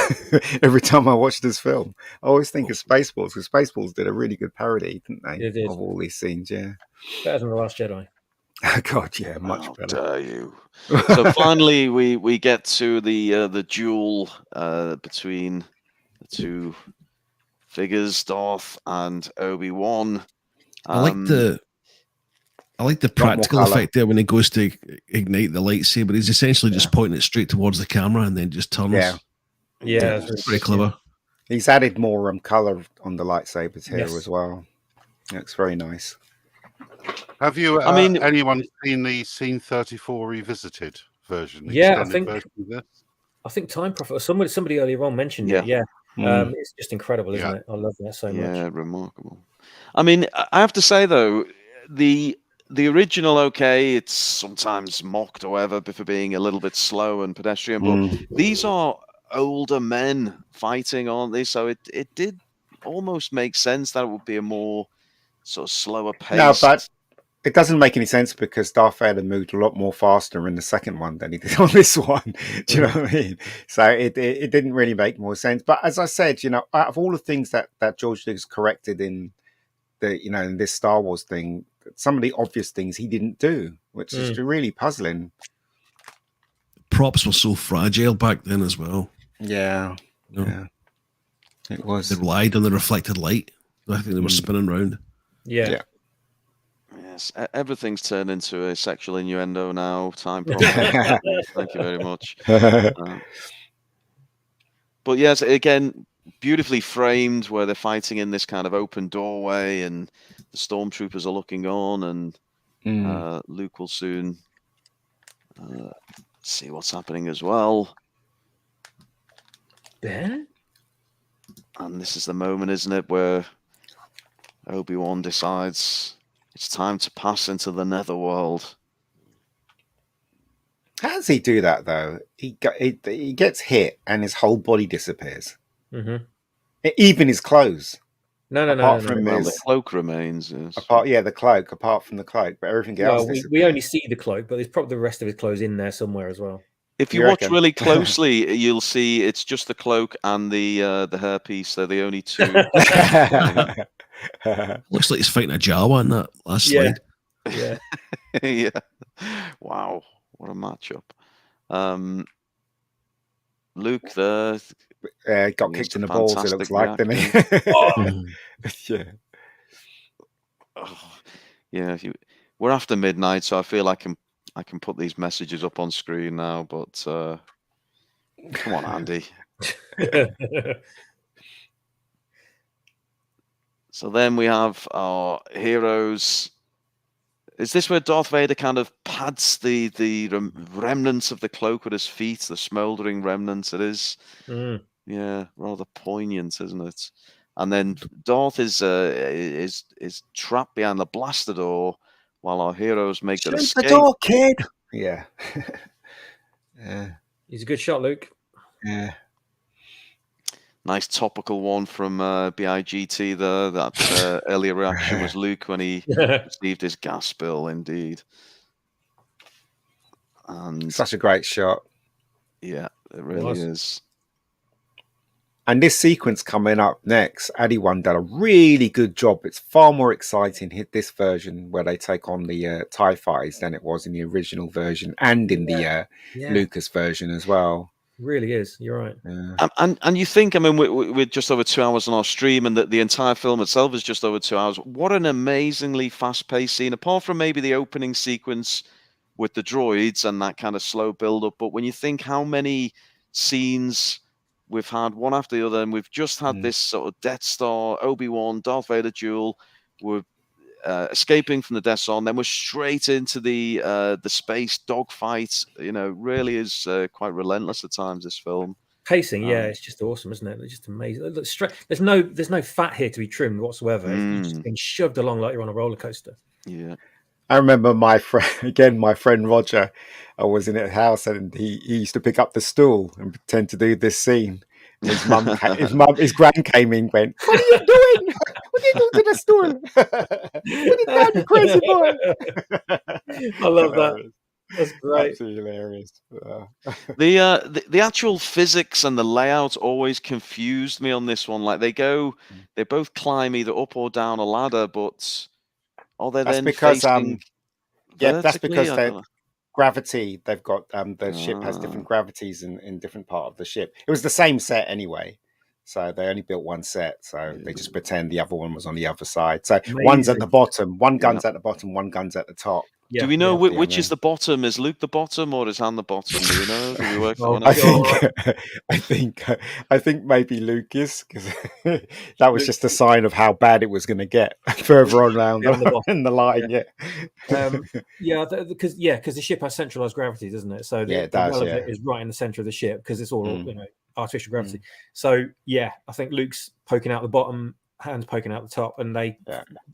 Every time I watch this film, I always think of Spaceballs, because Spaceballs did a really good parody, didn't they? It did. Of all these scenes, yeah. Better than The Last Jedi. Oh, God, yeah, much better. Dare you? So finally, we get to the duel between the two figures, Darth and Obi-Wan. I like the practical effect there when he goes to ignite the lightsaber. He's essentially just pointing it straight towards the camera and then just turns. Yeah, it's pretty clever. He's added more color on the lightsabers here as well. It's very nice. Have you? Anyone seen the Scene 34 revisited version? Yeah, I think Time Prophet or somebody earlier on mentioned it. Yeah. It's just incredible, isn't it? I love that so much. Yeah, remarkable. I mean, I have to say though, the original, it's sometimes mocked or whatever for being a little bit slow and pedestrian, but these are older men fighting, aren't they? So it did almost make sense that it would be a more sort of slower pace. No, but it doesn't make any sense because Darth Vader moved a lot more faster in the second one than he did on this one. Do you know what I mean? So it didn't really make more sense. But as I said, out of all the things that George Lucas corrected in in this Star Wars thing, some of the obvious things he didn't do, which is really puzzling. props were so fragile back then as well. Yeah. You know? Yeah. It was. They relied on the reflected light. I think they were spinning around. Yeah. Yes, everything's turned into a sexual innuendo now. Time proper. Thank you very much. But yes, again, beautifully framed where they're fighting in this kind of open doorway and the stormtroopers are looking on, and Luke will soon see what's happening as well. Yeah. And this is the moment, isn't it, where Obi-Wan decides it's time to pass into the netherworld. How does he do that though? He gets hit and his whole body disappears. Mm-hmm. Even his clothes. No. Well, the cloak remains. Yes. The cloak. Apart from the cloak, but everything else. Well, we only see the cloak, but there's probably the rest of his clothes in there somewhere as well. If you watch really closely, you'll see it's just the cloak and the hairpiece. They're the only two. Looks like he's fighting a Jawa in that last slide. Yeah. Yeah. Wow, what a matchup. Luke there got kicked in the balls. It looks like, didn't he? Yeah. Oh, yeah. We're after midnight, so I feel I can put these messages up on screen now. But come on, Andy. So then we have our heroes. Is this where Darth Vader kind of pads the remnants of the cloak with his feet, the smouldering remnants? It is, yeah, rather poignant, isn't it? And then Darth is trapped behind the blaster door while our heroes make their escape. The door, kid. Yeah. Yeah. He's a good shot, Luke. Yeah. Nice topical one from BIGT there. That earlier reaction was Luke when he received his gas bill, indeed. And such a great shot. Yeah, it really is. And this sequence coming up next, Addy1 done a really good job. It's far more exciting this version where they take on the TIE fighters than it was in the original version and in the Lucas version as well. Really is. You're right. Yeah. And you think, I mean, we're just over 2 hours on our stream, and that the entire film itself is just over 2 hours. What an amazingly fast-paced scene, apart from maybe the opening sequence with the droids and that kind of slow build-up. But when you think how many scenes we've had one after the other, and we've just had this sort of Death Star, Obi-Wan, Darth Vader duel, we're escaping from the Death Star, and then we're straight into the space dogfight. You know, really is quite relentless at times, this film. Pacing, it's just awesome, isn't it? It's just amazing. Look, there's no fat here to be trimmed whatsoever. It's just been shoved along like you're on a roller coaster. Yeah. I remember my friend Roger, I was in his house, and he used to pick up the stool and pretend to do this scene. And his gran came in and went, "What are you doing? What are you doing to the stool? Put it down, you crazy boy." I love that. That's great. Absolutely hilarious. The actual physics and the layout always confused me on this one. Like they both climb either up or down a ladder, but that's because gravity. They've got the ship has different gravities in different part of the ship. It was the same set anyway, so they only built one set, so they just pretend the other one was on the other side. So one's at the bottom, one gun's at the bottom, one gun's at the top. Do we know which is the bottom? Is Luke the bottom or is Han the bottom? Do you know? Do we work that one out? I think maybe Luke is, because that was just a sign of how bad it was going to get further on down in the line. Because the ship has centralized gravity, doesn't it? So the it is right in the center of the ship because it's all artificial gravity. So I think Luke's poking out the bottom, Han's poking out the top, and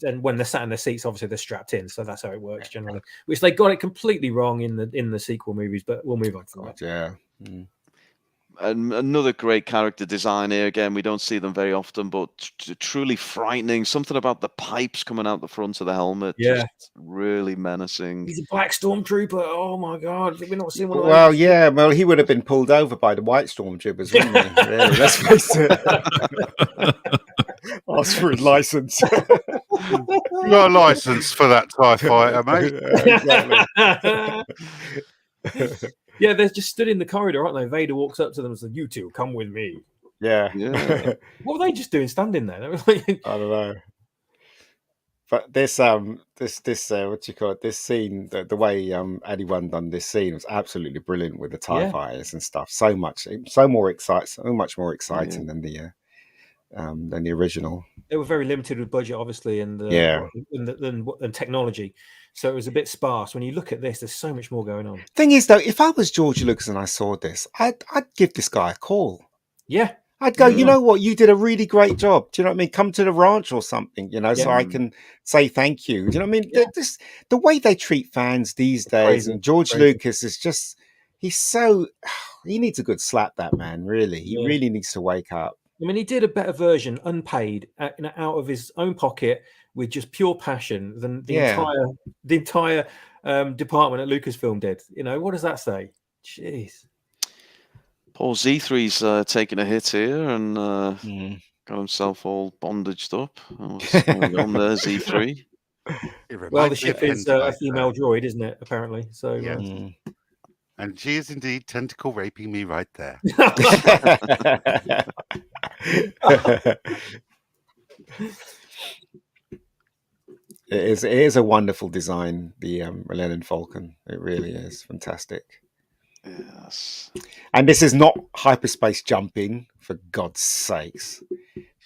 and when they're sat in their seats, obviously they're strapped in. So that's how it works generally. Which they got it completely wrong in the sequel movies, but we'll move on from that. Yeah. And another great character design here. Again, we don't see them very often, but truly frightening. Something about the pipes coming out the front of the helmet. Just really menacing. He's a black stormtrooper. Oh my god, we're not seeing one of those. Well, yeah. Well, he would have been pulled over by the white stormtroopers, wouldn't he? Really, let's face it. Ask for his license. You got a license for that TIE fighter, mate? Exactly. Yeah, they're just stood in the corridor, aren't they? Vader walks up to them and says, "You two, come with me." Yeah. Yeah. What were they just doing, standing there? They were like, I don't know. But this what do you call it? This scene, the way anyone done this scene was absolutely brilliant with the TIE Yeah. fighters and stuff. So much more exciting Yeah. than the original. They were very limited with budget, obviously, and Yeah. and technology. So it was a bit sparse. When you look at this, there's so much more going on. Thing is, though, if I was George Lucas and I saw this, I'd give this guy a call. Yeah. I'd go, you Yeah. know what? You did a really great job. Do you know what I mean? Come to the ranch or something, you know, so Yeah. I can say thank you. Do you know what I mean? Yeah. The way they treat fans these days, Crazy. and George Crazy. Lucas is just, he's so, he needs a good slap, that man, really. He Yeah. really needs to wake up. I mean, he did a better version, unpaid, out of his own pocket, with just pure passion than the Yeah. entire department at Lucasfilm did. You know, what does that say? Jeez. Poor Z3's taking a hit here and got himself all bondaged up. What's going on there, Z3? Well, the ship is a female droid, isn't it? Apparently, so. Yes. And she is indeed tentacle raping me right there. It is a wonderful design, the Millennium Falcon. It really is fantastic. Yes. And this is not hyperspace jumping, for God's sakes.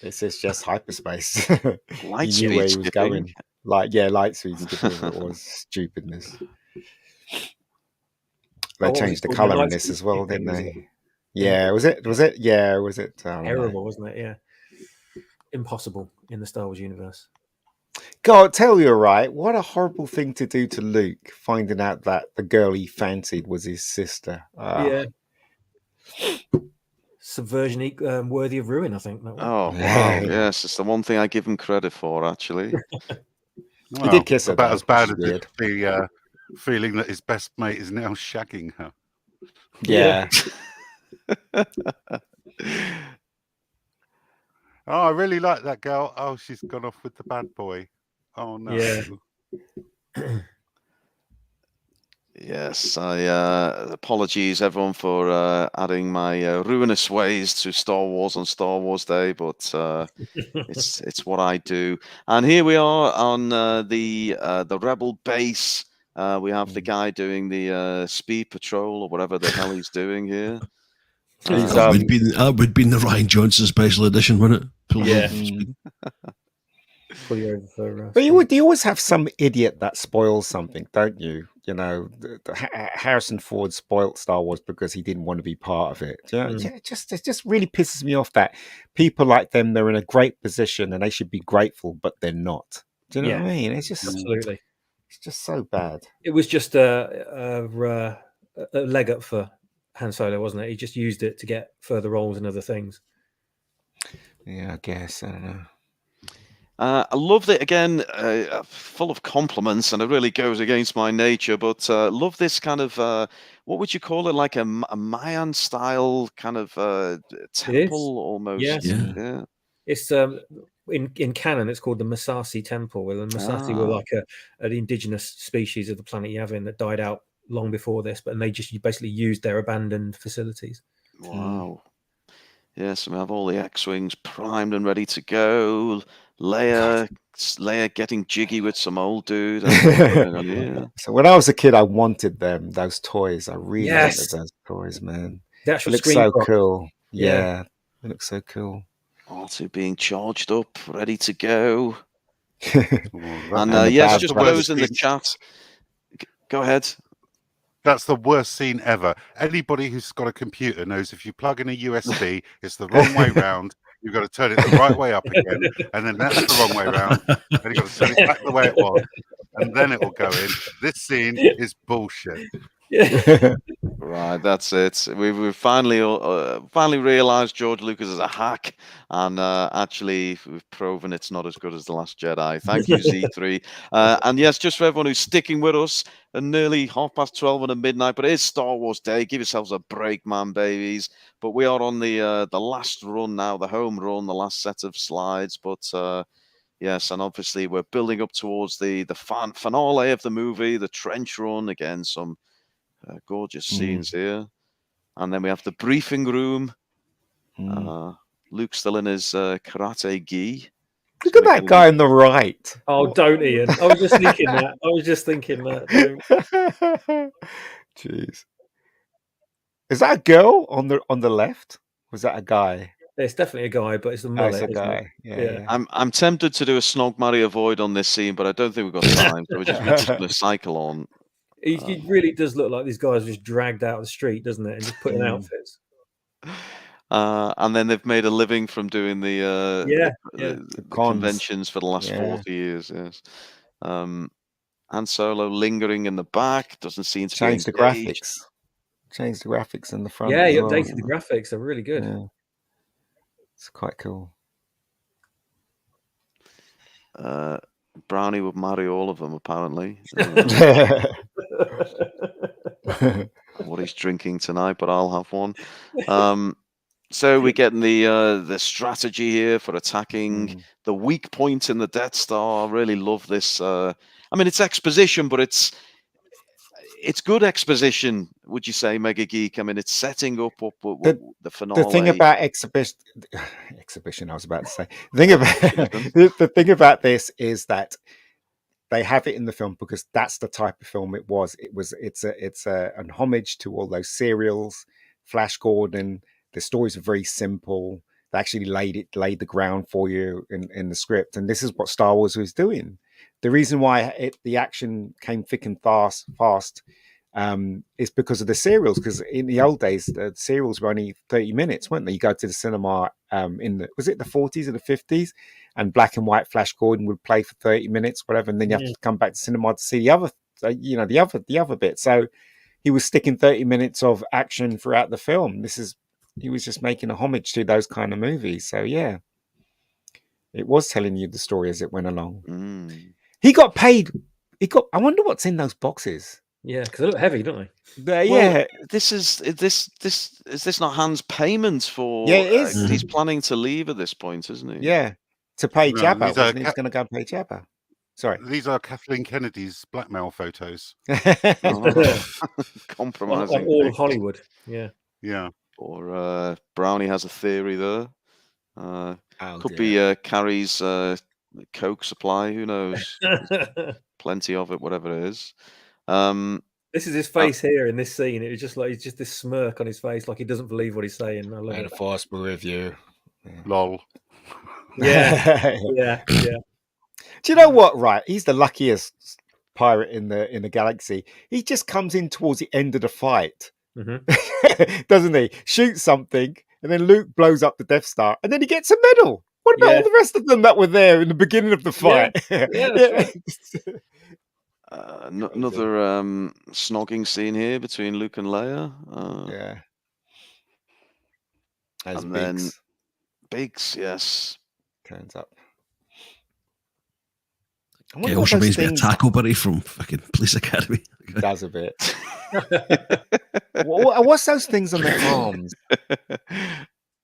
This is just hyperspace. Light He knew where he speed was skipping. going. Light speed skipping. It was stupidness. They what was changed it the called? color in Light this speed as well, skipping, didn't was they? it? Yeah, was it? Yeah, was it? I don't know. Terrible, wasn't it? Yeah. Impossible in the Star Wars universe. God, tell you right, what a horrible thing to do to Luke, finding out that the girl he fancied was his sister. Yeah. Subversion worthy of ruin, I think. That one. Oh, wow. Yes, it's the one thing I give him credit for, actually. He did kiss her, about though, as bad which as is it the feeling that his best mate is now shagging her. Yeah. Oh, I really like that girl. Oh, she's gone off with the bad boy. Oh no. Yeah. Yes, I apologies everyone for adding my ruinous ways to Star Wars on Star Wars Day, but it's what I do. And here we are on the Rebel base. We have the guy doing the speed patrol or whatever the hell he's doing here. That would be in the Ryan Johnson special edition, wouldn't it? Yeah. Fully over for, But you always have some idiot that spoils something, don't you? You know, Harrison Ford spoilt Star Wars because he didn't want to be part of it. You know, it just really pisses me off that people like them, they're in a great position and they should be grateful, but they're not. Do you know what I mean? It's just absolutely. It's just so bad. It was just a leg up for Han Solo, wasn't it? He just used it to get further roles and other things. Yeah, I guess. I don't know. I loved it again, full of compliments, and it really goes against my nature. But love this kind of what would you call it? Like a Mayan style kind of temple, almost. Yeah. It's in canon, it's called the Masasi Temple. Where the Masasi were like an indigenous species of the planet Yavin that died out long before this, but they just basically used their abandoned facilities. Wow. Yes, we have all the X-wings primed and ready to go. Leia getting jiggy with some old dude. So when I was a kid, I wanted those toys. I really wanted those toys, man. The actual it looks so prop. cool. Yeah, it looks so cool. R2 being charged up, ready to go. And yes, just for those in the chat, go ahead. That's the worst scene ever. Anybody who's got a computer knows if you plug in a USB, it's the wrong way round. You've got to turn it the right way up again, and then that's the wrong way round. And you've got to turn it back the way it was, and then it will go in. This scene is bullshit. Right, that's it. We've finally realised George Lucas is a hack, and actually we've proven it's not as good as The Last Jedi. Thank you, Z3. And yes, just for everyone who's sticking with us, nearly 12:30 on midnight, but it is Star Wars Day. Give yourselves a break, man, babies. But we are on the last run now, the home run, the last set of slides. But yes, and obviously we're building up towards the finale of the movie, the trench run. Again, some Gorgeous scenes here. And then we have the briefing room. Luke's still in his karate gi. Look at that guy on the right. Oh, don't, Ian. I was just thinking that. Don't. Jeez. Is that a girl on the left? Was that a guy? It's definitely a guy, but it's the mullet. It's a guy. Yeah. I'm tempted to do a snog, marry, avoid on this scene, but I don't think we've got time. So we're just going to cycle on. It really does look like these guys are just dragged out of the street, doesn't it? And just put in outfits. And then they've made a living from doing the conventions for the last 40 years. Yes. Han Solo lingering in the back, doesn't seem to change the graphics. Change the graphics in the front. Yeah, he updated the graphics. They're really good. Yeah. It's quite cool. Brownie would marry all of them, apparently. What he's drinking tonight, but I'll have one. So we're getting the strategy here for attacking the weak point in the Death Star. I really love this. I mean, it's exposition, but it's good exposition, would you say, Mega Geek? I mean, it's setting up the finale. The thing about exhibition, I was about to say. The thing about this is that they have it in the film because that's the type of film it was. It's an homage to all those serials, Flash Gordon. The stories are very simple. They actually laid the ground for you in the script, and this is what Star Wars was doing. The reason why the action came thick and fast is because of the serials. Because in the old days, the serials were only 30 minutes, weren't they? You go to the cinema was it the 40s or the 50s, and black and white Flash Gordon would play for 30 minutes, whatever, and then you have to come back to cinema to see the other, the other bit. So he was sticking 30 minutes of action throughout the film. He was just making a homage to those kind of movies. So yeah, it was telling you the story as it went along. He got paid. I wonder what's in those boxes. Yeah, because they look heavy, don't they? Well, is this not Han's payment for? Yeah, it is. He's planning to leave at this point, isn't he? Yeah, to pay Jabba. Wasn't he? He's going to go and pay Jabba. Sorry, these are Kathleen Kennedy's blackmail photos. Compromising like all of Hollywood. Yeah. Or Brownie has a theory there. Could be Carrie's Coke supply. Who knows? Plenty of it, whatever it is. This is his face here in this scene. It was just like he's just this smirk on his face, like he doesn't believe what he's saying. I love it. The Force be with you. Lol. Yeah. Do you know what? Right, he's the luckiest pirate in the galaxy. He just comes in towards the end of the fight, doesn't he? Shoots something, and then Luke blows up the Death Star, and then he gets a medal. What about all the rest of them that were there in the beginning of the fight? Another snogging scene here between Luke and Leia. As and Biggs. then Biggs, yes, turns up. It also reminds me of Tackleberry from fucking Police Academy. Does a bit. What's those things on their arms?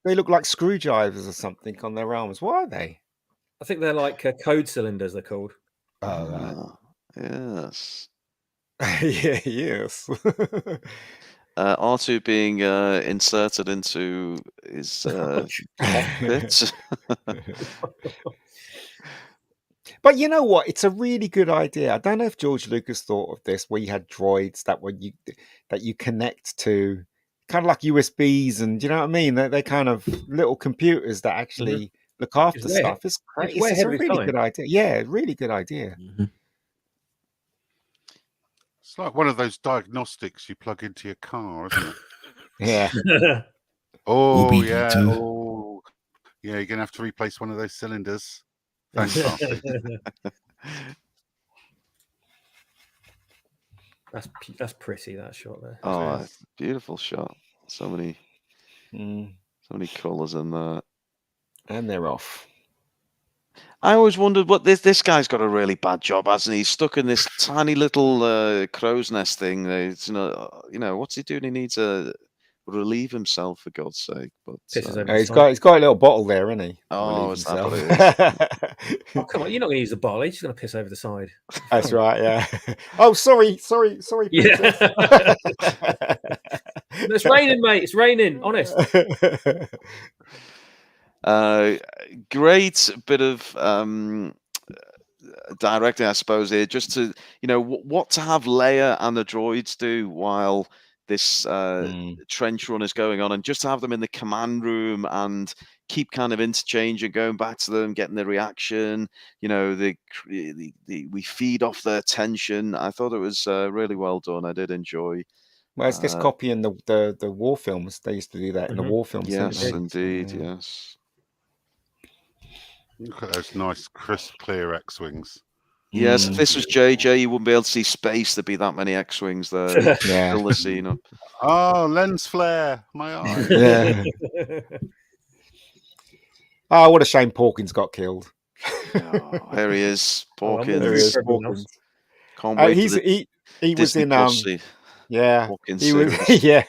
They look like screwdrivers or something on their arms. What are they? I think they're like code cylinders, they're called. Oh, right. Yes. Yes. R2 being inserted into his cockpit. But you know what? It's a really good idea. I don't know if George Lucas thought of this, where you had droids that you connect to, kind of like USBs, and you know what I mean? They're kind of little computers that actually look after stuff. It's great. It's a really good idea. Yeah, really good idea. It's like one of those diagnostics you plug into your car, isn't it? Yeah. Oh, yeah. Oh, yeah. You're gonna have to replace one of those cylinders. Thanks, Darcy. That's pretty, that shot there. Oh, beautiful shot. So many colours in there. And they're off. I always wondered what this guy's got a really bad job, hasn't he? He's stuck in this tiny little crow's nest thing. It's, you know, what's he doing? He needs a relieve himself, for God's sake. But Pisses over He's the got side. a little bottle there, isn't he? oh, Relieve is that what himself. it is? Oh, come on, you're not going to use the bottle. He's just going to piss over the side. That's right. Yeah. Oh, sorry, Princess. Yeah. It's raining, mate. It's raining. Honest. Great bit of directing, I suppose, here, just to what to have Leia and the droids do while this trench run is going on, and just to have them in the command room and keep kind of interchanging, going back to them, getting the reaction. We feed off their tension. I thought it was really well done. I did enjoy. Well, it's just copying the war films. They used to do that in the war films. Yes, didn't they? indeed. Yeah. Yes. Look at those nice, crisp, clear X-wings. Yes, if this was JJ, you wouldn't be able to see space. There'd be that many X-wings there. Yeah. Fill the scene up. Oh, lens flare, my eye. Yeah. Oh, what a shame Porkins got killed. Oh, here he is, Oh, I'm Porkins. all There he is, for everyone Porkins. else. Can't wait for the he was Disney in Plus yeah, Porkins he was series. yeah,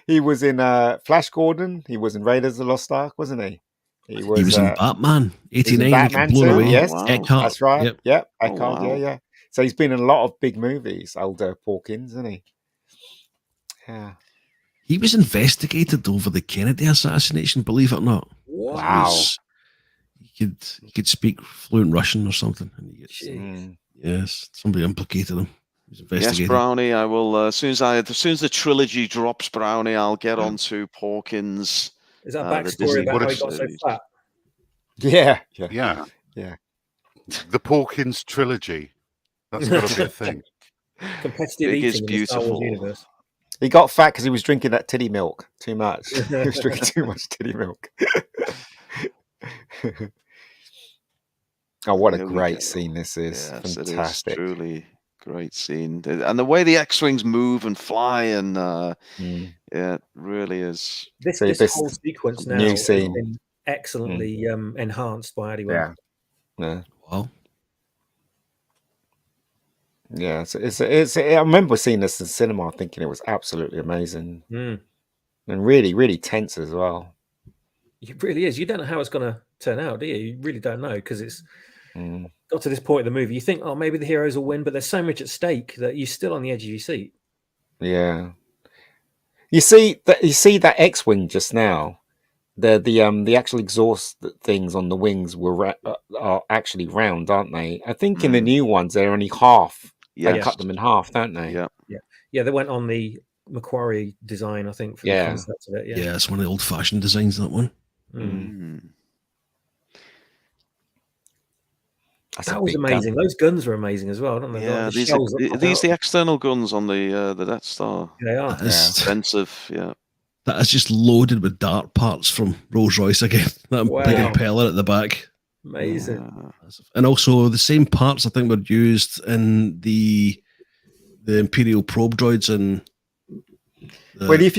he was in Flash Gordon. He was in Raiders of the Lost Ark, wasn't he? He was in Batman, he was in 89. Batman blown too. away. Yes, wow. Eckhart. that's right. Yep. Yep, Oh, Eckhart. wow. Yeah. So he's been in a lot of big movies. Older Porkins, isn't he? Yeah. He was investigated over the Kennedy assassination, believe it or not. What? Wow. He could speak fluent Russian or something. And he gets, Mm. yes, somebody implicated him. He was Yes, investigated. Brownie. I will as soon as the trilogy drops, Brownie, I'll get on to Porkins. Is that the backstory Disney about how he Plus got so series. fat? Yeah. Yeah. Yeah. The Porkins trilogy. That's got to be a thing. Competitive Big is eating in the Star Wars beautiful. universe. He got fat because he was drinking that titty milk too much. He was drinking too much titty milk. Oh, what a Here we great go. scene this is. Yes, Fantastic. it is truly great scene, and the way the X-wings move and fly, and yeah, it really is. This So this this whole sequence now new has scene. been excellently enhanced by Addy Wong. Yeah. Wow. Yeah. So I remember seeing this in cinema thinking it was absolutely amazing. Mm. And really, really tense as well. It really is. You don't know how it's going to turn out, do you? You really don't know, because it's Mm. got to this point of the movie. You think, oh, maybe the heroes will win, but there's so much at stake that you're still on the edge of your seat. Yeah. You see that X-wing just now. The actual exhaust things on the wings are actually round, aren't they? I think in the new ones they're only half. They Yes. cut them in half, don't they? Yeah. Yeah, they went on the Macquarie design, I think, for the Yeah. concept of it. Yeah. Yeah, it's one of the old-fashioned designs, that one. Mm. That's a That was big amazing. gun. Those guns were amazing as well, don't they? Yeah, Like the these shells that are pop these out. the external guns on the Death Star. They are. That is, Expensive, yeah. that is just loaded with dart parts from Rolls-Royce again. That Wow. big impeller at the back. Amazing. Yeah. And also the same parts I think were used in the Imperial probe droids and Well, if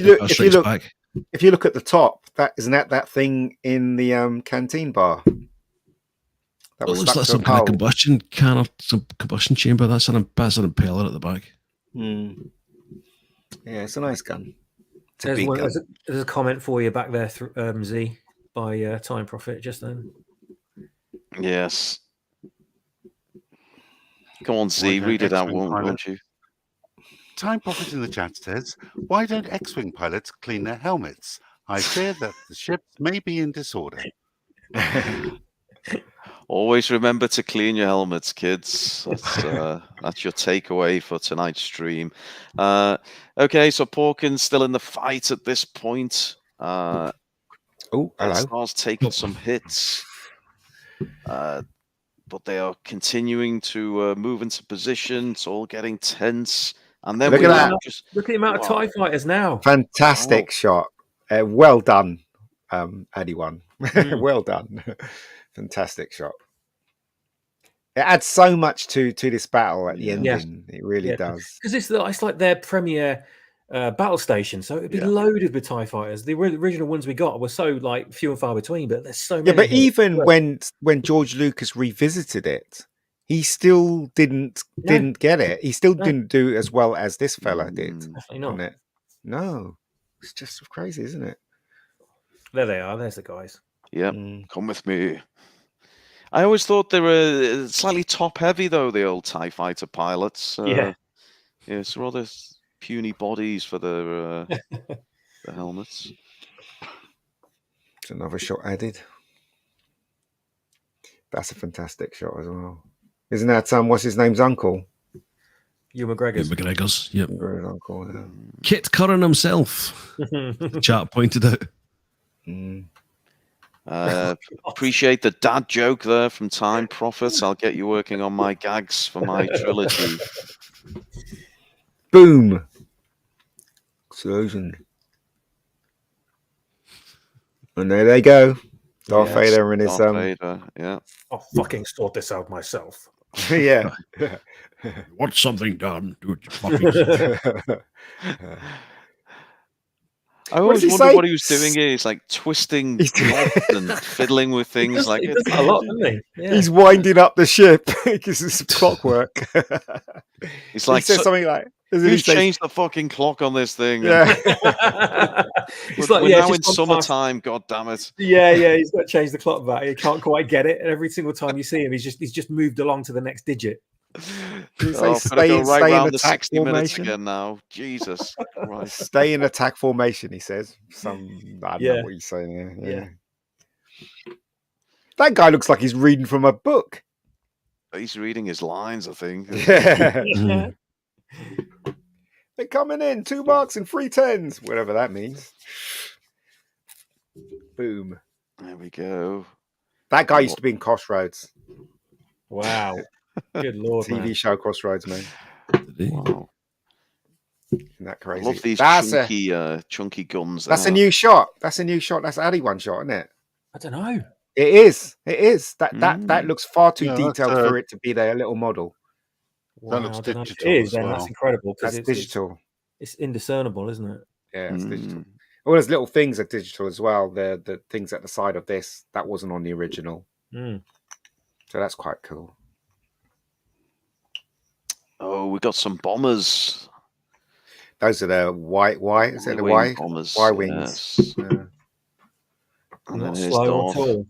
you look at the top, isn't that thing in the canteen bar? That Well, was it looks stuck like to some a kind of pole. some combustion chamber. That's an impeller at the back. Mm. Yeah, it's a nice gun. It's a There's, big gun. there's a comment for you back there, Z, by Time Prophet just then. Yes. Come on, Z, don't read it out, X-Wing won't pilots- you? Time Prophet in the chat says, why don't X-Wing pilots clean their helmets? I fear that the ships may be in disorder. Always remember to clean your helmets, kids. That's your takeaway for tonight's stream. Okay, so Porkins still in the fight at this point. Oh, hello. Star's taking some hits, but they are continuing to move into position. It's all getting tense. And then Look we at have that. just Look at the amount of TIE fighters now. Fantastic shot. Well done, Addy One. Well done. Fantastic shot. It adds so much to this battle at the ending. It really does. Because it's like their premier battle station, so it'd be loaded with TIE fighters. The original ones we got were so like few and far between, but there's so many. Yeah, but even when George Lucas revisited it, he still didn't get it. He still didn't do as well as this fella did. Definitely not. On it. No. It's just crazy, isn't it? There they are. There's the guys. Yep. Come with me. I always thought they were slightly top-heavy, though, the old TIE fighter pilots. Yeah. Yeah, it's rather puny bodies for the helmets. It's another shot added. That's a fantastic shot as well. Isn't that what's his name's uncle? Hugh McGregor's. Yep. McGregor's uncle. Yeah. Kit Curran himself. The chat pointed out. Appreciate the dad joke there from Time Prophet. I'll get you working on my gags for my trilogy. Boom. Explosion. And there they go. Darth Vader and his Vader, yeah. I'll fucking sort this out myself. Yeah. Want something done? Do it fucking. I always wondered what he was doing here. He's like twisting knobs and fiddling with things. Like he does that a lot, doesn't he? Yeah. He's winding up the ship because it's clockwork. He's like, he says something like, "Who's changed the fucking clock on this thing?" Yeah. We're now in summertime. God damn it! Yeah, he's got to change the clock back. He can't quite get it, and every single time you see him, he's just moved along to the next digit. Stay go right around the 60 minutes again now. Jesus Christ. Stay in attack formation, he says. I don't know what he's saying here. Yeah. That guy looks like he's reading from a book. He's reading his lines, I think. Yeah. They're coming in, 2 marks and 3 tens, whatever that means. Boom. There we go. That guy used to be in Crossroads. Wow. Good Lord, TV show Crossroads, man. Wow. Isn't that crazy? I love these chunky guns. That's a new shot. That's a new shot. That's Addy one shot, isn't it? I don't know. It is. It is. That looks far too detailed for it to be their little model. Wow, that looks digital. It is, as well. that's incredible. That's digital. It's indiscernible, isn't it? Yeah, it's digital. All those little things are digital as well. The things at the side of this, that wasn't on the original. So that's quite cool. Oh, we got some bombers. Those are the is it the Y bombers? Y wings? Yes. And not slow at all.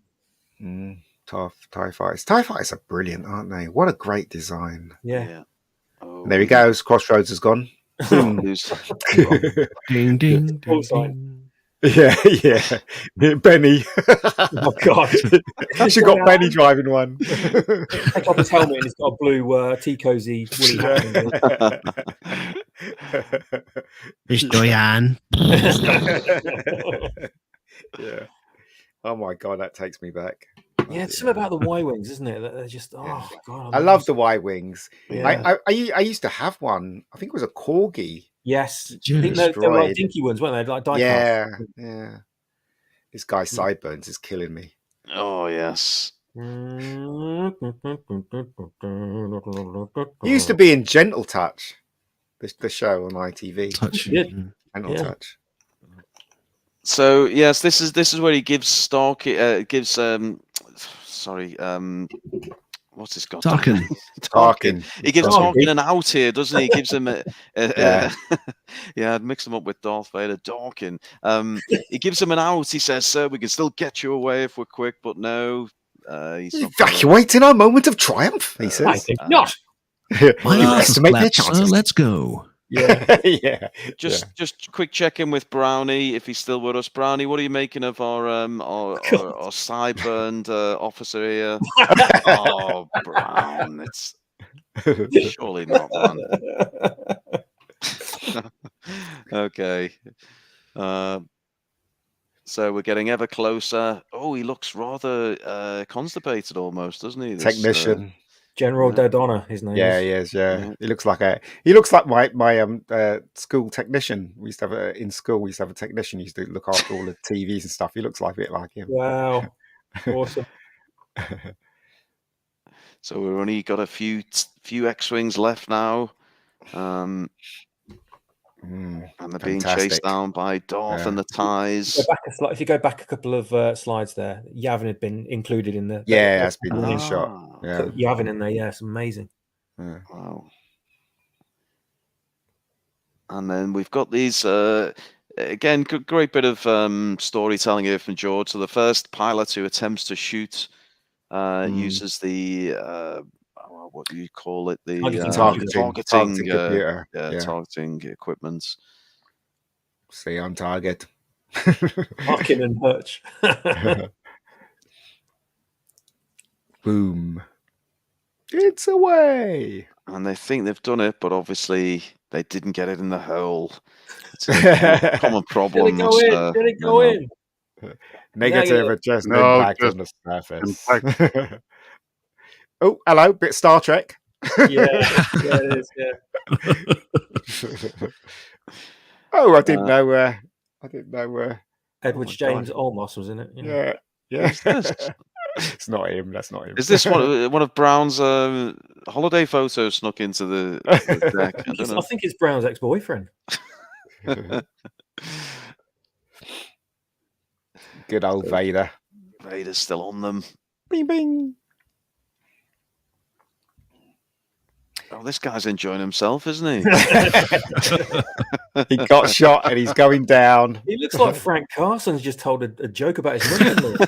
TIE fighters. TIE fighters are brilliant, aren't they? What a great design. Yeah. Oh. And there he goes. Crossroads has gone. Ding, ding, ding, ding. Yeah. Benny. Oh God! She got Benny driving one. Take off his helmet and he's got a blue tea cozy woolly hat. It's Diane. Yeah. Oh my God, that takes me back. Yeah, it's something about the Y wings, isn't it? That they're just God. I love the Y wings. Yeah. I used to have one. I think it was a corgi. Yes, I think they were like dinky ones, weren't they? Like die cast. Yeah. This guy's sideburns is killing me. Oh yes. He used to be in Gentle Touch, the show on ITV. Gentle Touch. So yes, this is where he gives what's this guy? Tarkin. He gives Tarkin an out here, doesn't he? He gives him I'd mix him up with Darth Vader. Tarkin. He gives him an out. He says, "Sir, we can still get you away if we're quick, but no." He's evacuating our moment of triumph. He says, "I think not." Let's go. Yeah. Just quick check in with Brownie if he's still with us. Brownie, what are you making of our sideburned officer here? Oh, Brown, it's surely not, man. Okay. So we're getting ever closer. Oh, he looks rather constipated almost, doesn't he? Technician. General Dodonna, his name. Yeah, he is. Yeah, he looks like my school technician. We used to have in school. We used to have a technician. He used to look after all the TVs and stuff. He looks like a bit like him. Wow, awesome. So we've only got a few X-wings left now, and they're being chased down by Darth and the TIEs. If you go back a couple of slides there, Yavin had been included in the. Yeah, that's been in shot. Yeah, Yavin in there. Yeah, it's amazing. Yeah. Wow. And then we've got these. again, great bit of storytelling here from George. So the first pilot who attempts to shoot uses the what do you call it? The targeting computer. targeting equipment. See on target. Marking and Hutch. Boom. It's away. And they think they've done it, but obviously they didn't get it in the hole. It's a common problem. Did it go in? Negative adjustment impact on the surface. Oh, hello, bit Star Trek. Yeah, it is. Yeah. Oh, I didn't know. Edward James Olmos was in it. Yeah. Who's this? It's not him. That's not him. Is this one of Brown's holiday photos snuck into the deck? I think it's Brown's ex-boyfriend. Good old Vader. Vader's still on them. Bing, bing. Oh, this guy's enjoying himself, isn't he? He got shot and he's going down. He looks like Frank Carson's just told a joke about his mother-in-law.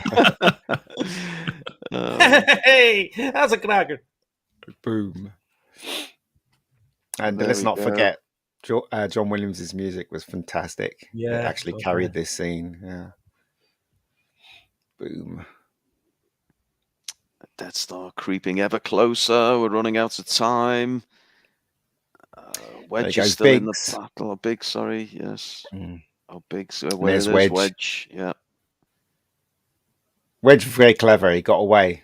Hey, how's a cracker? Boom. And let's not forget, John Williams' music was fantastic. Yeah, it actually carried this scene. Yeah. Boom. Death Star creeping ever closer. We're running out of time. Wedge is still in the battle. Oh, Biggs, sorry. Yes. Oh, Biggs. There's Wedge. Yeah. Wedge was very clever. He got away.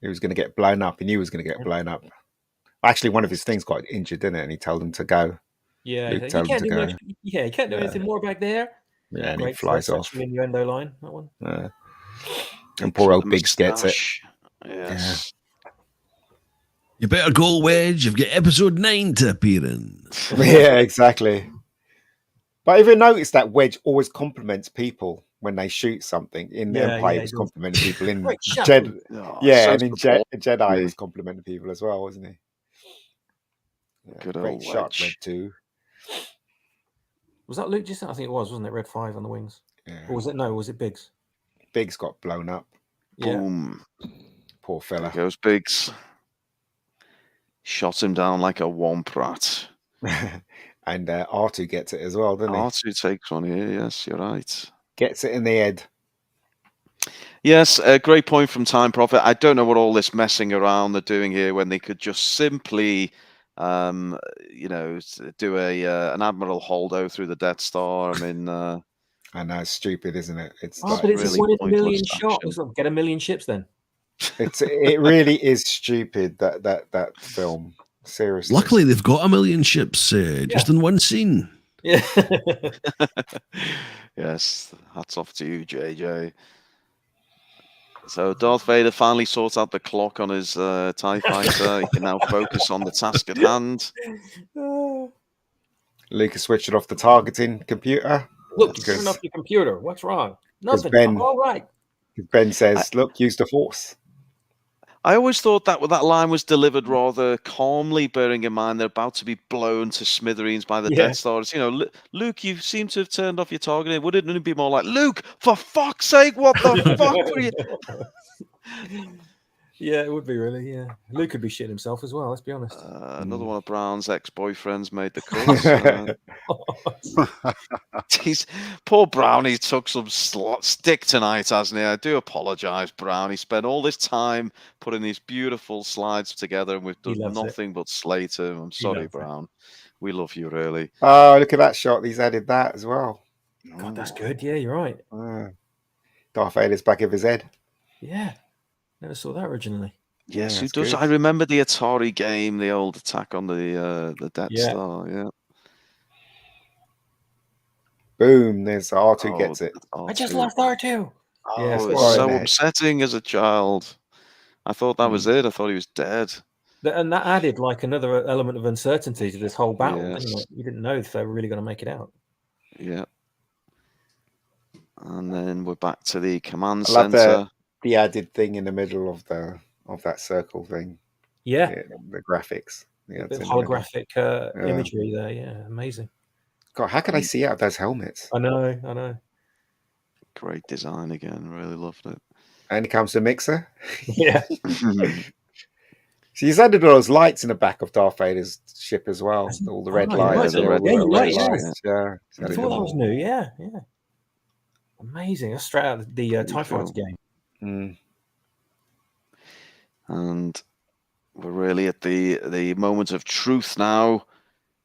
He was going to get blown up. He knew he was going to get blown up. Actually, one of his things got injured, didn't it? And he told him to go. Yeah. He can't do anything more back there. Yeah, and he flies off. Innuendo line, that one. And poor old Biggs gets it. Yes. Yeah. You better go, Wedge. You've got episode 9 to appear in. Yeah, exactly. But have you noticed that Wedge always compliments people when they shoot something? In the Empire, he was complimenting people. In Jedi, and in Jedi, he was complimenting people as well, wasn't he? Yeah, good great old shot, Wedge. Red 2. Was that Luke just? I think it was, wasn't it? Red 5 on the wings. Yeah. Or was it? No, was it Biggs? Biggs got blown up. Boom. Poor fella. There goes Biggs. Shot him down like a womp rat. And R2 gets it as well, doesn't he? R2 takes one here. Yes, you're right. Gets it in the head. Yes, a great point from Time Prophet. I don't know what all this messing around they're doing here when they could just simply, do an Admiral Holdo through the Death Star. I mean, I know, it's stupid, isn't it? It's but it's really a 1 in a million shot. Get a million ships then. It really is stupid, that film. Seriously. Luckily, they've got a million ships just in one scene. Yeah. Yes, hats off to you, JJ. So Darth Vader finally sorts out the clock on his TIE fighter. He can now focus on the task at hand. Lucas switched off the targeting computer. Look, turn off your computer. What's wrong? Nothing. I'm all right. Ben says, look, use the Force. I always thought that line was delivered rather calmly, bearing in mind they're about to be blown to smithereens by the Death Stars. Luke, you seem to have turned off your targeting. Wouldn't it be more like, Luke, for fuck's sake, what the fuck were you? Yeah, it would be really, yeah. Luke could be shitting himself as well, let's be honest. Another one of Brown's ex-boyfriends made the cut. Poor Brown, he took some stick tonight, hasn't he? I do apologise, Brown. He spent all this time putting these beautiful slides together and we've done nothing but slate him. I'm sorry, Brown. We love you, really. Oh, look at that shot. He's added that as well. God, that's good. Yeah, you're right. Darth Vader's back of his head. Yeah. Never saw that originally. Yes, who does? Good. I remember the Atari game, the old Attack on the Death Star. Yeah. Boom! There's R2 gets it. R2. I just lost R2. Oh, it's so upsetting as a child. I thought that was it. I thought he was dead. And that added like another element of uncertainty to this whole battle. Yes. You didn't know if they were really going to make it out. Yeah. And then we're back to the command center. The added thing in the middle of that circle thing. Yeah. The graphics. The holographic imagery there. Yeah, amazing. God, how could I see out of those helmets? I know. Great design again. Really loved it. And it comes to Mixer. Yeah. So he's added all those lights in the back of Darth Vader's ship as well. All the red Oh, lights. the red you're right, lights. Yeah. I thought that was new. Yeah. Amazing. That's straight out of the TIE Fighter game. Mm. And we're really at the moment of truth now.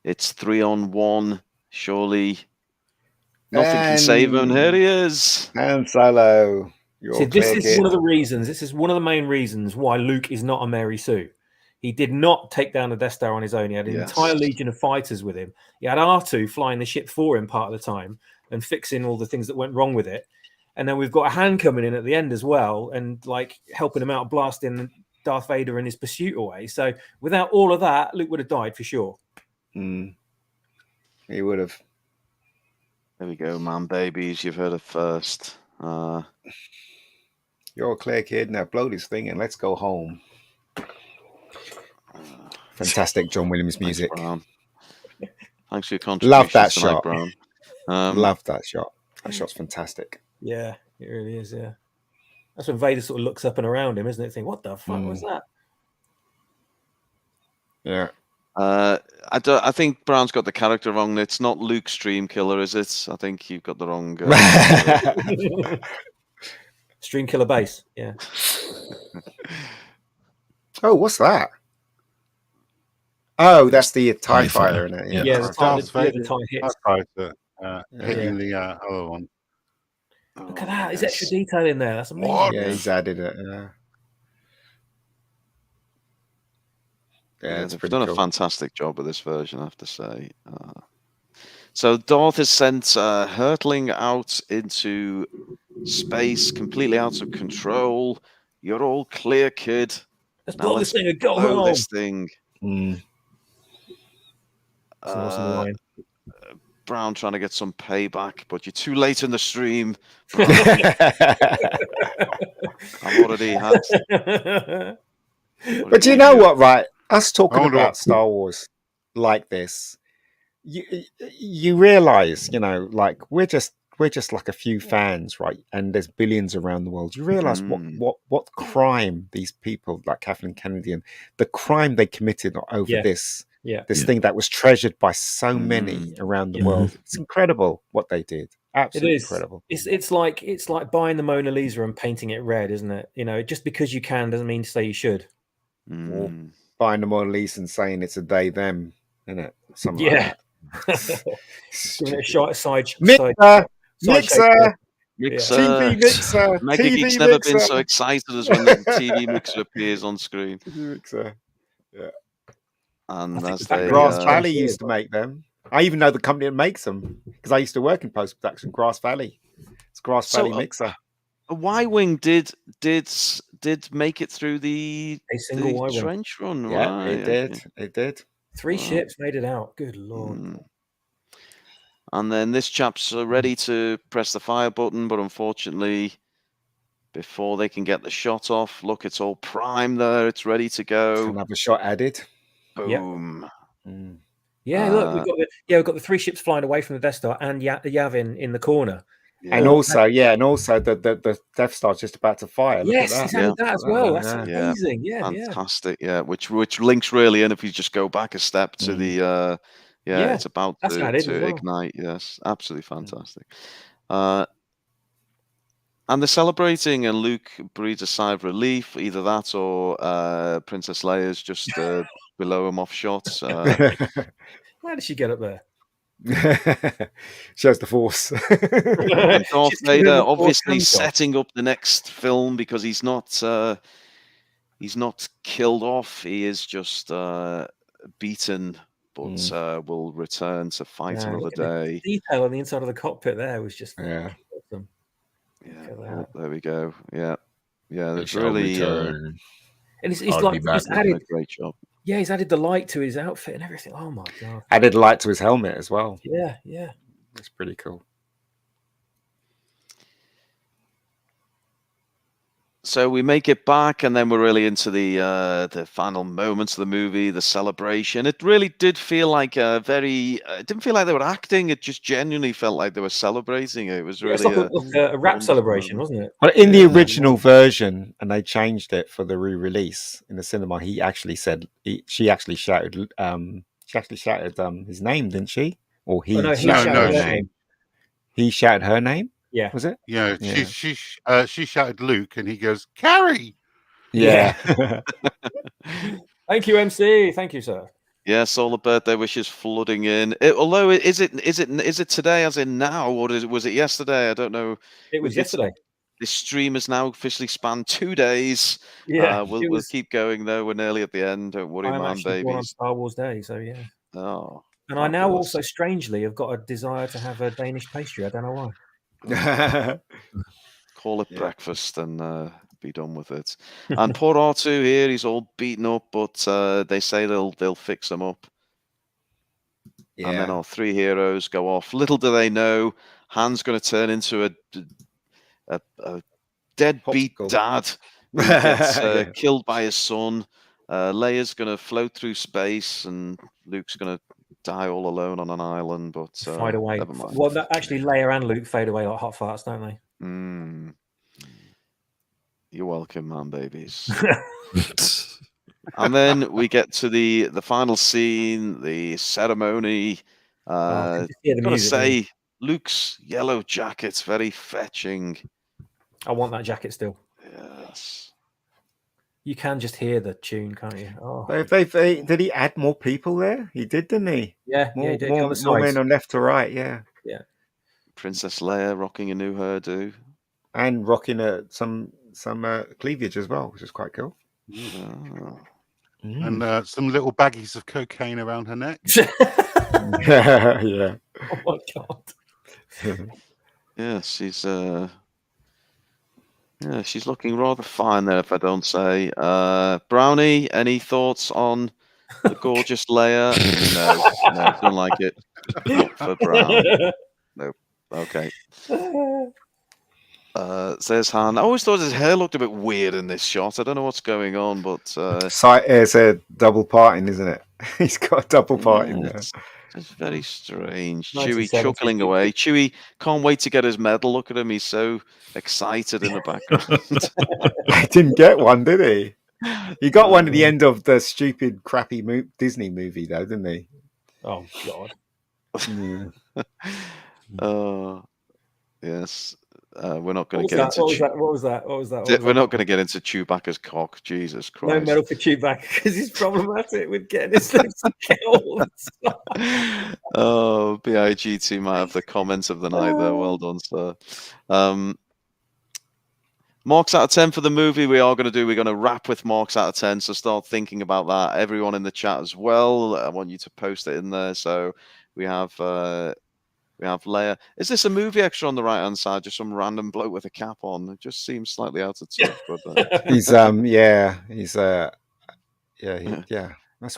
It's 3-on-1. Surely nothing can save him. Here he is. Han Solo. See, this is one of the reasons. This is one of the main reasons why Luke is not a Mary Sue. He did not take down the Death Star on his own. He had an entire legion of fighters with him. He had R2 flying the ship for him part of the time and fixing all the things that went wrong with it. And then we've got a Han coming in at the end as well and like helping him out, blasting Darth Vader and his pursuit away. So without all of that, Luke would have died for sure. He would have. There we go, man, babies. You've heard it first. You're a clear kid. Now blow this thing and let's go home. Fantastic John Williams music. Thanks, Brown. Thanks for your contribution. Love that tonight, shot. Brown. Love that shot. That shot's fantastic. Yeah, it really is. Yeah, that's when Vader sort of looks up and around him, isn't it? Think, what the fuck was that? Yeah. I think Brown's got the character wrong. It's not Luke Stream Killer, is it? I think you've got the wrong. Stream Killer Base. Yeah. Oh, what's that? Oh, that's the TIE Fighter, isn't it? Yeah, the TIE hits. Hitting the other one. Look at that. There's extra detail in there. That's amazing. Yeah, he's added it. Yeah, they've done a fantastic job with this version, I have to say. So Darth is sent hurtling out into space, completely out of control. You're all clear, kid. Let's blow this thing and go home. This thing. Brown trying to get some payback, but you're too late in the stream. I've already had. But you know what, right? Us talking about Star Wars like this, you realize, like we're just like a few fans, right? And there's billions around the world. You realize what crime these people like Kathleen Kennedy and the crime they committed over this thing that was treasured by so many around the world. It's incredible what they did. Absolutely incredible. It's like buying the Mona Lisa and painting it red, isn't it? Just because you can doesn't mean to say you should. Or buying the Mona Lisa and saying it's a they them, isn't it? Something like that. Giving it a side Mixer. TV Mixer. Mega Geek's never been so excited as when the TV Mixer appears on screen. Mixer. Yeah. And that's Grass Valley used to make them. I even know the company that makes them because I used to work in post production. Grass Valley. It's Grass Valley Mixer. A Y-wing did make it through the trench run. Yeah, right? It did. 3 ships made it out. Good Lord. And then this chap's ready to press the fire button, but unfortunately, before they can get the shot off, look, it's all primed there. It's ready to go. Another shot added. Boom. Yep. Yeah, look, we've got the 3 ships flying away from the Death Star and Yavin in the corner. Yeah. And also the Death Star's just about to fire. Look at that. He's added that as well. That's amazing. Yeah, fantastic. Yeah, which links really in if you just go back a step to the it's about to ignite. Yes, absolutely fantastic. And they're celebrating, and Luke breathes a sigh of relief. Either that or Princess Leia's just below him off shots. How did she get up there? Shows the Force. And Darth Vader obviously setting up the next film because he's not killed off. He is just beaten, but will return to fight another day. The detail on the inside of the cockpit there was just awesome. Yeah, there we go. Yeah, it's really and he's like he's added a great job. Yeah, he's added the light to his outfit and everything. Oh my god! Added light to his helmet as well. Yeah. That's pretty cool. So we make it back, and then we're really into the final moments of the movie, the celebration. It really did feel like a very. It didn't feel like they were acting. It just genuinely felt like they were celebrating. It was Yeah, it's really like a rap wonderful celebration, moment. wasn't it? Well, in the Yeah. original version, and they changed it for the re-release in the cinema, he actually said she actually shouted his name, didn't she? Or he Oh, no, he No, shouted no, her she. name. He shouted her name. Yeah. Was it? Yeah, Yeah. she shouted Luke, and he goes, "Carrie." Yeah. Thank you, MC. Thank you, sir. Yes, all the birthday wishes flooding in. Although is it today, as in now, or was it yesterday? I don't know. It was yesterday. This stream has now officially spanned 2 days. Yeah, We'll keep going though. We're nearly at the end. Don't worry, I'm man, actually born on babies. Star Wars Day, so yeah. Oh, And I now fabulous. also strangely have got a desire to have a Danish pastry. I don't know why. Call it breakfast and be done with it. And poor R2 here, he's all beaten up, but they say they'll fix him up. Yeah. And then our 3 heroes go off. Little do they know, Han's going to turn into a deadbeat Popsicle. dad who gets Yeah. killed by his son. Leia's going to float through space, and Luke's going to die all alone on an island. But Fade away. never mind. Well, actually, Leia and Luke fade away like hot farts, don't they? You're welcome, man, babies. And then we get to the final scene, the ceremony. The I've got to music, say, Luke's yellow jacket's very fetching. I want that jacket still. Yes. You can just hear the tune, can't you? Oh, Did he add more people there? He did, didn't he? yeah, More, he did. more, On the more sides. men on left to right, yeah. Princess Leia rocking a new hairdo. And rocking some cleavage as well, which is quite cool. Oh. And some little baggies of cocaine around her neck. Yeah. Oh my god. Yeah, she's looking rather fine there, if I don't say. Brownie, any thoughts on the gorgeous Leia? No, don't like it. Just not for Brown. Nope. Okay. Says Han. I always thought his hair looked a bit weird in this shot. I don't know what's going on, but It's a double parting, isn't it? He's got a double parting there. it's just very strange. 1970s. Chewie chuckling away. Chewie can't wait to get his medal. Look at him. He's so excited in the background. He didn't get one, did he? He got one at the end of the stupid, crappy Disney movie, though, didn't he? Oh god. Yeah. Yes. We're not going to What get was into. that? What was that? We're not going to get into Chewbacca's cock. Jesus Christ. No medal for Chewbacca because he's problematic with getting his lips killed. Oh, BIGT might have the comments of the night there. Well done, sir. Marks out of 10 for the movie. We're going to wrap with marks out of 10. So start thinking about that. Everyone in the chat as well. I want you to post it in there. So we have Leia. Is this a movie extra on the right hand side? Just some random bloke with a cap on. It just seems slightly out of touch. But He's that's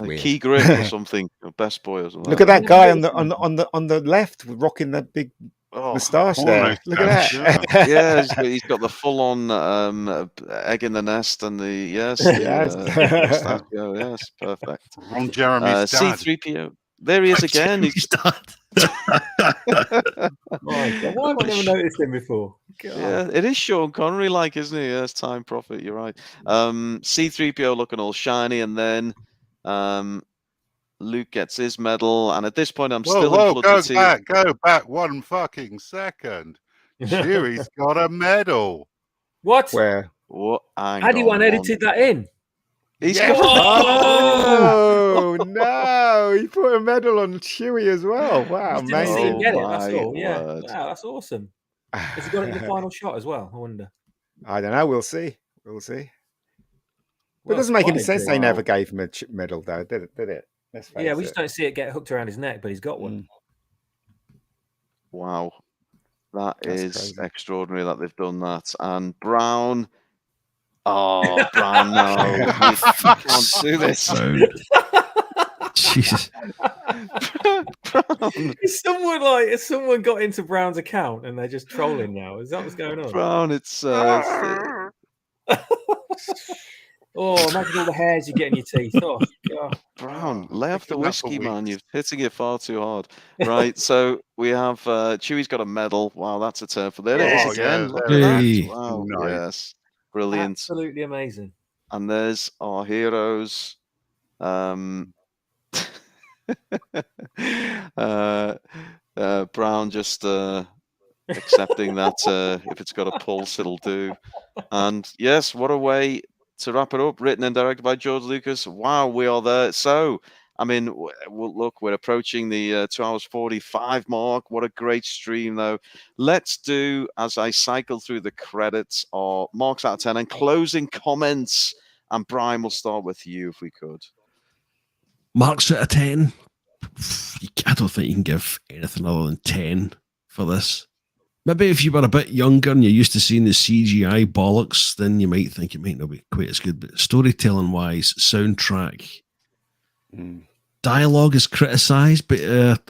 weird. Key grip or something. Best boy or something. Look at that guy on the left rocking that big moustache there. Look at that. Yeah, he's got the full on egg in the nest and the mustachio. Yes, perfect. Ron Jeremy's dad. C-3PO. There he is again. He's My God, why have I never noticed him before? God. Yeah, it is Sean Connery like, isn't he? Yes, Time Prophet, you're right. C-3PO looking all shiny, and then Luke gets his medal, and at this point I'm still in floods of tears. Go back 1 fucking second. Chewie's got a medal. What? Where? What? Had anyone edited that in? He's Oh no! He put a medal on Chewie as well. Wow, Just didn't see him amazing! get it. That's all. my Yeah. word. Wow, that's awesome. Has he got it in the final shot as well? I wonder. I don't know. We'll see. We'll see. But Well, it doesn't make any quite sense. They intriguing. never gave him a medal, though, did it? Let's face Yeah, we it. just don't see it get hooked around his neck, but he's got one. Wow. That's is crazy. extraordinary that they've done that. And Brown. Oh, Brown, no. You can't do this. Jesus. Brown. Is someone got into Brown's account and they're just trolling now? Is that what's going on? Brown, it's Oh, imagine all the hairs you get in your teeth. Oh, God. Brown, Oh, lay off the thinking that for whiskey, man. weeks. You're hitting it far too hard. Right, so we have Chewie's got a medal. Wow, that's a turn for there. It is Oh, again. yeah, Look there at it that. is. Hey. Wow, Nice. yes, brilliant. Absolutely amazing. And there's our heroes. Brown just accepting that if it's got a pulse, it'll do. And yes, what a way to wrap it up. Written and directed by George Lucas. Wow, we are there. So, I mean, look, we're approaching the 2 hours 45 mark. What a great stream, though. Let's do, as I cycle through the credits, our marks out of 10 and closing comments. And Brian, we'll start with you if we could. Marks out of 10. I don't think you can give anything other than 10 for this. Maybe if you were a bit younger and you're used to seeing the CGI bollocks, then you might think it might not be quite as good. But storytelling wise, soundtrack, dialogue is criticised, but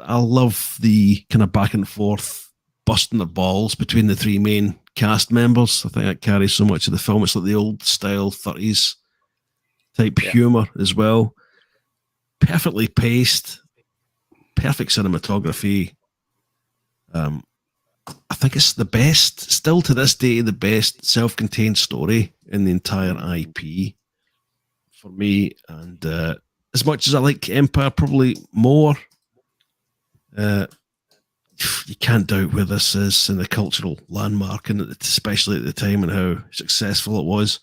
I love the kind of back and forth busting the balls between the three main cast members. I think that carries so much of the film. It's like the old style 30s type humour as well. Perfectly paced, perfect cinematography. I think it's the best, still to this day, the best self-contained story in the entire IP for me. And as much as I like Empire probably more, you can't doubt where this is in the cultural landmark, and especially at the time and how successful it was.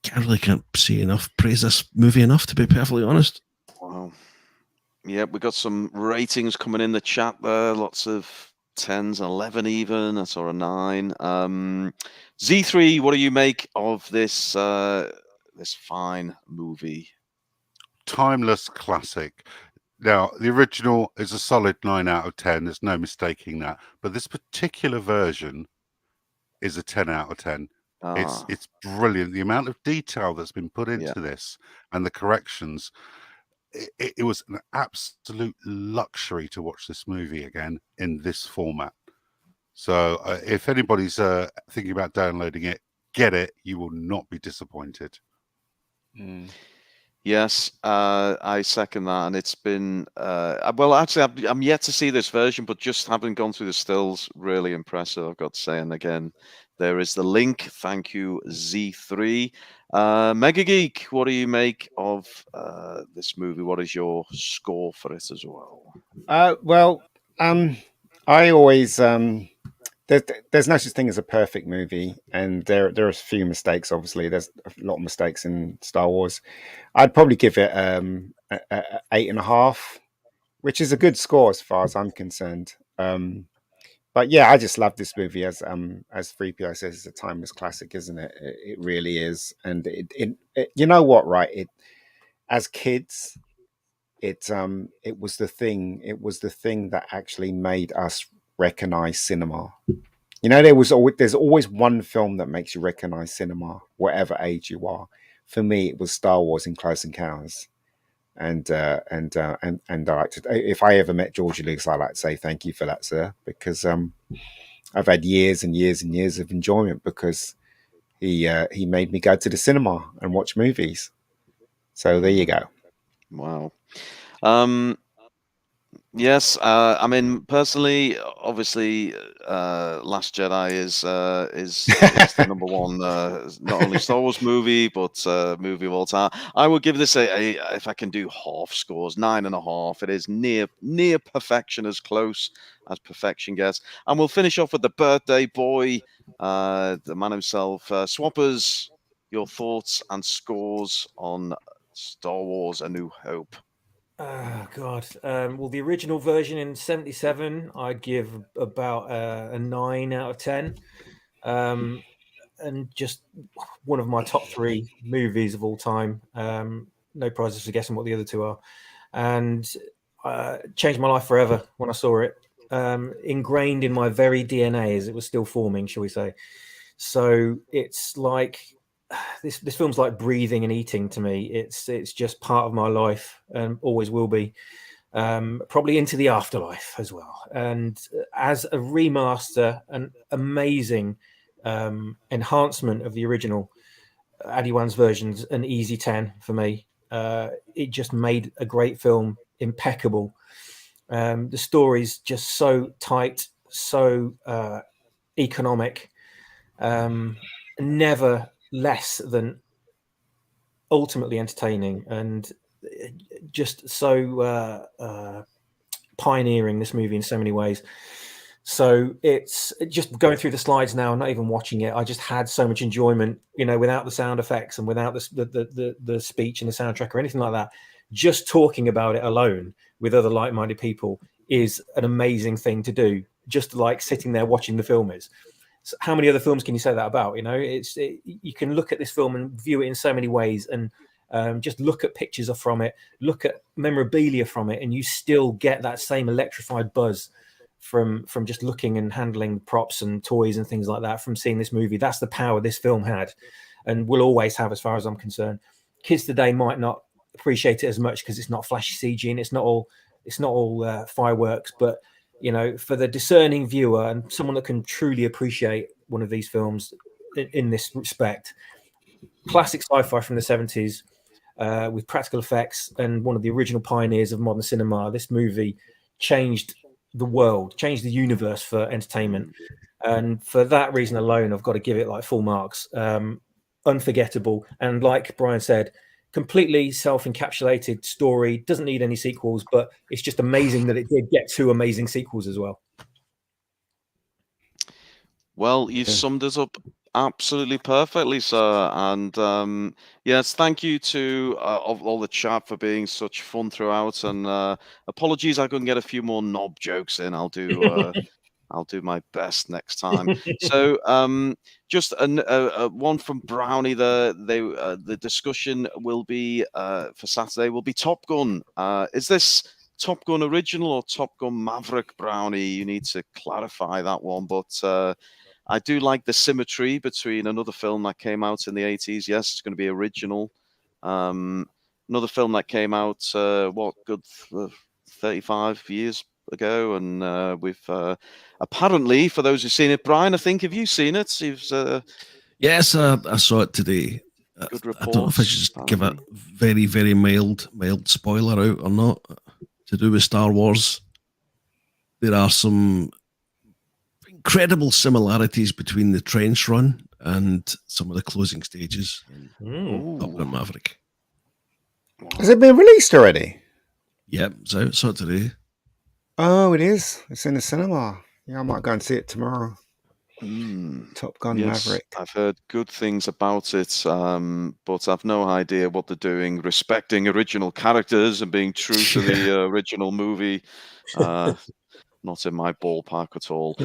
Can't say enough, praise this movie enough, to be perfectly honest. Wow. Yeah, we got some ratings coming in the chat there. Lots of 10s and 11 even. I saw a 9. Z3, what do you make of this this fine movie? Timeless classic. Now, the original is a solid 9 out of 10. There's no mistaking that. But this particular version is a 10 out of 10. It's brilliant. The amount of detail that's been put into this and the corrections. It was an absolute luxury to watch this movie again in this format. So if anybody's thinking about downloading it, get it. You will not be disappointed. Yes, I second that, and it's been well. Actually, I'm yet to see this version, but just having gone through the stills, really impressive, I've got to say. And again, there is the link. Thank you, Z3. Mega Geek, what do you make of this movie? What is your score for it as well? I always there's no such thing as a perfect movie, and there are a few mistakes. Obviously, there's a lot of mistakes in Star Wars. I'd probably give it a 8.5, which is a good score as far as I'm concerned. But yeah, I just love this movie. As 3PO says, it's a timeless classic, isn't it? It really is. And it you know what, right? It, as kids, it was the thing. It was the thing that actually made us recognize cinema. You know, there's always one film that makes you recognize cinema, whatever age you are. For me, it was Star Wars in Close Encounters. And I like to, if I ever met George Lucas, I like to say thank you for that, sir, because I've had years and years and years of enjoyment because he made me go to the cinema and watch movies. So there you go. Wow. Yes, I mean personally, obviously, Last Jedi is the number one, not only Star Wars movie but movie of all time. I would give this a if I can do half scores, 9.5. It is near perfection, as close as perfection gets. And we'll finish off with the birthday boy, the man himself, Swappers. Your thoughts and scores on Star Wars: A New Hope. Oh, God. Well, the original version in 77, I'd give about a 9 out of 10. And just one of my top 3 movies of all time. No prizes for guessing what the other 2 are. And changed my life forever when I saw it. Ingrained in my very DNA as it was still forming, shall we say. So it's like... This film's like breathing and eating to me. It's just part of my life and always will be, probably into the afterlife as well. And as a remaster, an amazing enhancement of the original. Adiwan's version's an easy 10 for me. It just made a great film, impeccable. The story's just so tight, so economic, never less than ultimately entertaining, and just so pioneering, this movie, in so many ways. So it's just going through the slides now, not even watching it. I just had so much enjoyment, without the sound effects and without the speech and the soundtrack or anything like that. Just talking about it alone with other like-minded people is an amazing thing to do. Just like sitting there watching the film is. So how many other films can you say that about? You can look at this film and view it in so many ways, and just look at pictures from it, look at memorabilia from it, and you still get that same electrified buzz from just looking and handling props and toys and things like that from seeing this movie. That's the power this film had and will always have, as far as I'm concerned. Kids today might not appreciate it as much because it's not flashy CG and it's not all fireworks, but for the discerning viewer and someone that can truly appreciate one of these films in this respect, classic sci-fi from the 70s, with practical effects, and one of the original pioneers of modern cinema. This movie changed the world, changed the universe for entertainment, and for that reason alone, I've got to give it like full marks. Unforgettable, and like Brian said, completely self-encapsulated story. Doesn't need any sequels, but it's just amazing that it did get 2 amazing sequels as well. Well, you summed us up absolutely perfectly, sir. And yes, thank you to all the chat for being such fun throughout. And apologies, I couldn't get a few more knob jokes in. I'll do my best next time. So just one from Brownie. The discussion will be for Saturday will be Top Gun. Is this Top Gun original or Top Gun Maverick, Brownie? You need to clarify that one. But I do like the symmetry between another film that came out in the 80s. Yes, it's going to be original. Another film that came out, 35 years ago. And we've apparently, for those who've seen it, Brian, I think, have you seen it? Yes, I saw it today. Good I don't know if I should just give a apparently. very, very mild spoiler out or not. To do with Star Wars, there are some incredible similarities between the trench run and some of the closing stages in Top Gun Maverick. Has it been released already? Yep, so saw it today. Oh, it is. It's in the cinema. Yeah, I might go and see it tomorrow. Top Gun Maverick. I've heard good things about it, but I've no idea what they're doing, respecting original characters and being true to the original movie. Not in my ballpark at all.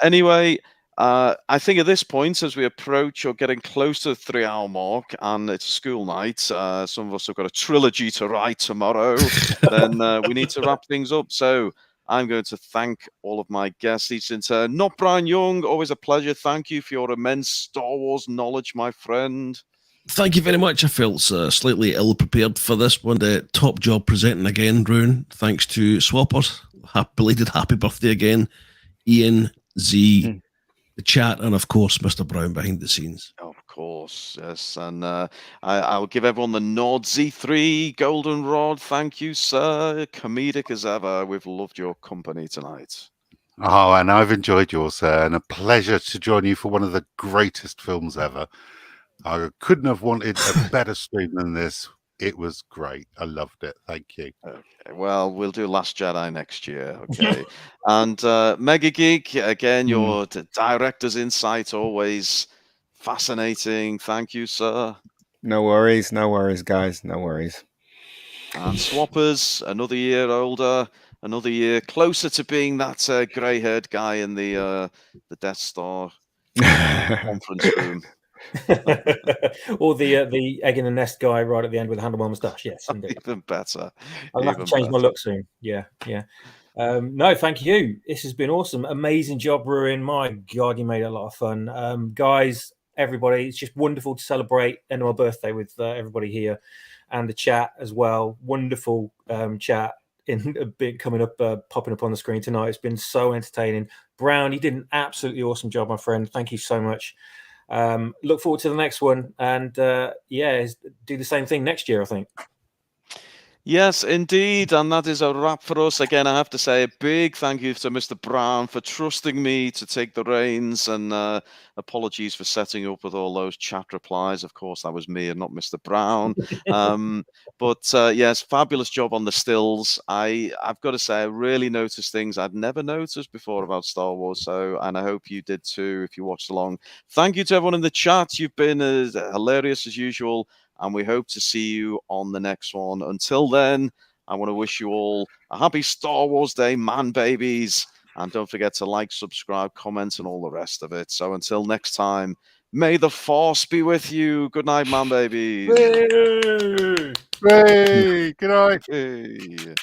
Anyway, I think at this point, as we approach or getting close to the 3-hour mark, and it's school night, some of us have got a trilogy to write tomorrow, then we need to wrap things up. So I'm going to thank all of my guests each in turn. Not Brian Young, always a pleasure. Thank you for your immense Star Wars knowledge, my friend. Thank you very much. I felt slightly ill-prepared for this one. Top job presenting again, Rune. Thanks to Swappers. Belated happy birthday again. Ian, Z, the chat, and of course, Mr. Brown behind the scenes. Of course, yes. And I'll give everyone the nod. Z3, Goldenrod, thank you, sir. Comedic as ever. We've loved your company tonight. Oh, and I've enjoyed yours, sir, and a pleasure to join you for one of the greatest films ever. I couldn't have wanted a better stream than this. It was great. I loved it. Thank you. Okay, well, we'll do Last Jedi next year. Okay. And Mega Geek, again, your director's insight, always fascinating. Thank you, sir. No worries, guys. No worries. And Swappers, another year older, another year closer to being that grey-haired guy in the Death Star conference room. Or the egg in the nest guy right at the end with a handlebar moustache. Yes, indeed. Even better. I'll have to change my look soon. Yeah. No, thank you. This has been awesome. Amazing job, Ruin. My God, you made it a lot of fun. Guys, everybody, it's just wonderful to celebrate end of my birthday with everybody here and the chat as well. Wonderful chat. in a bit coming up, popping up on the screen tonight. It's been so entertaining. Brown, you did an absolutely awesome job, my friend. Thank you so much. Look forward to the next one, and yeah, do the same thing next year, I think. Yes, indeed. And that is a wrap for us. Again, I have to say a big thank you to Mr. Brown for trusting me to take the reins, and apologies for setting up with all those chat replies. Of course, that was me and not Mr. Brown. But yes, fabulous job on the stills. I've got to say, I really noticed things I'd never noticed before about Star Wars. And I hope you did too if you watched along. Thank you to everyone in the chat. You've been as hilarious as usual. And we hope to see you on the next one. Until then, I want to wish you all a happy Star Wars Day, man babies. And don't forget to like, subscribe, comment, and all the rest of it. So until next time, may the Force be with you. Good night, man babies. Hey, good night. Hey.